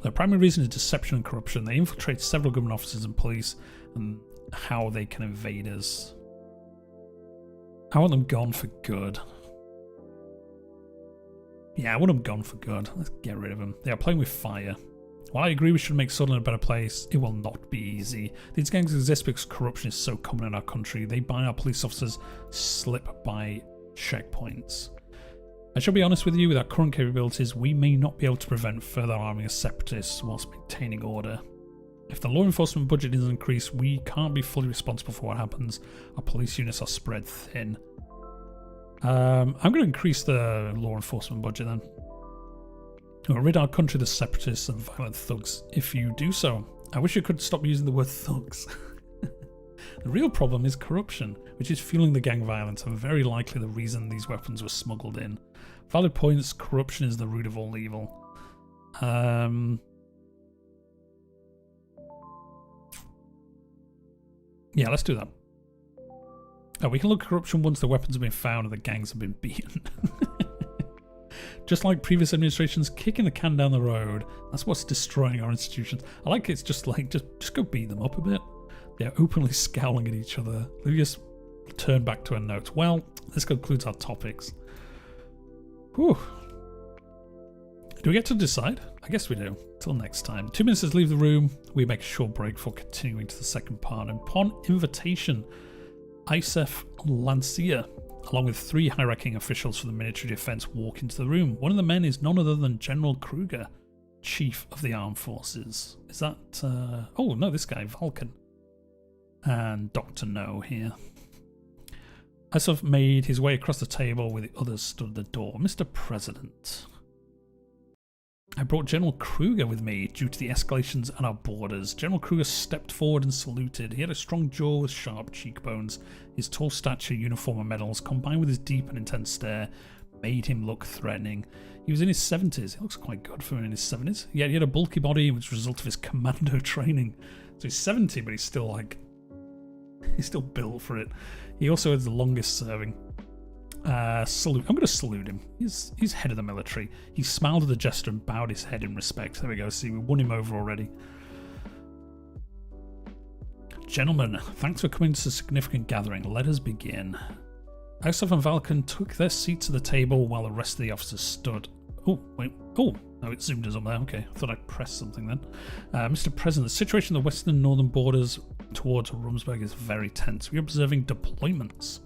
The primary reason is deception and corruption. They infiltrate several government offices and police and how they can invade us. I want them gone for good. Yeah, I want them gone for good. Let's get rid of them. They are playing with fire. While I agree we should make Sordland a better place, it will not be easy. These gangs exist because corruption is so common in our country. They buy our police officers, slip by checkpoints. I shall be honest with you, with our current capabilities, we may not be able to prevent further arming of separatists whilst maintaining order. If the law enforcement budget is increased, we can't be fully responsible for what happens. Our police units are spread thin. I'm going to increase the law enforcement budget then. We'll rid our country of the separatists and violent thugs if you do so. I wish you could stop using the word thugs. The real problem is corruption, which is fueling the gang violence and very likely the reason these weapons were smuggled in. Valid points, corruption is the root of all evil. Yeah, let's do that. We can look at corruption once the weapons have been found and the gangs have been beaten. Just like previous administrations, kicking the can down the road. That's what's destroying our institutions. I like it's just like, just go beat them up a bit. They're openly scowling at each other. Let me just turn back to our notes. Well, this concludes our topics. Whew. Do we get to decide? I guess we do. Till next time. 2 minutes to leave the room. We make a short break for continuing to the second part. And upon invitation, Isef Lancia along with 3 high-ranking officials from the military defense, walk into the room. One of the men is none other than General Kruger, Chief of the Armed Forces. Is that... oh, no, this guy, Vulcan. And Dr. No here. Asov made his way across the table where the others stood at the door. Mr. President, I brought General Kruger with me due to the escalations at our borders. General Kruger stepped forward and saluted. He had a strong jaw with sharp cheekbones. His tall stature, uniform and medals, combined with his deep and intense stare, made him look threatening. He was in his 70s. He looks quite good for him in his 70s. Yet he had a bulky body, which was a result of his commando training. So he's 70, but he's still like... he's still built for it. He also is the longest serving. Salute. I'm going to salute him. He's head of the military. He smiled at the gesture and bowed his head in respect. There we go. See, we won him over already. Gentlemen, thanks for coming to this significant gathering. Let us begin. Asov and Vulcan took their seats at the table while the rest of the officers stood. Oh, wait. Oh, no, it zoomed us up there. Okay, I thought I pressed something then. Mr. President, the situation in the western and northern borders towards Rumsberg is very tense. We're observing deployments.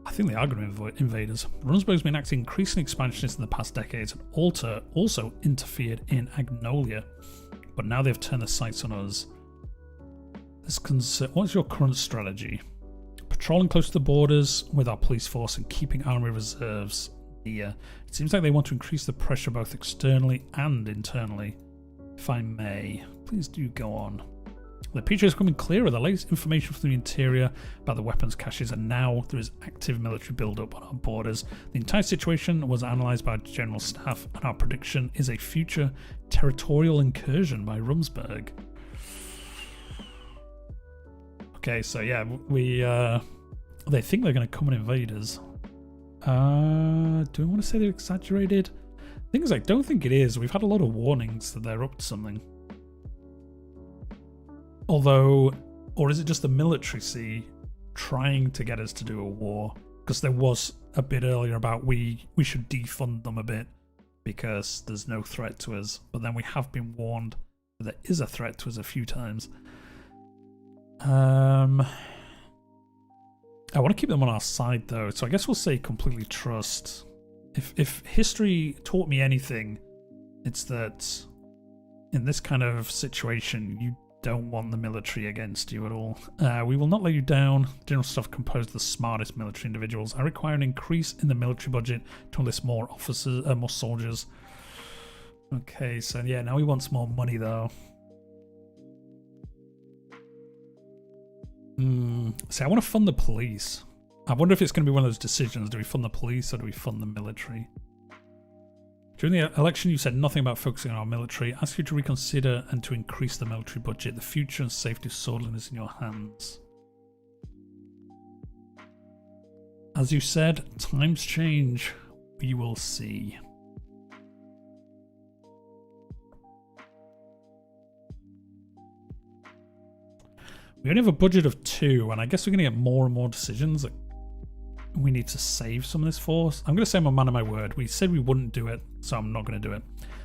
I think they are going to invade us. Rumsberg's been acting increasingly expansionist in the past decades, and Alta also interfered in Agnolia. But now they've turned their sights on us. What's your current strategy? Patrolling close to the borders with our police force and keeping army reserves near. It seems like they want to increase the pressure both externally and internally. If I may, please do go on. The picture is becoming clearer. The latest information from the interior about the weapons caches, and now there is active military build-up on our borders. The entire situation was analysed by our general staff, and our prediction is a future territorial incursion by Rumsberg. Okay, so yeah, they think they're going to come and invade us. Do I want to say they're exaggerated? The thing is, I don't think it is. We've had a lot of warnings that they're up to something. Although, or is it just the military trying to get us to do a war? Because there was a bit earlier about we should defund them a bit because there's no threat to us. But then we have been warned that there is a threat to us a few times. I want to keep them on our side though, so I guess we'll say completely trust. If history taught me anything, it's that in this kind of situation, you don't want the military against you at all. We will not let you down. General Staff composed of the smartest military individuals. I require an increase in the military budget to enlist more officers, more soldiers. Okay, so yeah, now he wants more money though. See, I want to fund the police. I wonder if it's going to be one of those decisions. Do we fund the police or do we fund the military? During the election, you said nothing about focusing on our military. I ask you to reconsider and to increase the military budget. The future and safety of Sordland is in your hands. As you said, times change. We will see. We only have a budget of 2, and I guess we're going to get more and more decisions that we need to save some of this force. I'm going to say I'm a man of my word. We said we wouldn't do it, so I'm not going to do it.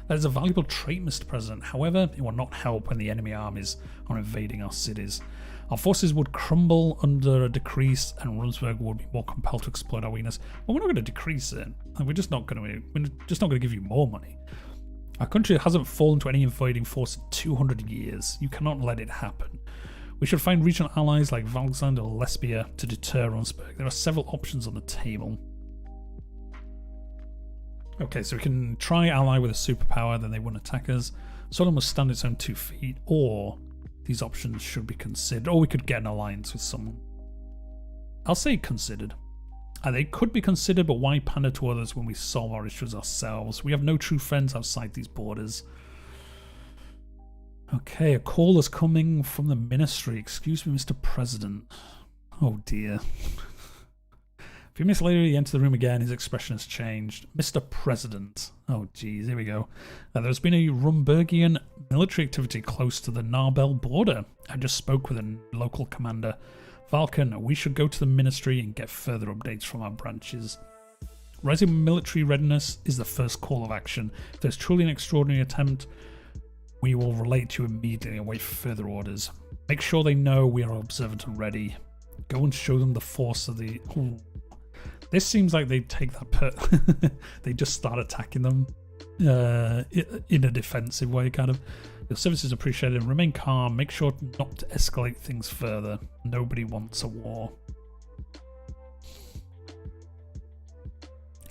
That is a valuable trait, Mr. President. However, it will not help when the enemy armies are invading our cities. Our forces would crumble under a decrease, and Rumsberg would be more compelled to exploit our weakness. Well, we're not going to decrease it. We're just not going to give you more money. Our country hasn't fallen to any invading force in 200 years. You cannot let it happen. We should find regional allies like Valksland or Lesbia to deter Rumsberg. There are several options on the table. Okay, so we can try ally with a superpower, then they won't attack us. Sordland must stand its own 2 feet, or these options should be considered. Or we could get an alliance with someone. I'll say considered. They could be considered, but why pander to others when we solve our issues ourselves? We have no true friends outside these borders. Okay, a call is coming from the ministry. Excuse me, Mr. President. Oh dear. A few minutes later, he entered the room again. His expression has changed. Mr. President. Oh geez, here we go. There's been a Rumbergian military activity close to the Narbel border. I just spoke with a local commander. Vulcan, we should go to the ministry and get further updates from our branches. Rising military readiness is the first call of action. If there's truly an extraordinary attempt, we will relate to you immediately and wait for further orders. Make sure they know we are observant and ready. Go and show them the force of the... Ooh. This seems like they take that they just start attacking them in a defensive way, kind of. Your service is appreciated. Remain calm. Make sure not to escalate things further. Nobody wants a war.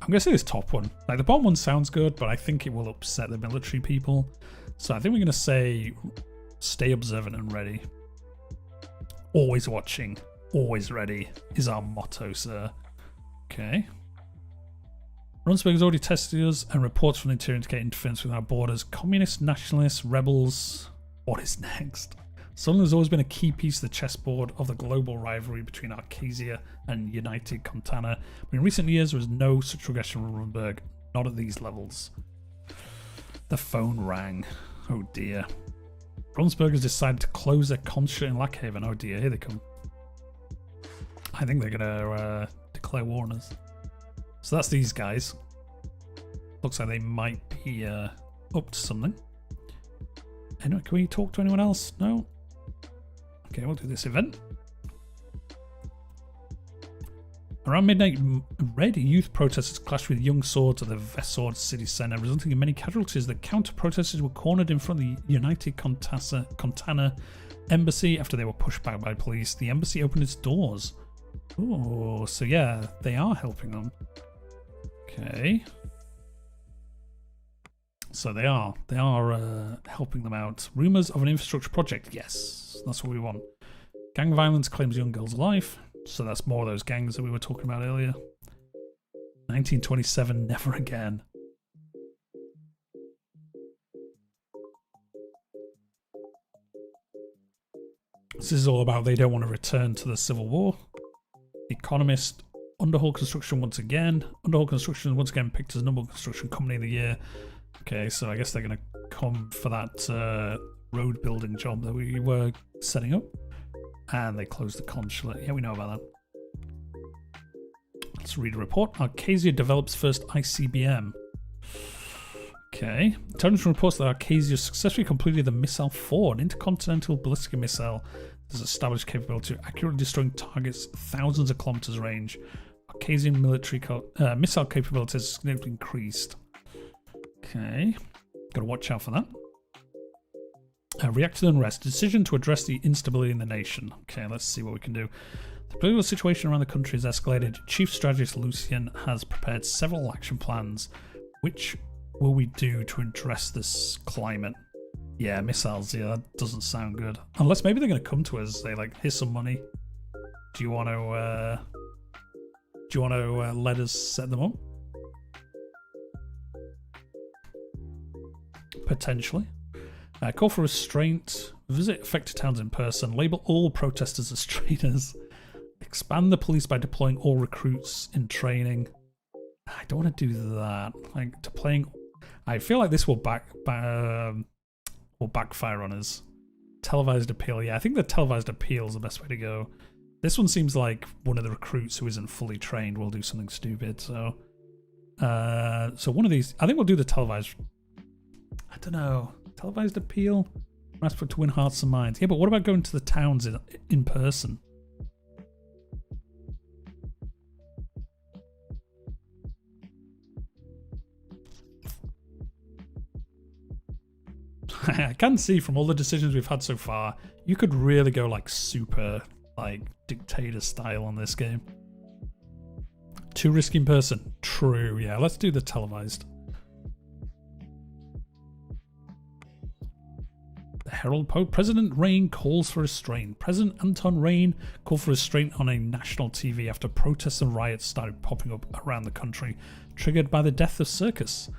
I'm going to say this top one. Like, the bottom one sounds good, but I think it will upset the military people. So I think we're going to say stay observant and ready. Always watching, always ready is our motto, sir. Okay. Runsberg has already tested us, and reports from the interior indicate interference with our borders. Communists, nationalists, rebels. What is next? Sordland has always been a key piece of the chessboard of the global rivalry between Arcasia and United Contana. But in recent years, there was no such regression from Runsberg. Not at these levels. The phone rang. Oh dear. Runsberg has decided to close their consulate in Lackhaven. Oh dear, here they come. I think they're going to declare war on us. So that's these guys. Looks like they might be up to something. Anyway, can we talk to anyone else? No? Okay, we'll do this event. Around midnight, red youth protesters clashed with young swords at the Vesord city centre, resulting in many casualties. The counter-protesters were cornered in front of the United Contana embassy after they were pushed back by police. The embassy opened its doors. Oh, so yeah, they are helping them. Okay. So they are helping them out. Rumours of an infrastructure project. Yes, that's what we want. Gang violence claims young girl's life. So that's more of those gangs that we were talking about earlier. 1927, never again. This is all about they don't want to return to the Civil War. Economist, Underhaul Construction once again. Underhaul Construction once again picked as number one construction company of the year. Okay, so I guess they're going to come for that road building job that we were setting up. And they closed the consulate. Yeah, we know about that. Let's read a report. Arcasia develops first ICBM. Okay. Intelligence reports that Arcasia successfully completed the Missile 4, an intercontinental ballistic missile that has established capability of accurately destroying targets thousands of kilometers range. Arcasian military missile capabilities has significantly increased. Okay. Got to watch out for that. React to unrest. Decision to address the instability in the nation. Okay, let's see what we can do. The political situation around the country has escalated. Chief Strategist Lucien has prepared several action plans. Which will we do to address this climate? Yeah, missiles. Yeah, that doesn't sound good. Unless maybe they're going to come to us. Say like, here's some money. Do you want to let us set them up? Potentially. Call for restraint. Visit affected towns in person. Label all protesters as traitors. Expand the police by deploying all recruits in training. I don't want to do that. Like deploying. I feel like this will backfire on us. Televised appeal. Yeah, I think the televised appeal is the best way to go. This one seems like one of the recruits who isn't fully trained will do something stupid. So one of these. I think we'll do the televised. I don't know. Televised appeal? Mass to win hearts and minds. Yeah, but what about going to the towns in person? I can see from all the decisions we've had so far, you could really go like super like dictator style on this game. Too risky in person. True, yeah, let's do the televised. The Herald Pope. President Rayne calls for restraint. President Anton Rayne called for restraint on a national TV after protests and riots started popping up around the country, triggered by the death of Circus.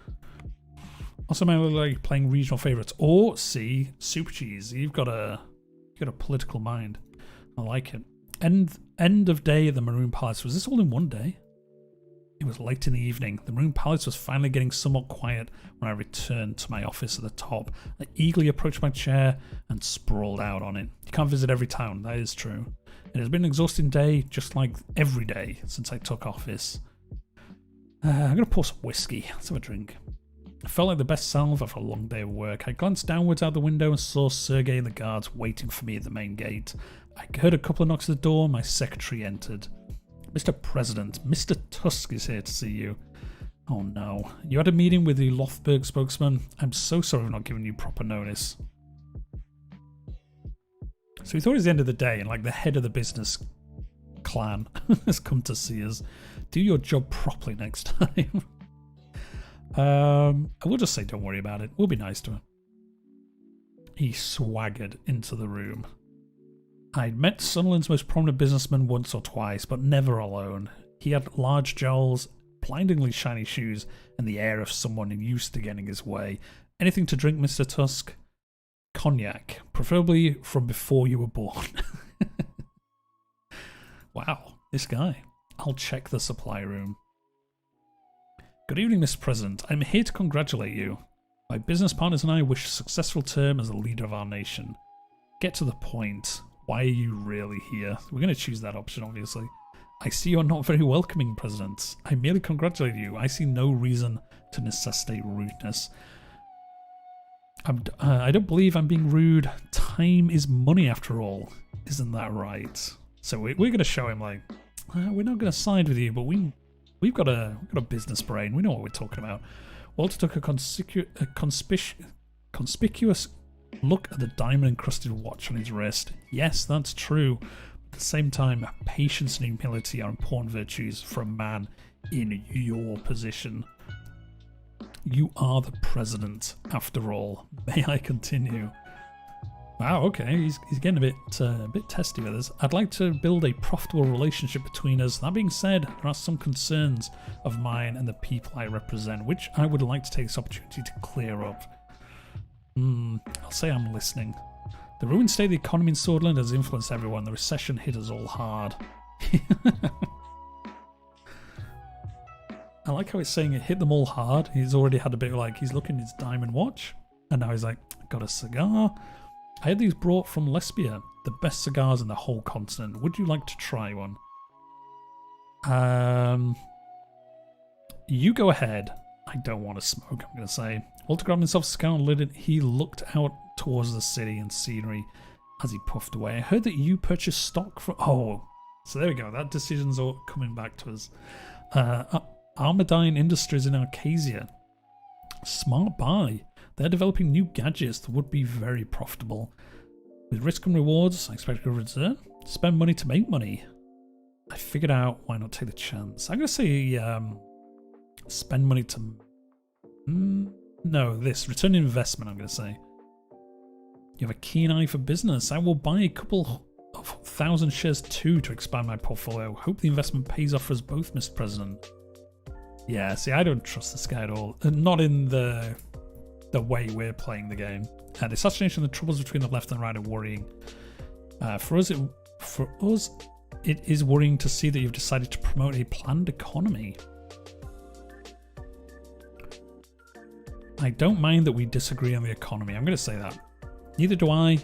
Also, like playing regional favourites. Or C, Super Cheese. You've got a political mind. I like it. End of day at the Maroon Palace. Was this all in one day? It was late in the evening. The Maroon Palace was finally getting somewhat quiet when I returned to my office at the top. I eagerly approached my chair and sprawled out on it. You can't visit every town, that is true. It has been an exhausting day, just like every day since I took office. I'm going to pour some whiskey. Let's have a drink. I felt like the best salve after a long day of work. I glanced downwards out the window and saw Sergei and the guards waiting for me at the main gate. I heard a couple of knocks at the door. My secretary entered. Mr. President, Mr. Tusk is here to see you. Oh no. You had a meeting with the Lothburg spokesman? I'm so sorry for not giving you proper notice. So we thought it was the end of the day, and like the head of the business clan has come to see us. Do your job properly next time. I will just say don't worry about it. We'll be nice to him. He swaggered into the room. I'd met Sordland's most prominent businessman once or twice, but never alone. He had large jowls, blindingly shiny shoes, and the air of someone used to getting his way. Anything to drink, Mr. Tusk? Cognac, preferably from before you were born. Wow, this guy. I'll check the supply room. Good evening, Mr. President. I'm here to congratulate you. My business partners and I wish a successful term as the leader of our nation. Get to the point. Why are you really here? We're going to choose that option, obviously. I see you're not very welcoming, President. I merely congratulate you. I see no reason to necessitate rudeness. I don't believe I'm being rude. Time is money, after all. Isn't that right? So we're going to show him, like, we're not going to side with you, but we've got a business brain. We know what we're talking about. Walter took a conspicuous look at the diamond-encrusted watch on his wrist. Yes, that's true. At the same time, patience and humility are important virtues for a man in your position. You are the president, after all. May I continue? Wow, okay, he's getting a bit testy with us. I'd like to build a profitable relationship between us. That being said, there are some concerns of mine and the people I represent, which I would like to take this opportunity to clear up. I'll say I'm listening. The ruined state of the economy in Sordland has influenced everyone. The recession hit us all hard. I like how it's saying it hit them all hard. He's already had a bit of like, he's looking at his diamond watch, and now he's like, got a cigar. I had these brought from Lesbia, the best cigars in the whole continent. Would you like to try one? You go ahead. I don't want to smoke, I'm going to say. Walter grabbed himself a cigar and lit it. He looked out towards the city and scenery as he puffed away. I heard that you purchased stock from... Oh, so there we go. That decision's all coming back to us. Armadine Industries in Arcasia. Smart buy. They're developing new gadgets that would be very profitable. With risk and rewards, I expect a good return. Spend money to make money. I figured out why not take the chance. I'm going to say spend money to... No, this. Return on investment, I'm going to say. You have a keen eye for business. I will buy a couple of 1,000 shares too to expand my portfolio. Hope the investment pays off for us both, Mr. President. Yeah, see, I don't trust this guy at all. Not in the way we're playing the game. The assassination and the troubles between the left and right are worrying. For us, it is worrying to see that you've decided to promote a planned economy. I don't mind that we disagree on the economy. I'm going to say that. Neither do I.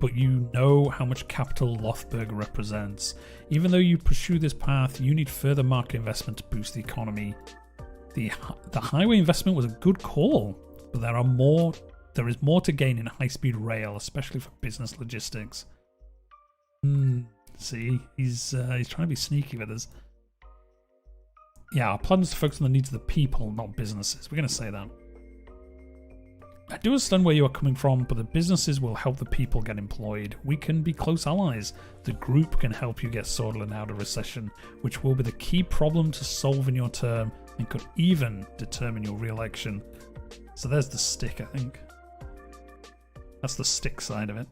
But you know how much capital Lothburg represents. Even though you pursue this path, you need further market investment to boost the economy. The highway investment was a good call, but there is more to gain in high-speed rail, especially for business logistics. See, he's trying to be sneaky with us. Yeah, our plan is to focus on the needs of the people, not businesses. We're going to say that. I do understand where you are coming from, but the businesses will help the people get employed. We can be close allies. The group can help you get Sordland out of recession, which will be the key problem to solve in your term and could even determine your re-election. So there's the stick, I think. That's the stick side of it.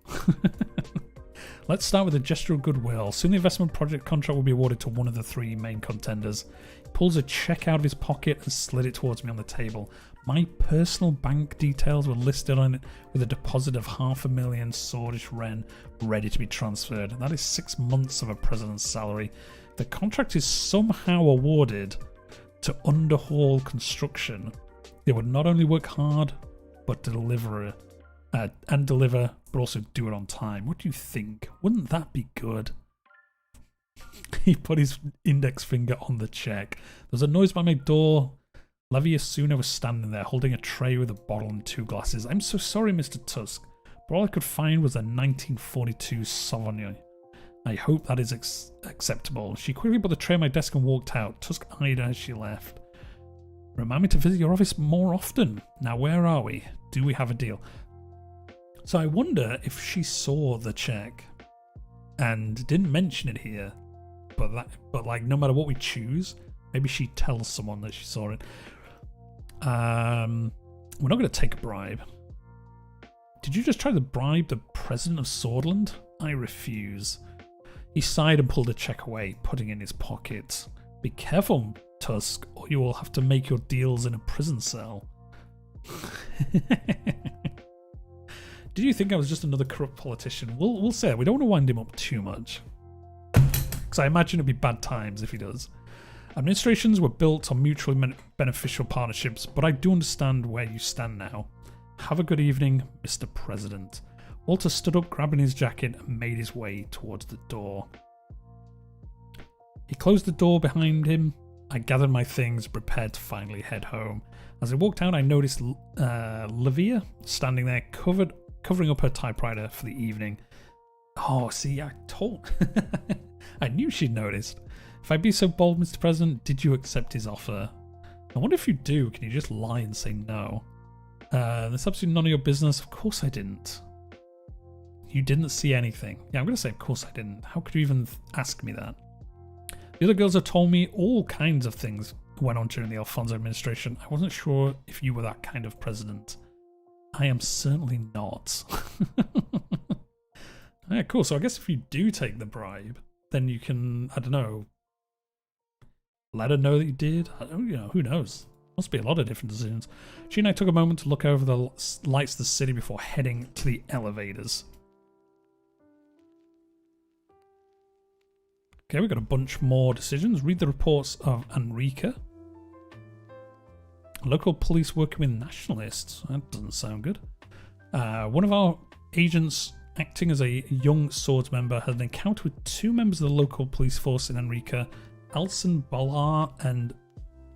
Let's start with a gesture of goodwill. Soon the investment project contract will be awarded to one of the three main contenders. He pulls a check out of his pocket and slid it towards me on the table. My personal bank details were listed on it with a deposit of 500,000 Sordish Ren ready to be transferred. That is 6 months of a president's salary. The contract is somehow awarded to Underhall Construction. They would not only work hard, but deliver, but also do it on time. What do you think? Wouldn't that be good? He put his index finger on the check. There was a noise by my door. Leviasuna was standing there, holding a tray with a bottle and 2 glasses. I'm so sorry, Mr. Tusk, but all I could find was a 1942 Sovignon. I hope that is acceptable. She quickly put the tray on my desk and walked out. Tusk eyed her as she left. Remind me to visit your office more often. Now where are we? Do we have a deal? So I wonder if she saw the check and didn't mention it here, but like no matter what we choose, maybe she tells someone that she saw it. We're not going to take a bribe. Did you just try to bribe the president of Sordland? I refuse. He sighed and pulled a check away, putting it in his pocket. Be careful, Tusk, or you will have to make your deals in a prison cell. Did you think I was just another corrupt politician? We'll say that. We don't want to wind him up too much, because I imagine it'd be bad times if he does. Administrations were built on mutually beneficial partnerships, but I do understand where you stand now. Have a good evening, Mr. President. Walter stood up, grabbing his jacket, and made his way towards the door. He closed the door behind him. I gathered my things, prepared to finally head home. As I walked out, I noticed Livia standing there, covering up her typewriter for the evening. Oh, see, I knew she'd noticed. If I'd be so bold, Mr. President, did you accept his offer? I wonder if you do, can you just lie and say no? That's absolutely none of your business. Of course I didn't. You didn't see anything. Yeah, I'm going to say of course I didn't. How could you even ask me that? The other girls have told me all kinds of things went on during the Alfonso administration. I wasn't sure if you were that kind of president. I am certainly not. Yeah, cool. So I guess if you do take the bribe, then you can, I don't know, let her know that you did. Who knows? Must be a lot of different decisions. She and I took a moment to look over the lights of the city before heading to the elevators. Okay, we've got a bunch more decisions. Read the reports of Enrica. Local police working with nationalists. That doesn't sound good. One of our agents, acting as a young swords member, had an encounter with two members of the local police force in Enrica, Alson Ballar and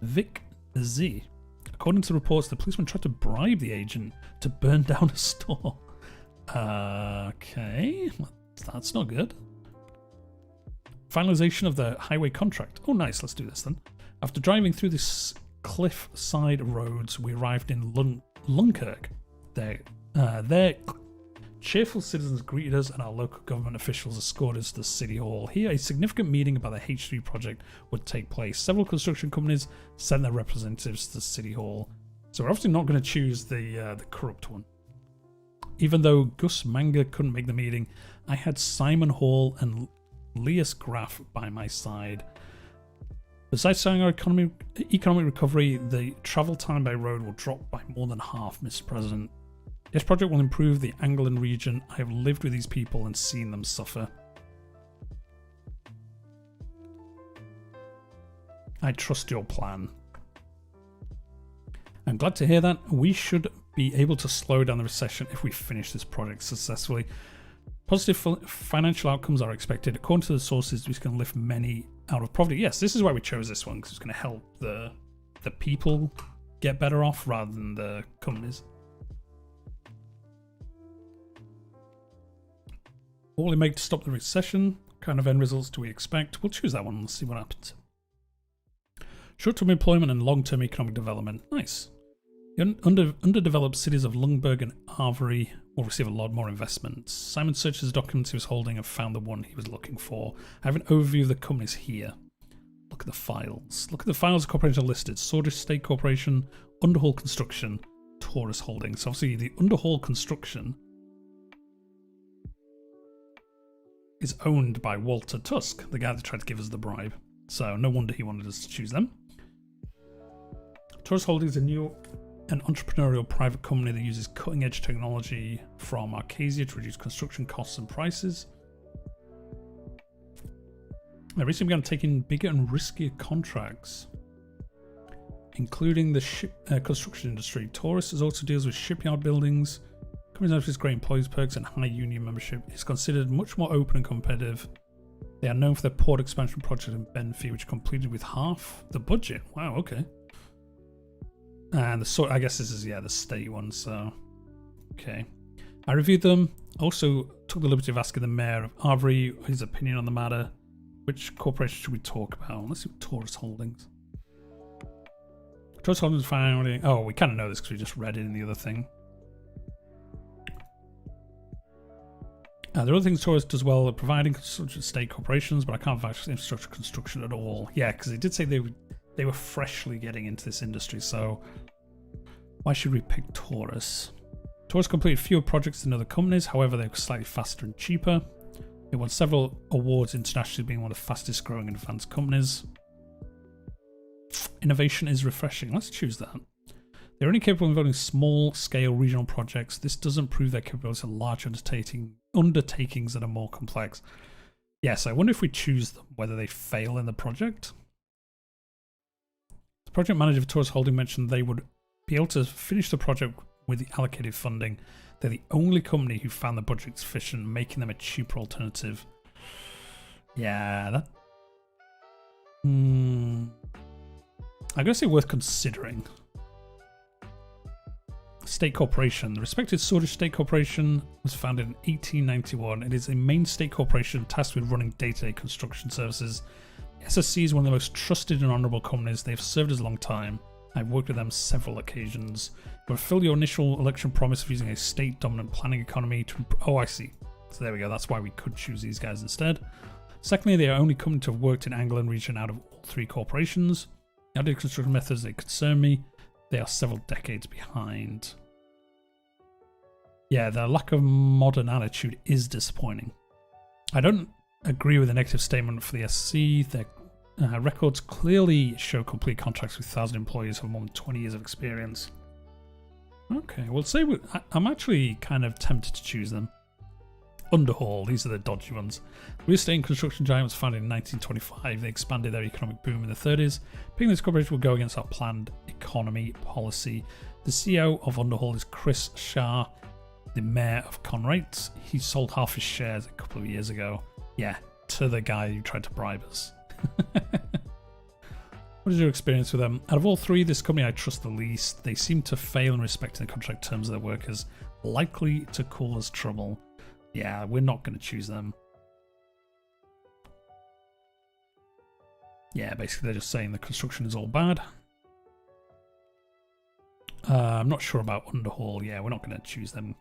Vic Z. According to the reports, the policeman tried to bribe the agent to burn down a store. Okay, that's not good. Finalization of the highway contract. Oh, nice. Let's do this then. After driving through this cliff-side roads, we arrived in Lunkirk. There, cheerful citizens greeted us, and our local government officials escorted us to the city hall. Here, a significant meeting about the H3 project would take place. Several construction companies sent their representatives to the city hall. So we're obviously not going to choose the corrupt one. Even though Gus Manga couldn't make the meeting, I had Simon Hall and Leas Graff by my side. Besides showing our economic recovery, the travel time by road will drop by more than half, Mr. President. This project will improve the Angolan region. I have lived with these people and seen them suffer. I trust your plan. I'm glad to hear that. We should be able to slow down the recession if we finish this project successfully. Positive financial outcomes are expected. According to the sources, we can lift many out of poverty. Yes, this is why we chose this one, because it's going to help the people get better off rather than the companies. What will it make to stop the recession? What kind of end results do we expect? We'll choose that one and see what happens. Short-term employment and long-term economic development. Nice. The underdeveloped cities of Lundberg and Arvery will receive a lot more investment. Simon searched his documents he was holding and found the one he was looking for. I have an overview of the companies here. Look at the files. Look at the files of corporations listed. Sordland State Corporation, Underhall Construction, Taurus Holdings. So obviously the Underhall Construction is owned by Walter Tusk, the guy that tried to give us the bribe. So no wonder he wanted us to choose them. Taurus Holdings is a new and entrepreneurial private company that uses cutting-edge technology from Arcasia to reduce construction costs and prices. They recently began taking bigger and riskier contracts, including the construction industry. Taurus also deals with shipyard buildings. Companies notice great employees perks and high union membership. It's considered much more open and competitive. They are known for their port expansion project in Benfey, which completed with half the budget. Wow, okay. And I guess this is, the state one, so... Okay. I reviewed them. Also took the liberty of asking the mayor of Avery his opinion on the matter. Which corporation should we talk about? Let's see Taurus Holdings. Taurus Holdings finally. Oh, we kind of know this because we just read it in the other thing. There are other things Taurus does well at providing construction state corporations, but I can't vouch for infrastructure construction at all. Yeah, because they did say they were freshly getting into this industry, so why should we pick Taurus? Taurus completed fewer projects than other companies, however they were slightly faster and cheaper. They won several awards internationally, being one of the fastest growing advanced companies. Innovation is refreshing. Let's choose that. They're only capable of building small-scale regional projects. This doesn't prove their capabilities of large undertakings that are more complex. Yes, I wonder if we choose them, whether they fail in the project. The project manager of Taurus Holding mentioned they would be able to finish the project with the allocated funding. They're the only company who found the budget sufficient, making them a cheaper alternative. Yeah, that... I'm going to say worth considering. State Corporation. The respected Swedish State Corporation was founded in 1891. It is a main state corporation tasked with running day-to-day construction services. SSC is one of the most trusted and honourable companies. They've served us a long time. I've worked with them several occasions. You fulfill your initial election promise of using a state-dominant planning economy to... Oh, I see. So there we go. That's why we could choose these guys instead. Secondly, they are only company to have worked in Anglian region out of all three corporations. The outdated construction methods, they concern me. They are several decades behind. Yeah, the lack of modern attitude is disappointing. I don't agree with the negative statement for the SC. Their records clearly show complete contracts with 1,000 employees who have more than 20 years of experience. Okay, well, say I'm actually kind of tempted to choose them. Underhaul, these are the dodgy ones. Real estate and construction giant was founded in 1925. They expanded their economic boom in the 30s. Picking this corporation will go against our planned economy policy. The CEO of Underhaul is Chris Shah, the mayor of Conrate. He sold half his shares a couple of years ago. Yeah, to the guy who tried to bribe us. What is your experience with them? Out of all three, this company I trust the least. They seem to fail in respecting the contract terms of their workers, likely to cause trouble. Yeah, we're not going to choose them. Yeah, basically they're just saying the construction is all bad. I'm not sure about Underhaul. Yeah, we're not going to choose them.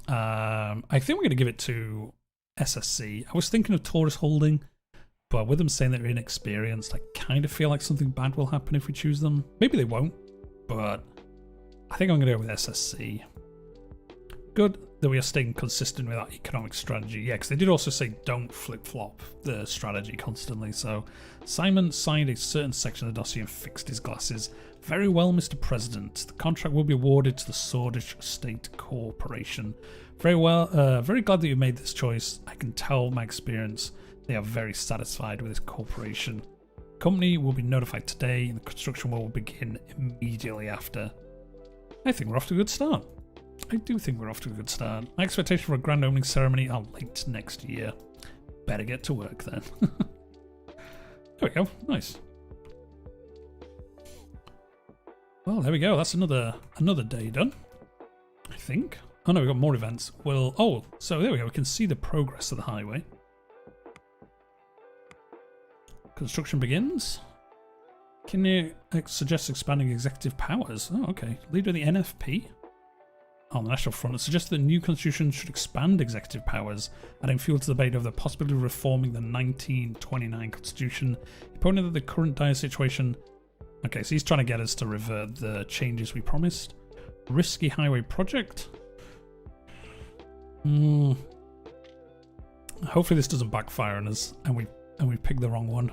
I think we're going to give it to SSC. I was thinking of Taurus Holding, but with them saying that they're inexperienced, I kind of feel like something bad will happen if we choose them. Maybe they won't, but I think I'm going to go with SSC. Good that we are staying consistent with our economic strategy. Yeah, because they did also say don't flip-flop the strategy constantly. So Simon signed a certain section of the dossier and fixed his glasses. Very well, Mr. President. The contract will be awarded to the Swedish State Corporation. Very well. Very glad that you made this choice. I can tell my experience they are very satisfied with this corporation. The company will be notified today and the construction will begin immediately after. I think we're off to a good start. I do think we're off to a good start. My expectation for a grand opening ceremony are late next year. Better get to work then. There we go. Nice. Well, there we go. That's another day done, I think. Oh no, we've got more events. Well, oh, so there we go. We can see the progress of the highway. Construction begins. Can you suggest expanding executive powers? Oh, okay. Leader of the NFP. On the National Front, it suggests that the new constitution should expand executive powers, adding fuel to the debate over the possibility of reforming the 1929 constitution. He pointed out the current dire situation. Okay, so he's trying to get us to revert the changes we promised. Risky highway project. Hopefully this doesn't backfire on us, and we picked the wrong one.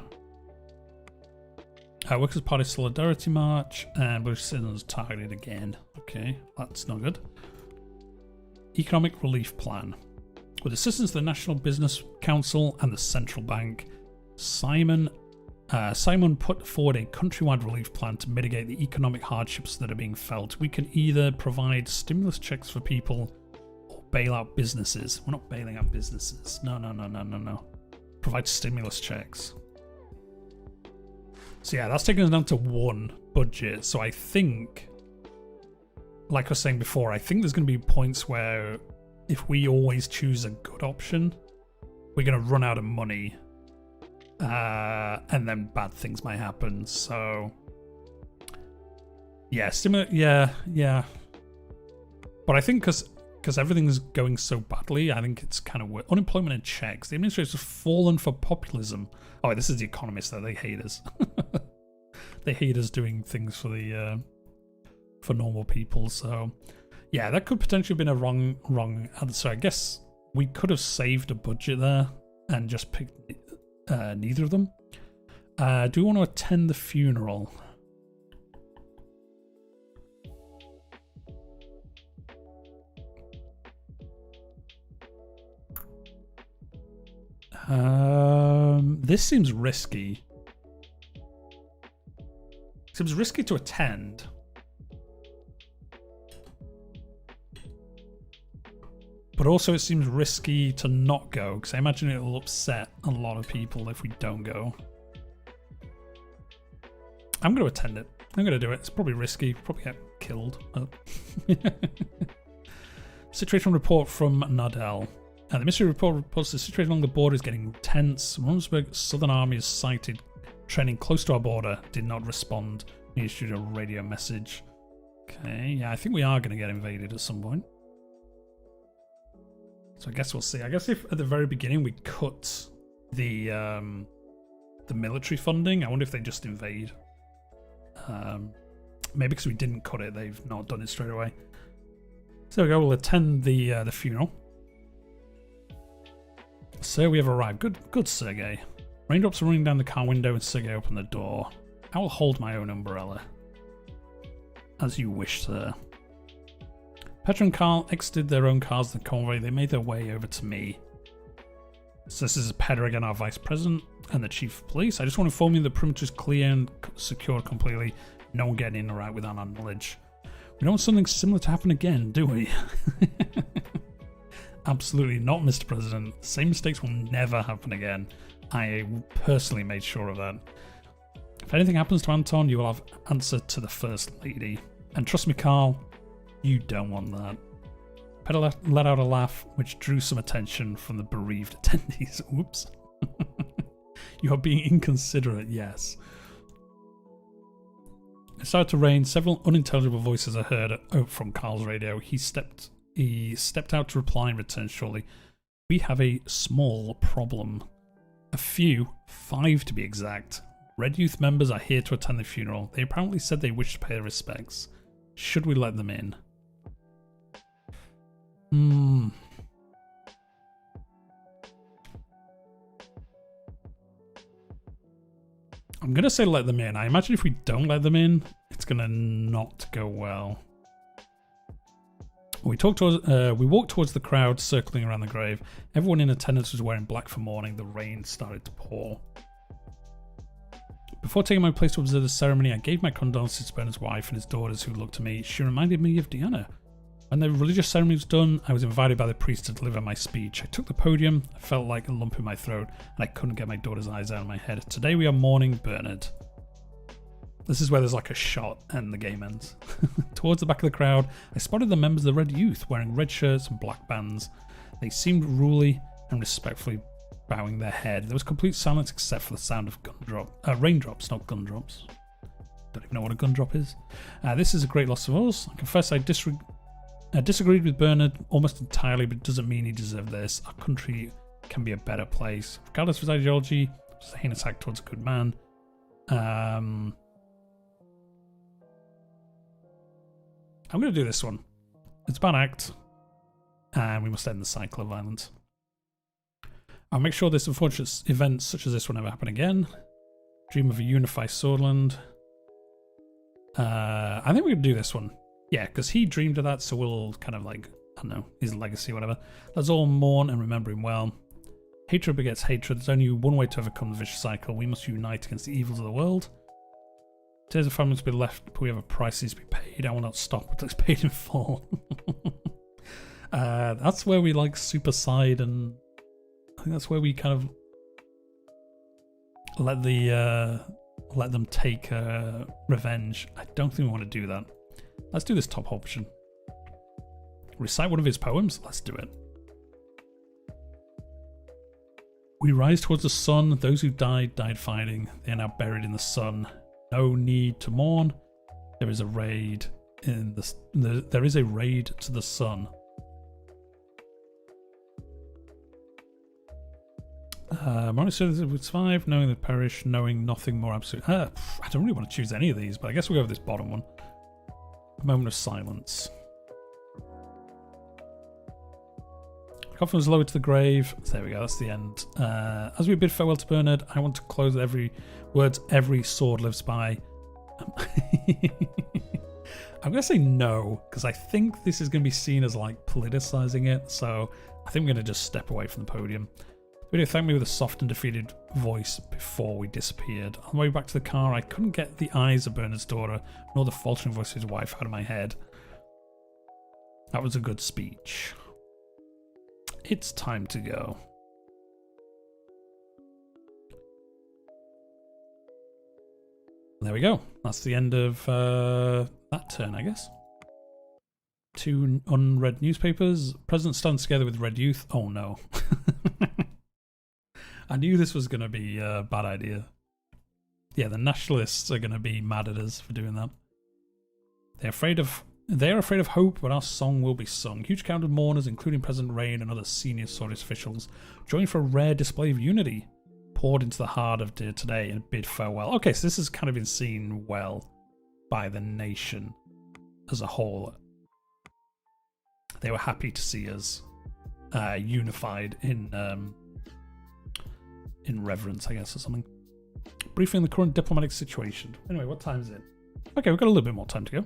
Workers' Party Solidarity March, and Blue Citizens targeted again. Okay, that's not good. Economic Relief Plan. With assistance of the National Business Council and the Central Bank, Simon put forward a countrywide relief plan to mitigate the economic hardships that are being felt. We can either provide stimulus checks for people or bail out businesses. We're not bailing out businesses. No. Provide stimulus checks. So yeah, that's taking us down to one budget. So I think like I was saying before, I think there's going to be points where if we always choose a good option, we're going to run out of money, and then bad things might happen. So, yeah, similar, yeah. But I think because everything's going so badly, I think it's kind of weird. Unemployment in checks. The administration has fallen for populism. Oh, this is The Economist, though. They hate us. They hate us doing things for the for normal people. So, yeah, that could potentially have been a wrong answer. I guess we could have saved a budget there and just picked neither of them. Do we want to attend the funeral? This seems risky. Seems risky to attend. But also it seems risky to not go, because I imagine it will upset a lot of people if we don't go. I'm going to attend it. I'm going to do it. It's probably risky. Probably get killed. Situation report from Nardell. The mystery report reports the situation along the border is getting tense. Rumsberg's Southern Army is sighted training close to our border. Did not respond. He issued a radio message. Okay, yeah, I think we are going to get invaded at some point. So I guess we'll see. I guess if at the very beginning we cut the military funding, I wonder if they just invade. Maybe because we didn't cut it, they've not done it straight away. So there we go. We'll attend the funeral. Sir, we have arrived. Good, Sergei. Raindrops are running down the car window and Sergei opened the door. I will hold my own umbrella. As you wish, sir. Petra and Carl exited their own cars in the convoy. They made their way over to me. So this is Petra again, our vice president and the chief of police. I just want to inform you the perimeter is clear and secured completely. No one getting in or out without our knowledge. We don't want something similar to happen again, do we? Absolutely not, Mr. President. Same mistakes will never happen again. I personally made sure of that. If anything happens to Anton, you will have answer to the First Lady. And trust me, Carl, you don't want that. Petra let out a laugh, which drew some attention from the bereaved attendees. Oops. You are being inconsiderate, yes. It started to rain. Several unintelligible voices are heard from Carl's radio. He stepped out to reply and returned shortly. We have a small problem. A few, 5 to be exact, Red Youth members are here to attend the funeral. They apparently said they wish to pay their respects. Should we let them in? I'm going to say let them in. I imagine if we don't let them in, it's going to not go well. We walked towards the crowd circling around the grave. Everyone in attendance was wearing black for mourning. The rain started to pour. Before taking my place to observe the ceremony, I gave my condolences to Bernard's wife and his daughters who looked to me. She reminded me of Diana. When the religious ceremony was done, I was invited by the priest to deliver my speech. I took the podium. I felt like a lump in my throat, and I couldn't get my daughter's eyes out of my head. Today we are mourning Bernard. This is where there's like a shot and the game ends. Towards the back of the crowd, I spotted the members of the Red Youth wearing red shirts and black bands. They seemed ruly and respectfully bowing their head. There was complete silence except for the sound of raindrops, not gun drops. Don't even know what a gun drop is. This is a great loss of us. I confess I disagreed with Bernard almost entirely, but it doesn't mean he deserved this. Our country can be a better place. Regardless of his ideology, it's a heinous act towards a good man. I'm going to do this one. It's a bad act, and we must end the cycle of violence. I'll make sure this unfortunate event such as this will never happen again. Dream of a unified Sordland. I think we're going to do this one. Yeah, because he dreamed of that, so we'll kind of like, I don't know, his legacy or whatever. Let's all mourn and remember him well. Hatred begets hatred. There's only one way to overcome the vicious cycle. We must unite against the evils of the world. Tears of family must be left, but we have a price to be paid. I will not stop until it's paid in full. That's where we like superside, and I think that's where we kind of let them take revenge. I don't think we want to do that. Let's do this top option. Recite one of his poems? Let's do it. We rise towards the sun. Those who died, died fighting. They are now buried in the sun. No need to mourn. There is a raid in there is a raid to the sun. Morning would survive, knowing they perish, knowing nothing more absolute. I don't really want to choose any of these, but I guess we'll go with this bottom one. A moment of silence. Coffin was lowered to the grave. There we go, that's the end. As we bid farewell to Bernard, I want to close with every sword lives by. I'm going to say no, because I think this is going to be seen as like politicizing it, so I think we're going to just step away from the podium. The video thanked me with a soft and defeated voice before we disappeared. On the way back to the car, I couldn't get the eyes of Bernard's daughter, nor the faltering voice of his wife out of my head. That was a good speech. It's time to go. There we go. That's the end of that turn, I guess. 2 unread newspapers. President stands together with Red Youth. Oh no. I knew this was going to be a bad idea. Yeah, the nationalists are going to be mad at us for doing that. They are afraid of hope, but our song will be sung. Huge crowd of mourners, including President Rayne and other senior Swordist officials, joined for a rare display of unity, poured into the heart of today and bid farewell. Okay, so this has kind of been seen well by the nation as a whole. They were happy to see us unified in reverence, I guess, or something. Briefing on the current diplomatic situation. Anyway, what time is it? Okay, we've got a little bit more time to go.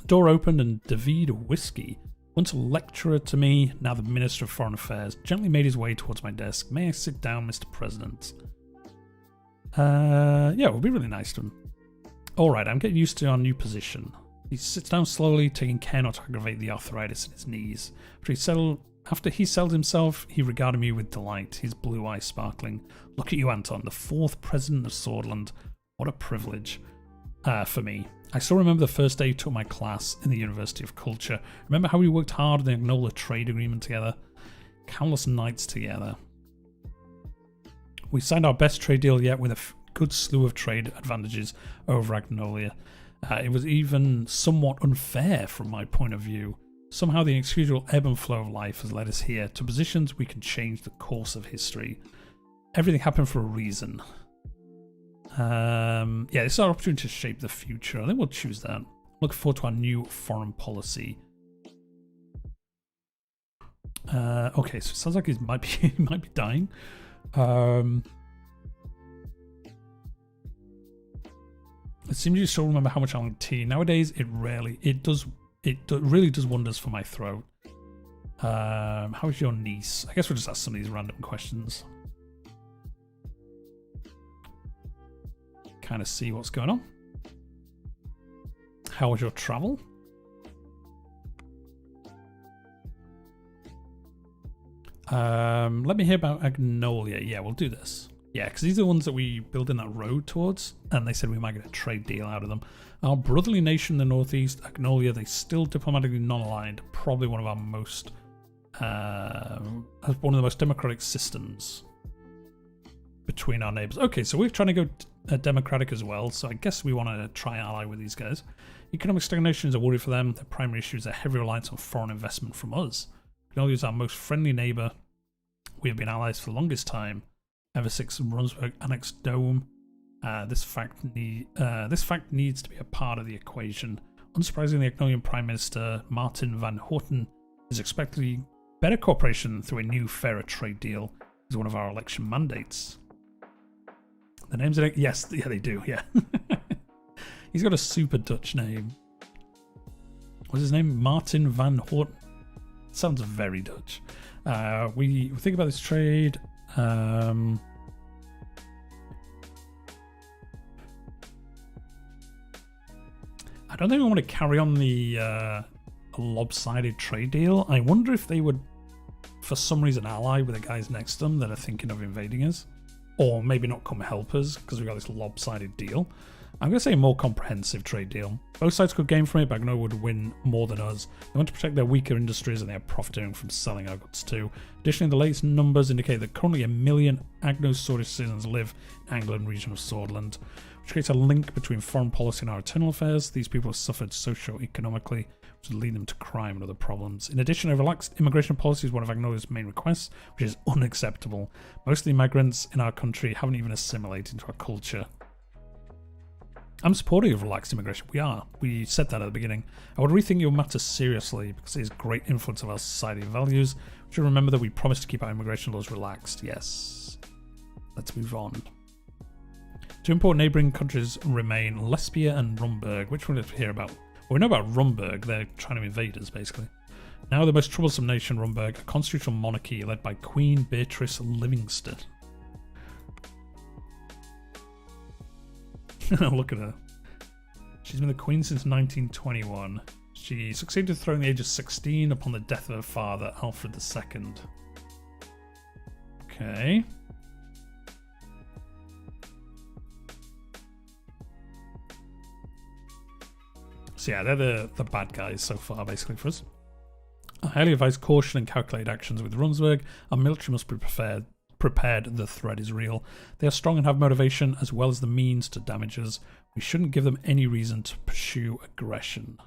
Door opened and David Whiskey, once a lecturer to me, now the Minister of Foreign Affairs, gently made his way towards my desk. May I sit down, Mr. President? Yeah, it would be really nice to him. Alright, I'm getting used to our new position. He sits down slowly, taking care not to aggravate the arthritis in his knees. After he settled himself, he regarded me with delight, his blue eyes sparkling. Look at you, Anton, the 4th President of Sordland. What a privilege for me. I still remember the first day you took my class in the University of Culture. Remember how we worked hard on the Agnola trade agreement together? Countless nights together. We signed our best trade deal yet with a good slew of trade advantages over Agnolia. It was even somewhat unfair from my point of view. Somehow the inexcusable ebb and flow of life has led us here to positions we can change the course of history. Everything happened for a reason. Yeah, this is our opportunity to shape the future. I think we'll choose that. Looking forward to our new foreign policy. Okay, so it sounds like he might be dying. It seems you still remember how much I like tea. Nowadays, it really does wonders for my throat. How is your niece? I guess we'll just ask some of these random questions. Kind of see what's going on. How was your travel? Let me hear about Agnolia. Yeah, we'll do this. Yeah, because these are the ones that we build in that road towards, and they said we might get a trade deal out of them. Our brotherly nation in the northeast, Agnolia, they still diplomatically non-aligned. Probably one of our most, one of the most democratic systems between our neighbours. Okay, so we're trying to go democratic as well, so I guess we want to try and ally with these guys. Economic stagnation is a worry for them. Their primary issue is a heavy reliance on foreign investment from us. Agnolia is our most friendly neighbour. We have been allies for the longest time, ever since Brunswick annexed Dome. This fact needs to be a part of the equation. Unsurprisingly, the Agnolian Prime Minister Martin van Horten is expecting better cooperation through a new, fairer trade deal is one of our election mandates. The names are... Yes, yeah, they do, yeah. He's got a super Dutch name. What's his name? Martin van Horten. Sounds very Dutch. We think about this trade. I don't think we want to carry on the lopsided trade deal. I wonder if they would, for some reason, ally with the guys next to them that are thinking of invading us. Or maybe not come help us because we've got this lopsided deal. I'm going to say a more comprehensive trade deal. Both sides could gain from it, but Agno would win more than us. They want to protect their weaker industries and they are profiting from selling our goods too. Additionally, the latest numbers indicate that currently 1 million Agno-Swordish citizens live in Angland region of Sordland, which creates a link between foreign policy and our internal affairs. These people have suffered socio-economically, which would lead them to crime and other problems. In addition, a relaxed immigration policy is one of Agno's main requests, which is unacceptable. Most of the immigrants in our country haven't even assimilated into our culture. I'm supportive of relaxed immigration. We are. We said that at the beginning. I would rethink your matter seriously because it is great influence of our society and values. We should remember that we promised to keep our immigration laws relaxed. Yes. Let's move on. Two important neighbouring countries remain Lesbia and Rumburg. Which one did we hear about? Well, we know about Rumburg. They're trying to invade us, basically. Now the most troublesome nation, Rumburg, a constitutional monarchy led by Queen Beatrice Livingston. Look at her. She's been the queen since 1921. She succeeded to the throne at the age of 16 upon the death of her father, Alfred II. Okay. So yeah, they're the bad guys so far, basically, for us. I highly advise caution and calculated actions with Runsburg. Our military must be prepared. The threat is real. They are strong and have motivation as well as the means to damage us. We shouldn't give them any reason to pursue aggression.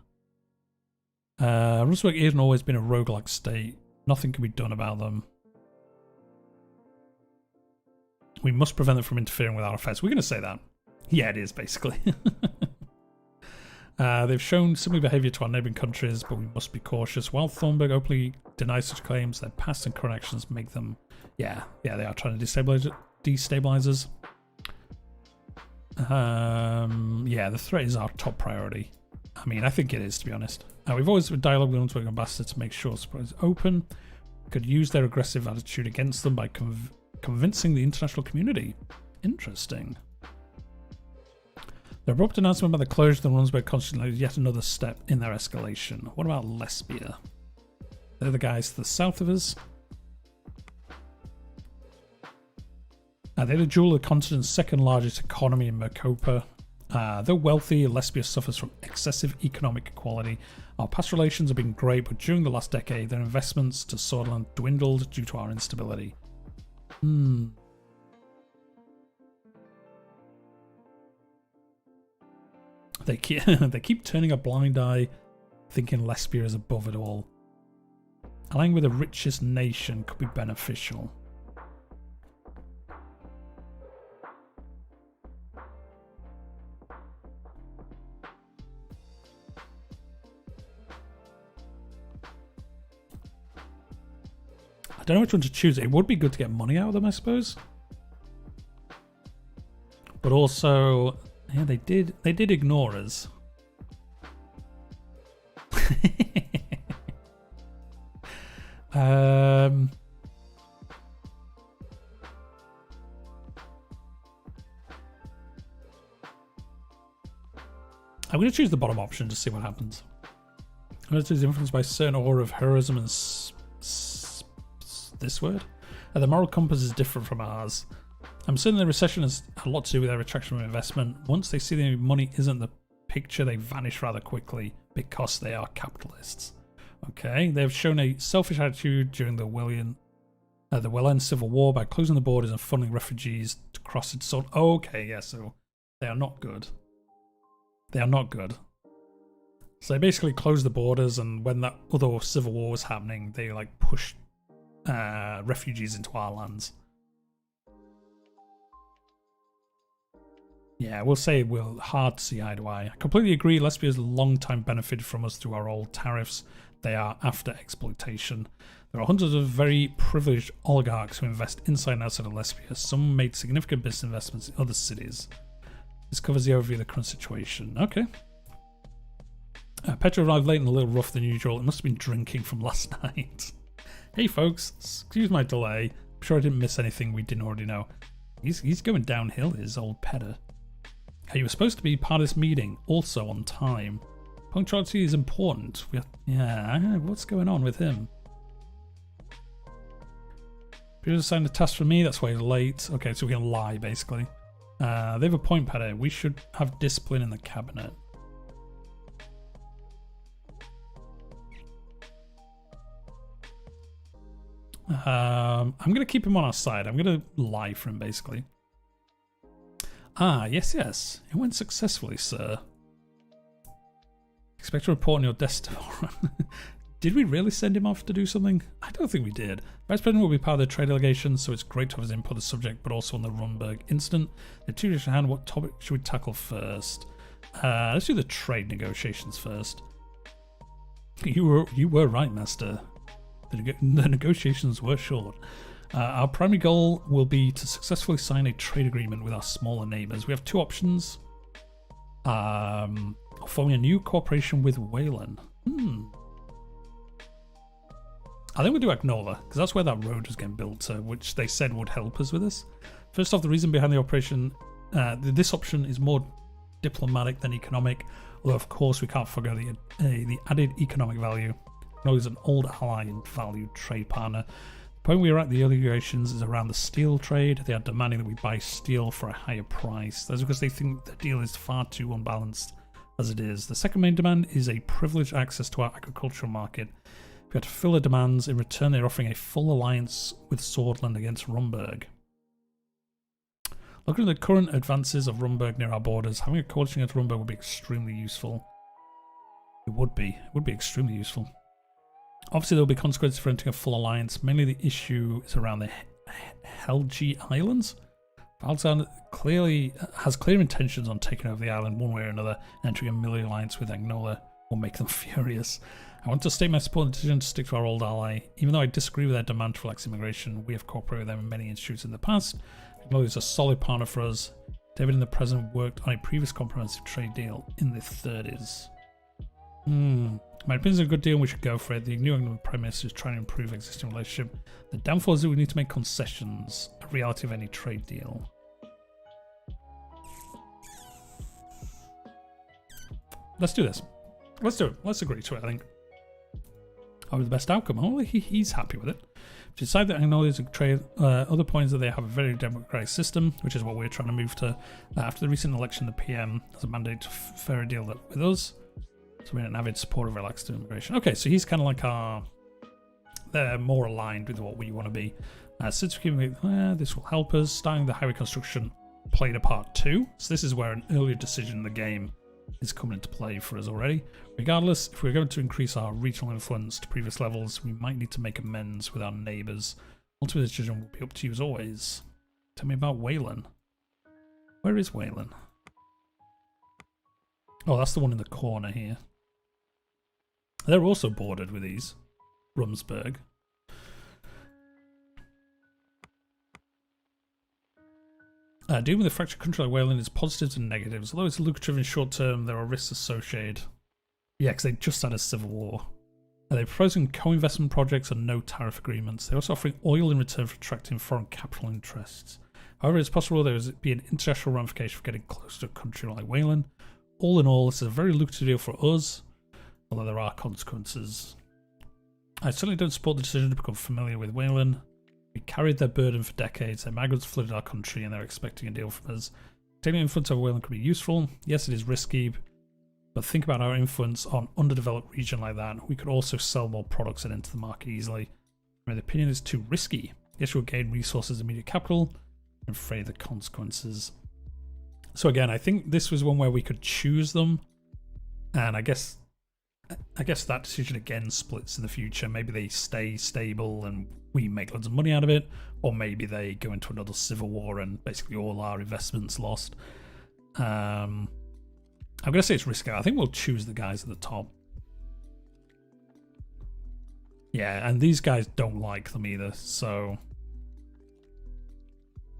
Runsburg hasn't always been a roguelike state. Nothing can be done about them. We must prevent them from interfering with our affairs. We're going to say that. Yeah, it is, basically. They've shown similar behaviour to our neighbouring countries, but we must be cautious. While Thornburg openly denies such claims, their past and current actions make them... Yeah, they are trying to destabilise us. Yeah, the threat is our top priority. I mean, I think it is, to be honest. We've always been dialogue with Brunswick ambassador to make sure support is open. We could use their aggressive attitude against them by convincing the international community. Interesting. The abrupt announcement about the closure of the Runsburg consulate is yet another step in their escalation. What about Lesbia? They're the guys to the south of us. They're the jewel of the continent's second largest economy in Mercopa. Though wealthy, Lesbia suffers from excessive economic equality. Our past relations have been great, but during the last decade, their investments to Sordland dwindled due to our instability. They keep turning a blind eye, thinking Lesbia is above it all. Allying with the richest nation could be beneficial. I don't know which one to choose. It would be good to get money out of them, I suppose. But also, yeah, they did ignore us. I'm going to choose the bottom option to see what happens. Military is influenced by a certain aura of heroism and this word. The moral compass is different from ours. I'm certain the recession has a lot to do with their retraction from investment. Once they see the money isn't the picture, they vanish rather quickly because they are capitalists. Okay, they've shown a selfish attitude during the Welland Civil War by closing the borders and funneling refugees to cross its sword. Okay, yeah, so they are not good. They are not good. So they basically closed the borders, and when that other civil war was happening, they like pushed refugees into our lands. Yeah, we'll say we're hard to see eye to eye. I completely agree. Lesbia has a long time benefited from us through our old tariffs. They are after exploitation. There are hundreds of very privileged oligarchs who invest inside and outside of Lesbia. Some made significant business investments in other cities. This covers the overview of the current situation. Okay. Petra arrived late and a little rougher than usual. It must have been drinking from last night. Hey folks, excuse my delay. I'm sure I didn't miss anything we didn't already know. He's going downhill, his old Petter. Hey, you were supposed to be part of this meeting, also on time. Punctuality is important. Yeah, what's going on with him? Peter assigned a task for me, that's why he's late. Okay, so we can lie, basically. They have a point, Paddy. We should have discipline in the cabinet. I'm going to keep him on our side. I'm going to lie for him, basically. Ah, yes, yes. It went successfully, sir. Expect a report on your desktop. Did we really send him off to do something? I don't think we did. Vice President will be part of the trade delegation, so it's great to have his input on the subject, but also on the Runberg incident. The two issues at hand, what topic should we tackle first? Let's do the trade negotiations first. You were right, Master. The negotiations were short. Our primary goal will be to successfully sign a trade agreement with our smaller neighbours. We have two options. Forming a new cooperation with Wayland. I think we'll do Agnola, because that's where that road was getting built, which they said would help us with this. First off, the reason behind the operation, this option is more diplomatic than economic, although of course we can't forget the added economic value. Agnola is an old ally and valued trade partner. The point we are at the early negotiations is around the steel trade. They are demanding that we buy steel for a higher price. That's because they think the deal is far too unbalanced as it is. The second main demand is a privileged access to our agricultural market. We have to fulfill their demands. In return, they're offering a full alliance with Sordland against Runberg. Looking at the current advances of Runberg near our borders, having a coalition against Runberg would be extremely useful. It would be extremely useful. Obviously, there will be consequences for entering a full alliance. Mainly the issue is around the Helgi Islands. Alexander clearly has clear intentions on taking over the island one way or another, and entering a military alliance with Agnola will make them furious. I want to state my support and decision to stick to our old ally. Even though I disagree with their demand to relax immigration, we have cooperated with them in many issues in the past. Agnola is a solid partner for us. David and the President worked on a previous comprehensive trade deal in the 30s. My opinion is a good deal and we should go for it. The new England Prime Minister is trying to improve existing relationship. The downfall is that we need to make concessions, a reality of any trade deal. Let's do this. Let's do it. Let's agree to it, I think. The best outcome. Oh, he's happy with it. If you decide that Agnola is a trade, other points that they have a very democratic system, which is what we're trying to move to. After the recent election, the PM has a mandate to fair a deal with us. So we're an avid supporter of relaxed immigration. Okay, so he's kind of like they're more aligned with what we want to be. Since this will help us. Starting the highway construction played a part too. So this is where an earlier decision in the game is coming into play for us already. Regardless, if we're going to increase our regional influence to previous levels, we might need to make amends with our neighbours. Ultimately, the decision will be up to you as always. Tell me about Wayland. Where is Wayland? Oh, that's the one in the corner here. They're also bordered with these. Rumsberg. Dealing with a fractured country like Wayland is positives and negatives. Although it's lucrative in short term, there are risks associated. Yeah, because they just had a civil war. They're proposing co-investment projects and no tariff agreements. They're also offering oil in return for attracting foreign capital interests. However, it's possible there would be an international ramification for getting close to a country like Wayland. All in all, this is a very lucrative deal for us, although there are consequences. I certainly don't support the decision to become familiar with Wayland. We carried their burden for decades. Their migrants flooded our country and they're expecting a deal from us. Taking influence over Wayland could be useful. Yes, it is risky, but think about our influence on underdeveloped region like that. We could also sell more products and enter the market easily. My opinion is too risky. Yes, we'll gain resources and immediate capital. I'm afraid of the consequences. So again, I think this was one where we could choose them. And I guess that decision again splits in the future. Maybe they stay stable and we make loads of money out of it, or maybe they go into another civil war and basically all our investments lost. I'm going to say it's risky. I think we'll choose the guys at the top. Yeah, and these guys don't like them either, so...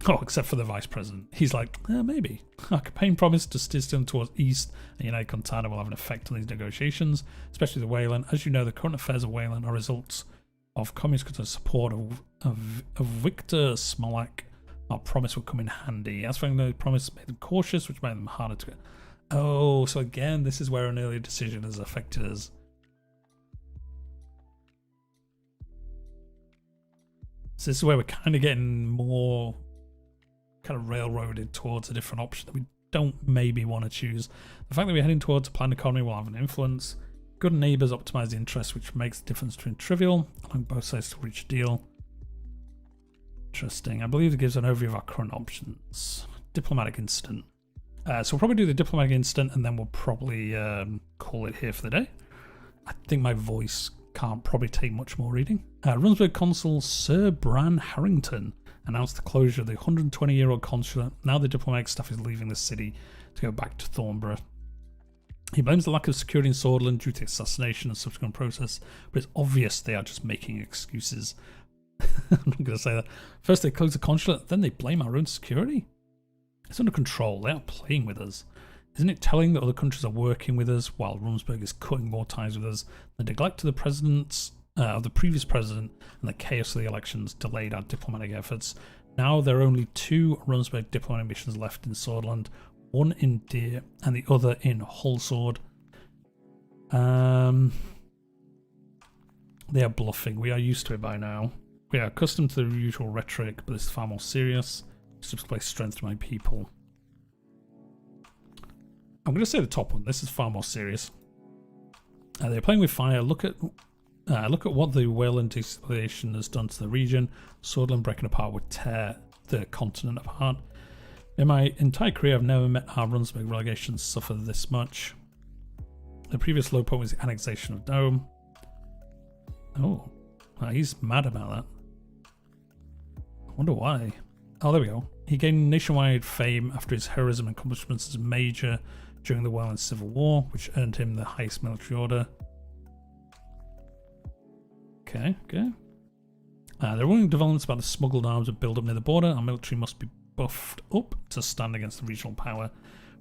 Oh, except for the Vice President. He's like, maybe. Our campaign promise to steer them towards East and United Contana will have an effect on these negotiations, especially the Wayland. As you know, the current affairs of Wayland are results of communist support of Victor Smolak. Our promise will come in handy. As for the promise made them cautious, which made them harder to get. Oh, so again, this is where an earlier decision has affected us. So this is where we're kind of getting more kind of railroaded towards a different option that we don't maybe want to choose. The fact that we're heading towards a planned economy will have an influence. Good neighbours optimise the interests, which makes the difference between trivial, allowing both sides to reach a deal. Interesting. I believe it gives an overview of our current options. Diplomatic incident. So we'll probably do the diplomatic incident and then we'll probably call it here for the day. I think my voice can't probably take much more reading. Runsburg Consul Sir Bran Harrington announced the closure of the 120-year-old consulate. Now the diplomatic staff is leaving the city to go back to Thornborough. He blames the lack of security in Sordland due to the assassination and subsequent process, but it's obvious they are just making excuses. I'm not going to say that. First they close the consulate, then they blame our own security? It's under control. They are playing with us. Isn't it telling that other countries are working with us while Runsburg is cutting more ties with us? The neglect of the previous president and the chaos of the elections delayed our diplomatic efforts. Now there are only 2 Runsburg diplomatic missions left in Sordland, one in Deer and the other in Hullsword. They are bluffing. We are used to it by now. We are accustomed to the usual rhetoric, but this is far more serious. It's to display strength to my people. I'm going to say the top one. This is far more serious. They're playing with fire. Look at what the Wayland destabilization has done to the region. Sordland breaking apart would tear the continent apart. In my entire career, I've never met our Runsburg relegation suffer this much. The previous low point was the annexation of Dome. Oh, he's mad about that. I wonder why. Oh, there we go. He gained nationwide fame after his heroism and accomplishments as a major during the Wayland Civil War, which earned him the highest military order. Okay. There are warning developments about the smuggled arms that build up near the border. Our military must be buffed up to stand against the regional power.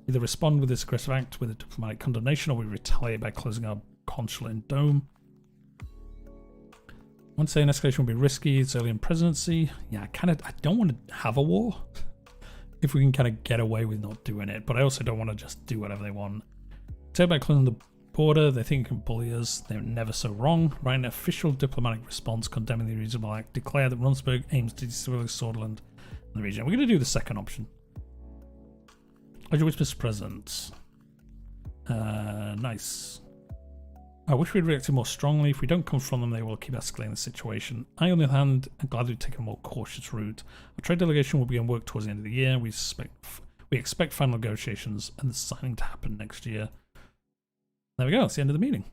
We either respond with this aggressive act with a diplomatic condemnation, or we retaliate by closing our consulate in Dome. One say an escalation will be risky. It's early in presidency. Yeah, I don't want to have a war if we can kind of get away with not doing it, but I also don't want to just do whatever they want. Say by closing the border, they think they can bully us. They're never so wrong. Write an official diplomatic response condemning the reasonable act. Declare that Runsburg aims to destabilize Sordland and the region. We're going to do the second option. As you wish, Mr. President. Nice. I wish we'd reacted more strongly. If we don't confront them, they will keep escalating the situation. I, on the other hand, am glad we've taken a more cautious route. Our trade delegation will begin work towards the end of the year. We expect final negotiations and the signing to happen next year. There we go. That's the end of the meeting.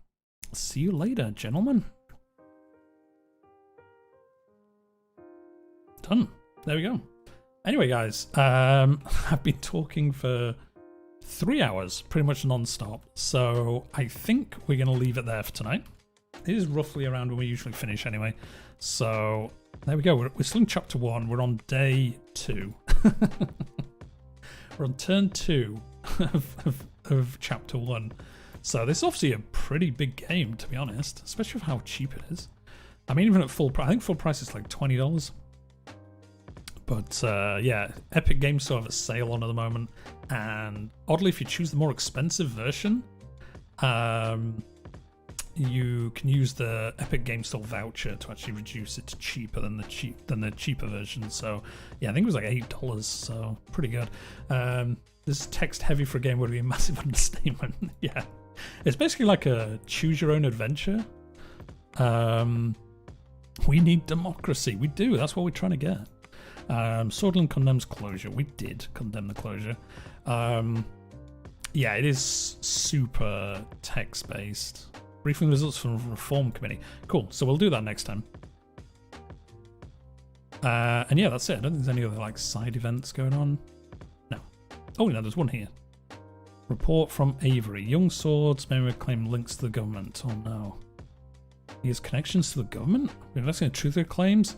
See you later, gentlemen. Done. There we go. Anyway, guys, I've been talking for 3 hours, pretty much non-stop. So I think we're going to leave it there for tonight. It is roughly around when we usually finish anyway. So there we go. We're still in chapter 1. We're on day 2. We're on turn 2 of chapter 1. So this is obviously a pretty big game, to be honest, especially with how cheap it is. I mean, even at full price, I think full price is like $20. But yeah, Epic Games Store have a sale on at the moment, and oddly, if you choose the more expensive version, you can use the Epic Games Store voucher to actually reduce it to cheaper than the cheaper version. So yeah, I think it was like $8, so pretty good. This text heavy for a game would be a massive understatement. Yeah, it's basically like a choose your own adventure. We need democracy. We do. That's what we're trying to get. Sordland condemns closure. We did condemn the closure. Yeah, it is super text-based. Briefing results from the Reform Committee. Cool, so we'll do that next time. And yeah, that's it. I don't think there's any other like side events going on. No. Oh, no, there's one here. Report from Avery. Young Swords may claim links to the government. Oh no. He has connections to the government? We're investigating truth claims?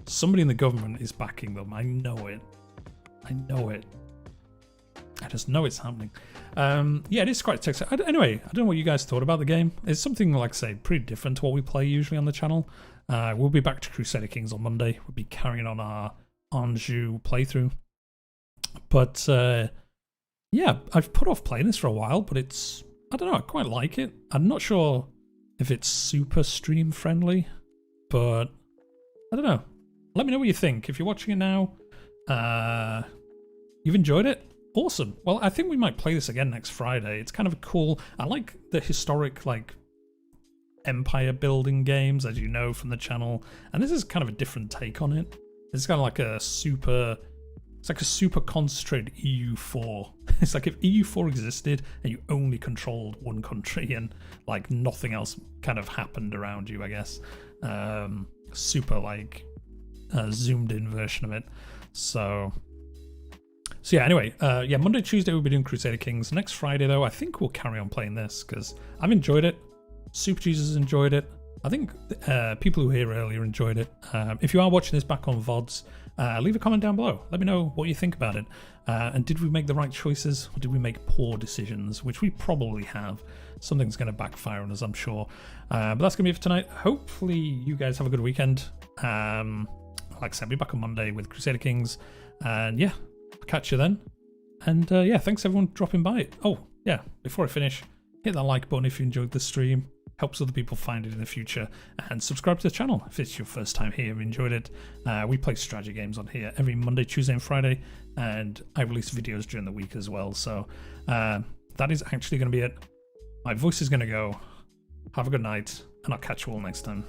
Somebody in the government is backing them. I know it. I know it. I just know it's happening. Yeah, it is quite text. Anyway, I don't know what you guys thought about the game. It's something, like I say, pretty different to what we play usually on the channel. We'll be back to Crusader Kings on Monday. We'll be carrying on our Anjou playthrough. But yeah, I've put off playing this for a while, but it's, I don't know, I quite like it. I'm not sure if it's super stream friendly, but I don't know. Let me know what you think. If you're watching it now, You've enjoyed it? Awesome. Well, I think we might play this again next Friday. It's kind of cool. I like the historic, like, empire building games, as you know from the channel, and this is kind of a different take on it. It's kind of like a super concentrated EU4. It's like if EU4 existed and you only controlled one country and like nothing else kind of happened around you, I guess. Super like zoomed in version of it. So yeah, anyway, yeah, Monday, Tuesday we'll be doing Crusader Kings. Next Friday though, I think we'll carry on playing this because I've enjoyed it. Super Jesus enjoyed it. I think people who were here earlier enjoyed it. If you are watching this back on VODs, leave a comment down below. Let me know what you think about it. And did we make the right choices or did we make poor decisions? Which we probably have. Something's going to backfire on us, I'm sure. But that's going to be it for tonight. Hopefully you guys have a good weekend. Like I said, I'll be back on Monday with Crusader Kings. And yeah, I'll catch you then. And yeah, thanks everyone for dropping by. Oh, yeah, before I finish, hit that like button if you enjoyed the stream. Helps other people find it in the future, and subscribe to the channel if it's your first time here and enjoyed it. We play strategy games on here every Monday, Tuesday and Friday, and I release videos during the week as well. So that is actually going to be it. My voice is going to go. Have a good night, and I'll catch you all next time.